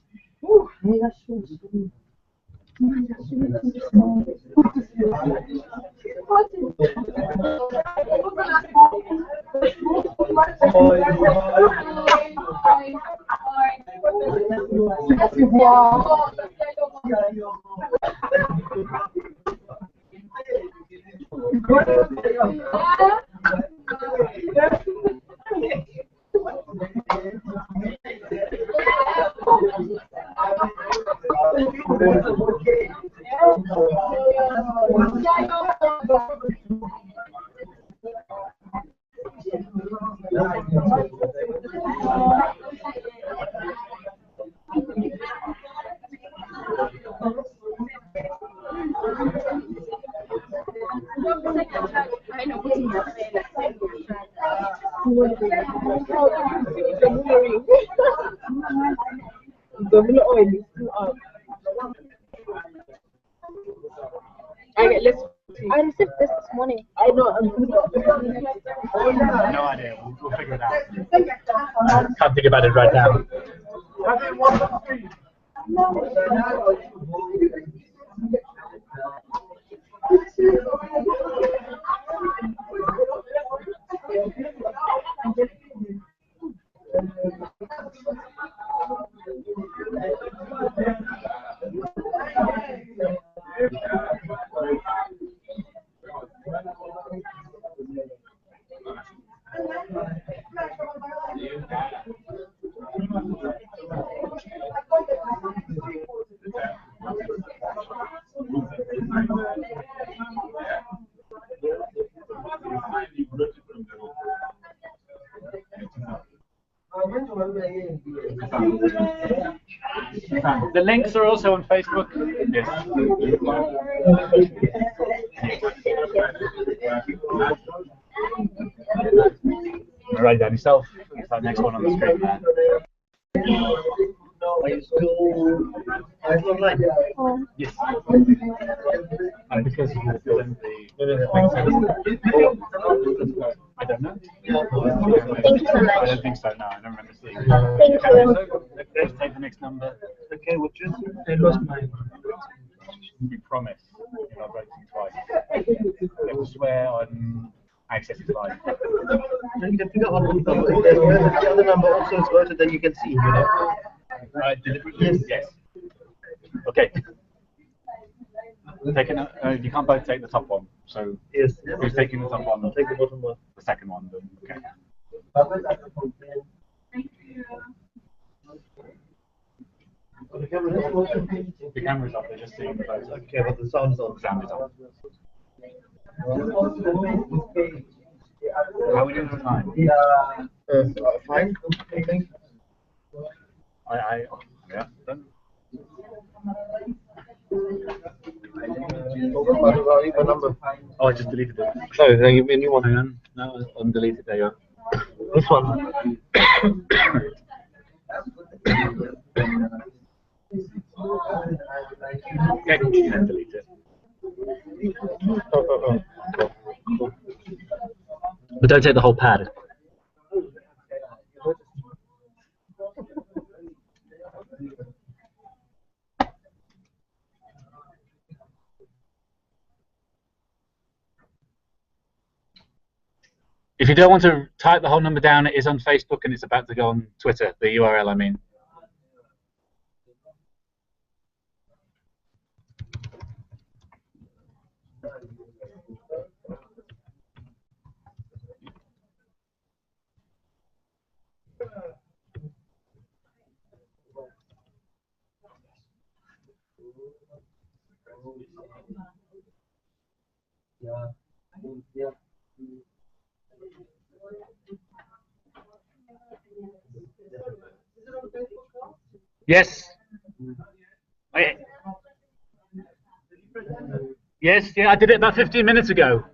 Governor oil is still up. I received this morning. I know. No idea. We'll figure it out. I can't think about it right now. The links are also on Facebook. Yes. Write down yourself. It's that next one on the screen there. Are you still online? Yes. And because you fill in the I don't know. Thank you so much. I don't think so. No, I don't remember seeing it. Thank you. Let's take the next number. Okay, well, just I lost mine. We promise you're not voting twice. They will swear on ACCESS Live. Then you can figure out what number. If the other number also is voted, then you can see, you know. Deliberately? Yes. Yes. Okay. You can't both take the top one. So yes. Who's taking the top one? I'll take the bottom one. The second one. Then. Okay. Thank you. The camera's off. The camera's off, they're just seeing the photos. Okay, but the sound is on. The sound is on. Also the Facebook page. How are we doing on time? Fine, I think. Yeah, done. Oh, I just deleted it. Oh, then give me a new one. Hang on. No, undeleted. There you go. This one. Yeah, you can delete it. Cool. But don't take the whole pad. If you don't want to type the whole number down, it is on Facebook and it's about to go on Twitter, the URL I mean. Yes. Yes, yeah, I did it about 15 minutes ago.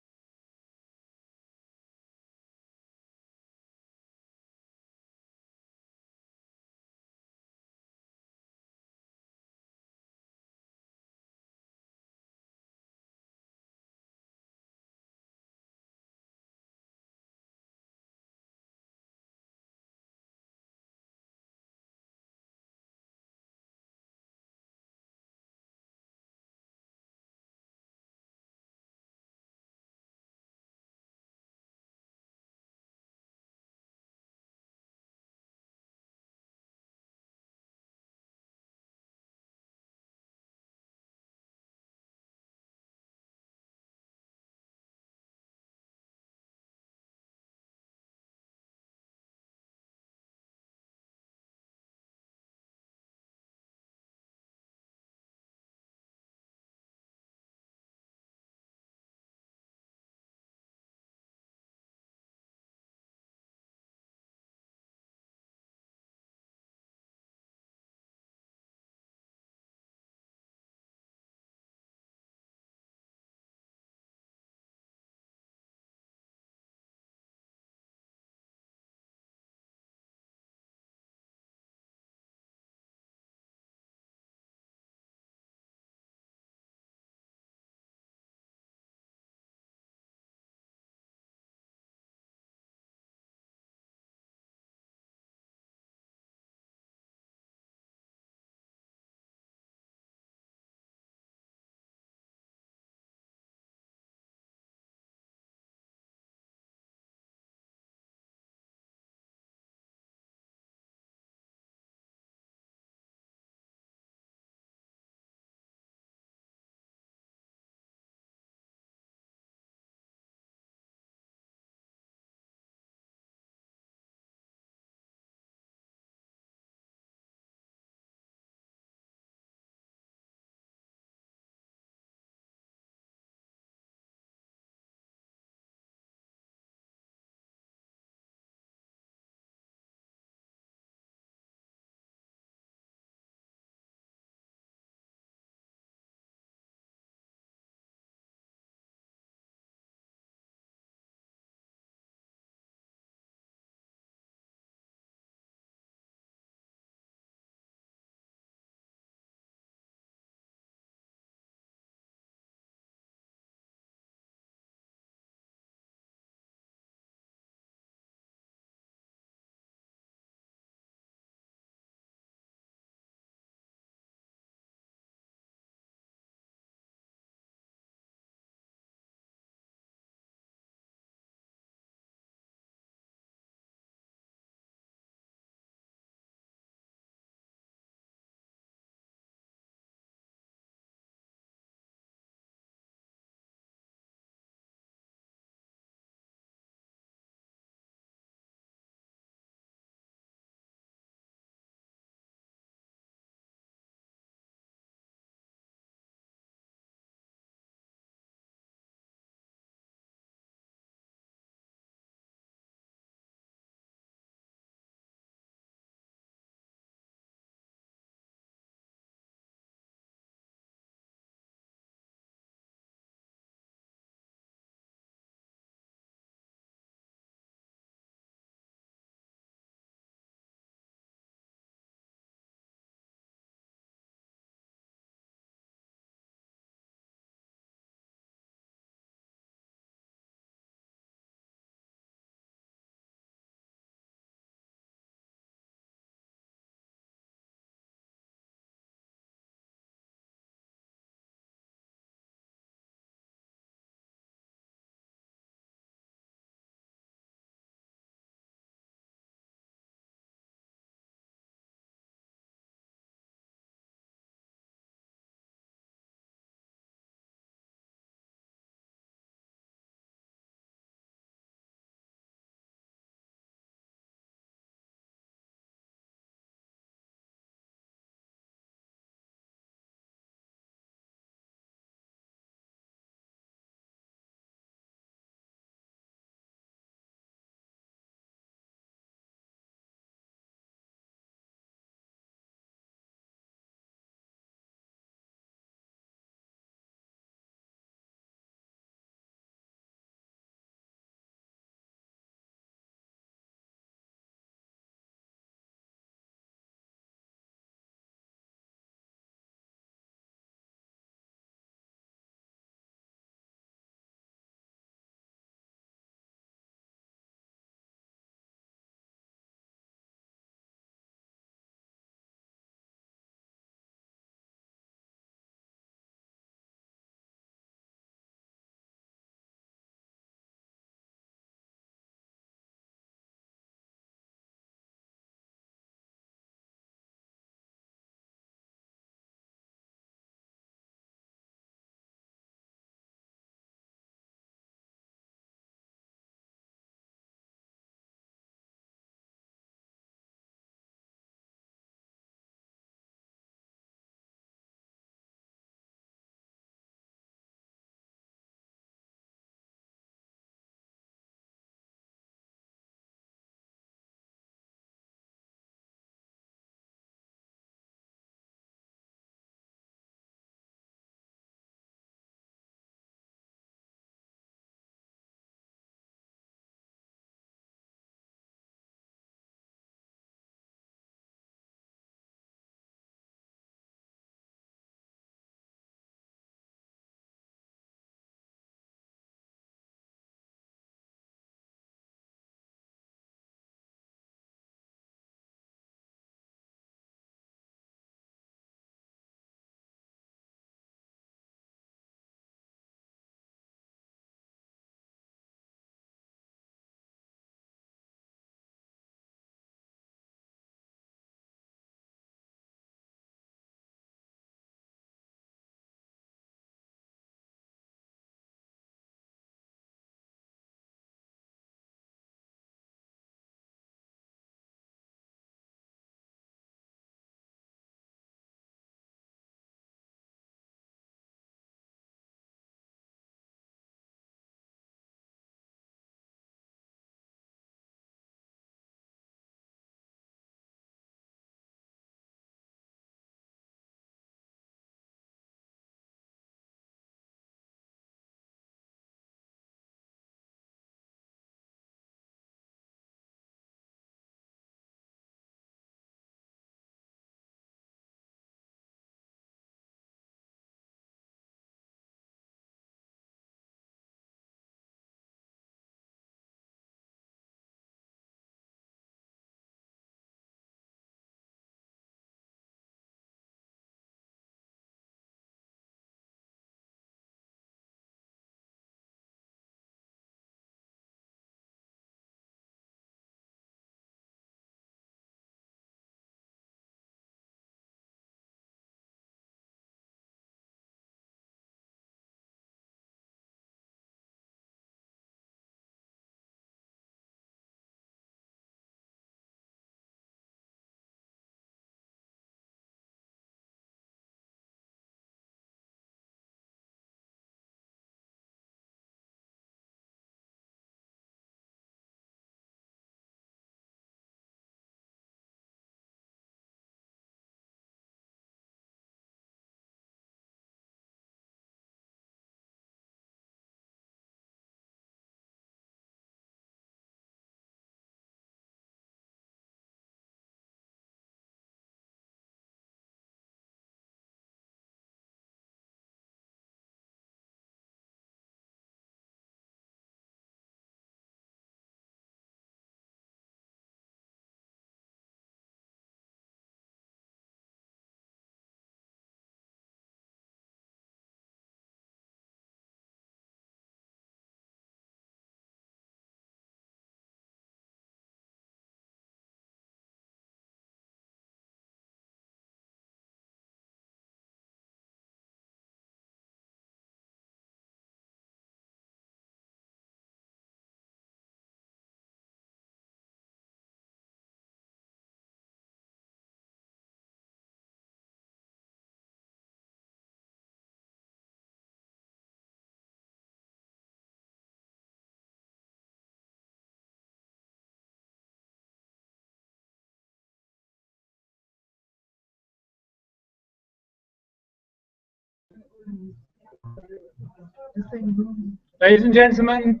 Ladies and gentlemen,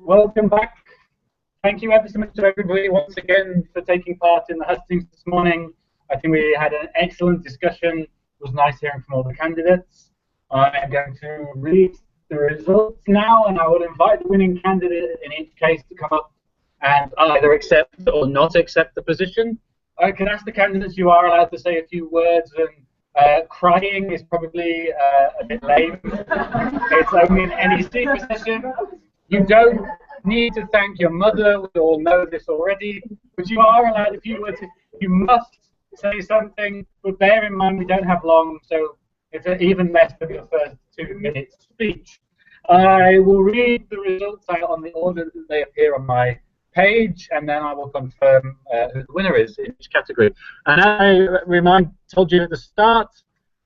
welcome back. Thank you ever so much to everybody once again for taking part in the hustings this morning. I think we had an excellent discussion. It was nice hearing from all the candidates. I'm going to read the results now, and I will invite the winning candidate in each case to come up and either accept or not accept the position. I can ask the candidates, you are allowed to say a few words, and crying is probably a bit lame. It's only an NEC position. You don't need to thank your mother, we all know this already, but you are allowed a few words. You must say something, but bear in mind we don't have long, so it's an even less than your first 2 minutes speech. I will read the results out on the order that they appear on my page, and then I will confirm who the winner is in each category. And I told you at the start,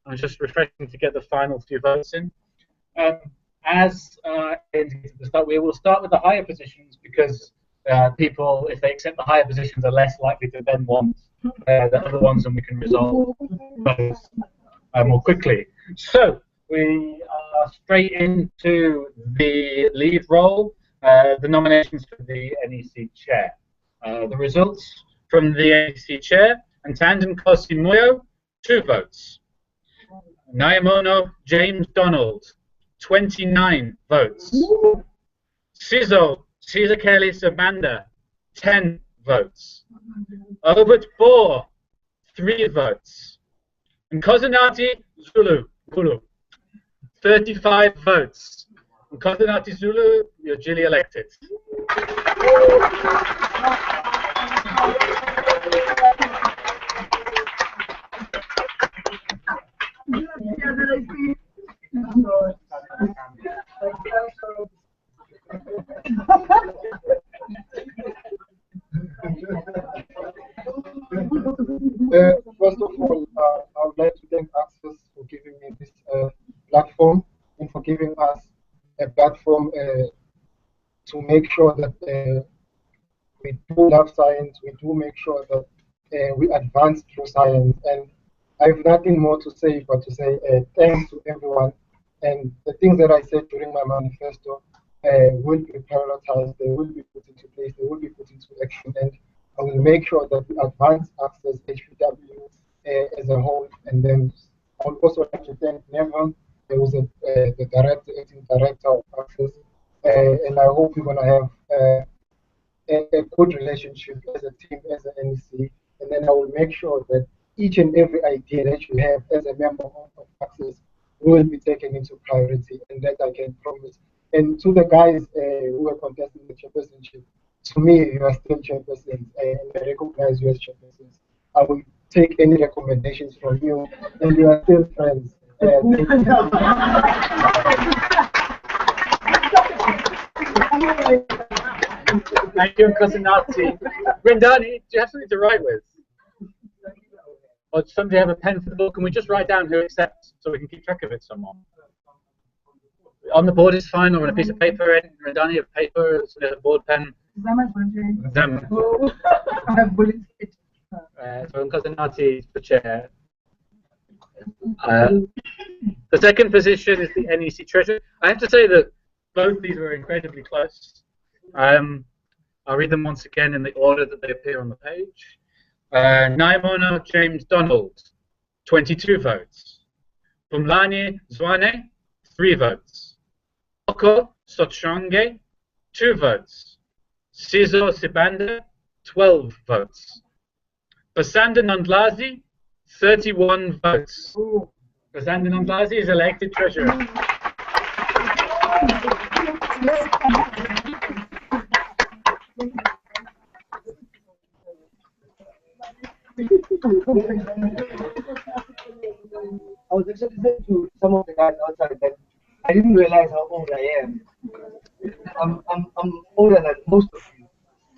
I'm just refreshing to get the final few votes in. As indicated at the start, we will start with the higher positions because people, if they accept the higher positions, are less likely to then want the other ones, and we can resolve those more quickly. So we are straight into the lead role, the nominations for the NEC chair. The results from the NEC chair: Ntanden Kosi Moyo, 2 votes. Naimono James Donald, 29 votes. Caesar Kelly Sabanda, 10 votes. Albert Bohr, 3 votes. And Kozinati Zulu, 35 votes. And Kozinati Zulu, you're duly elected. First of all, I would like to thank ACCESS for giving me this platform and for giving us a platform to make sure that we do love science, we do make sure that we advance through science. And I have nothing more to say but to say thanks to everyone. And the things that I said during my manifesto will be prioritized, they will be put into place, they will be put into action. And I will make sure that we advance ACCESS HPW as a whole. And then I would also like to thank Neville, who was the acting director of ACCESS. And I hope we're going to have a good relationship as a team, as an NEC. And then I will make sure that each and every idea that you have as a member of ACCESS will be taken into priority, and that I can promise. And to the guys who are contesting the chairpersonship, to me, you are still chairpersons, and I recognize you as chairpersons. I will take any recommendations from you, and you are still friends. Thank you, Kozinati. Rindani, do you have something to write with? Or does somebody have a pen for the book? Can we just write down who accepts so we can keep track of it somewhere? On the board is fine, or on a piece of paper. Rindani, a paper, a board pen. So Kozinati is the chair. The second position is the NEC treasurer. I have to say that both these were incredibly close. I'll read them once again in the order that they appear on the page. Naimono James Donald, 22 votes. Pumlani Zwane, 3 votes. Oko Sochonge, 2 votes. Sizo Sibanda, 12 votes. Basanda Nandlazi, 31 votes. Basanda Nandlazi is elected treasurer. I was actually saying to some of the guys outside that I didn't realize how old I am. I'm older than most of you,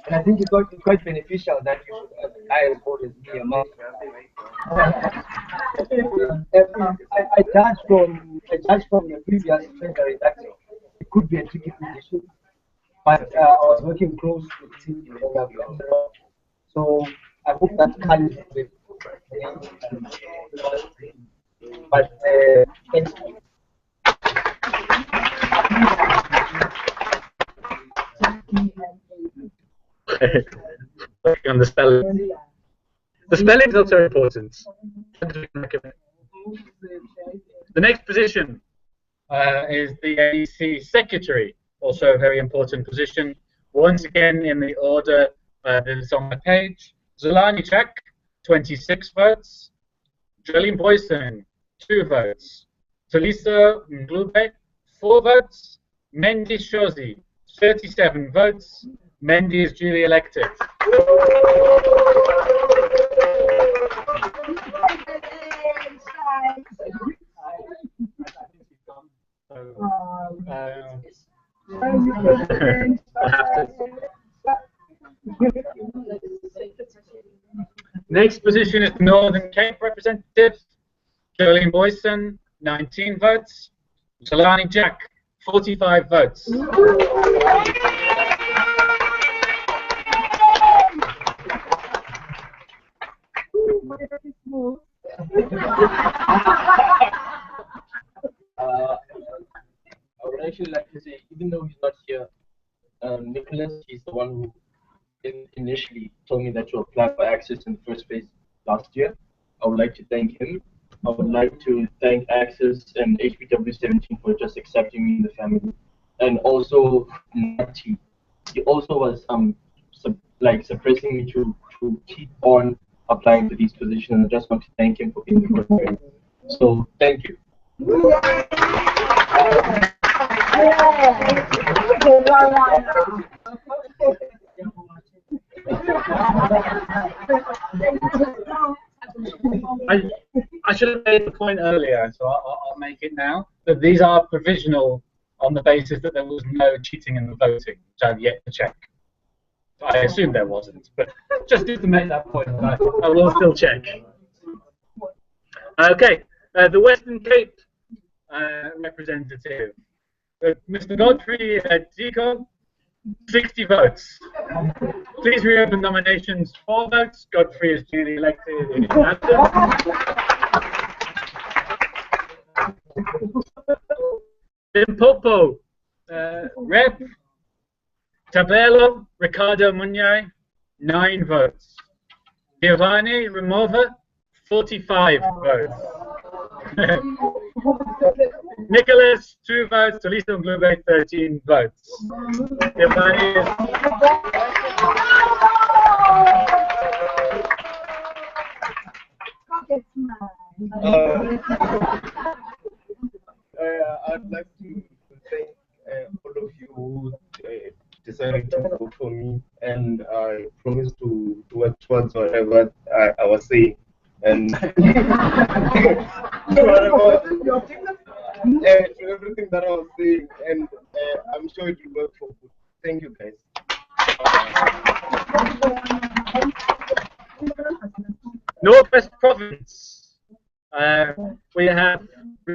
and I think it's quite beneficial that you should have a guy as old as me among I judge from the previous treasury that it could be a tricky position, but I was working close with the team, so I hope that carries the But on the spelling. The spelling is also important. The next position is the NEC Secretary, also a very important position. Once again, in the order that is on the page. Zulani Chak, 26 votes. Jolene Boyson, 2 votes. Tulisa Mglube, 4 votes. Mendy Shozi, 37 votes. Mendy is duly elected. Next position is Northern Cape representative. Jolene Boyson, 19 votes. Zulani Jack, 45 votes. I would actually like to say, even though he's not here, Nicholas, he's the one who initially told me that to apply for ACCESS in the first place last year. I would like to thank him. I would like to thank ACCESS and HPW17 for just accepting me in the family. And also Nati. He also was suppressing me to keep on applying for these positions. I just want to thank him for being a good friend. So thank you. I should have made the point earlier, so I'll make it now, that these are provisional on the basis that there was no cheating in the voting, which I've yet to check. I assume there wasn't, but just to make that point, I will still check. Okay, the Western Cape representative, Mr. Godfrey Diko, 60 votes. Please reopen nominations. 4 votes. Godfrey is duly elected in his absence. Limpopo, Rep. Tabelo Ricardo Munyai, 9 votes. Giovanni Remova, 45 votes. Nicholas, 2 votes. Tulisa Mglube, 13 votes. Giovanni is... I'd like to thank all of you who decided to vote for me, and I promise to work towards whatever I was saying. And to everything that I was saying, and I'm sure it will work for good. Thank you, guys. Northwest Province. We have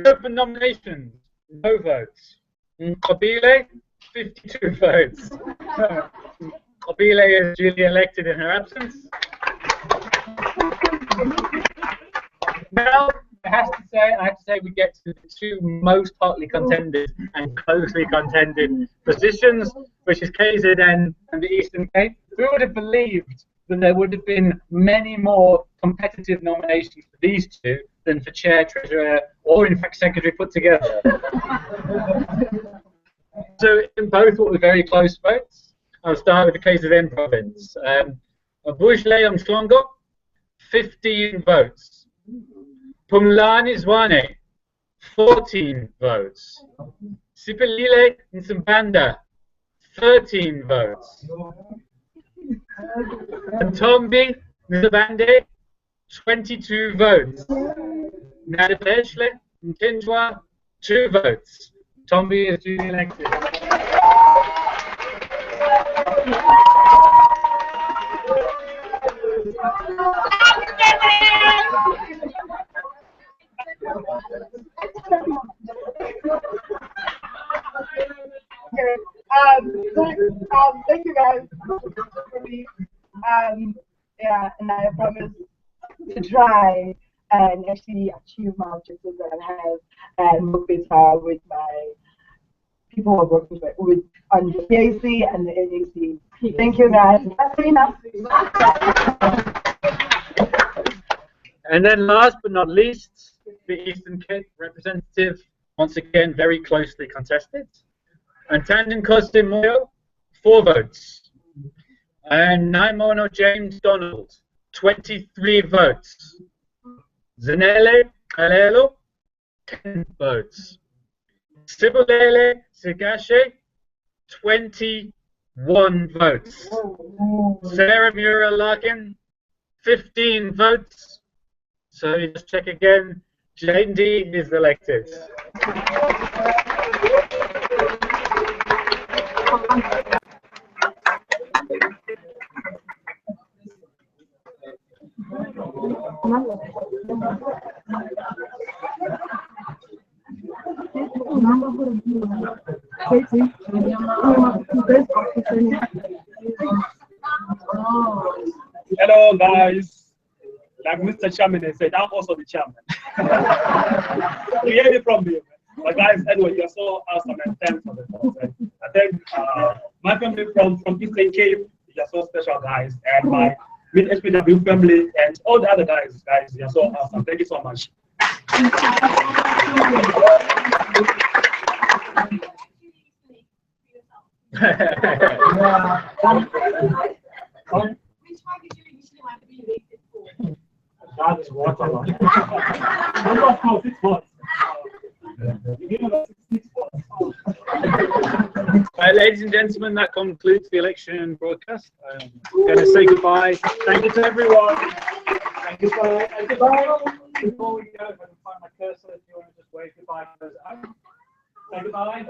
open nominations. No votes. Obile, 52 votes. Obile is duly elected in her absence. Now, I have to say we get to the 2 most hotly contended and closely contended positions, which is KZN and the Eastern Cape. Who would have believed that there would have been many more competitive nominations for these 2 than for chair, treasurer, or in fact secretary put together? So in both what were very close votes. I'll start with the KZN province. Bujle Mslongo, 15 votes. Pumlani Zwane, 14 votes. Sipelile Nsambanda, 13 votes. Ntombi Nzabande, 22 votes. Nadepeshle Nkinjwa, 2 votes. Tombi is duly elected. Thank you guys for me. Yeah, and I promise to try and actually achieve my objectives that I have and work better with my people who are working with on the PAC and the NEC. Thank you guys. That's enough. And then last but not least, the Eastern Cape representative, once again very closely contested. And Tandon Coste Moyo, 4 votes. And Naimono James Donald, 23 votes. Zanele Kalelo, 10 votes. Sibulele Sigashe, 21 votes. Sarah Mura Larkin, 15 votes. So you just check again, Jane D is elected. Hello, guys. Like Mr. Chairman has said, I'm also the chairman. We hear it from me. But guys, anyway, you're so awesome and thanks for the thoughts. I think my family from Eastern Cape, you're so special, guys. And my HPW family and all the other guys, you're so awesome. Thank you so much. That is what I want. Ladies and gentlemen, that concludes the election broadcast. I'm going to say goodbye. Thank you to everyone. Thank you for goodbye. Before we go, if I can find my cursor, if you want to just wave goodbye. Say goodbye.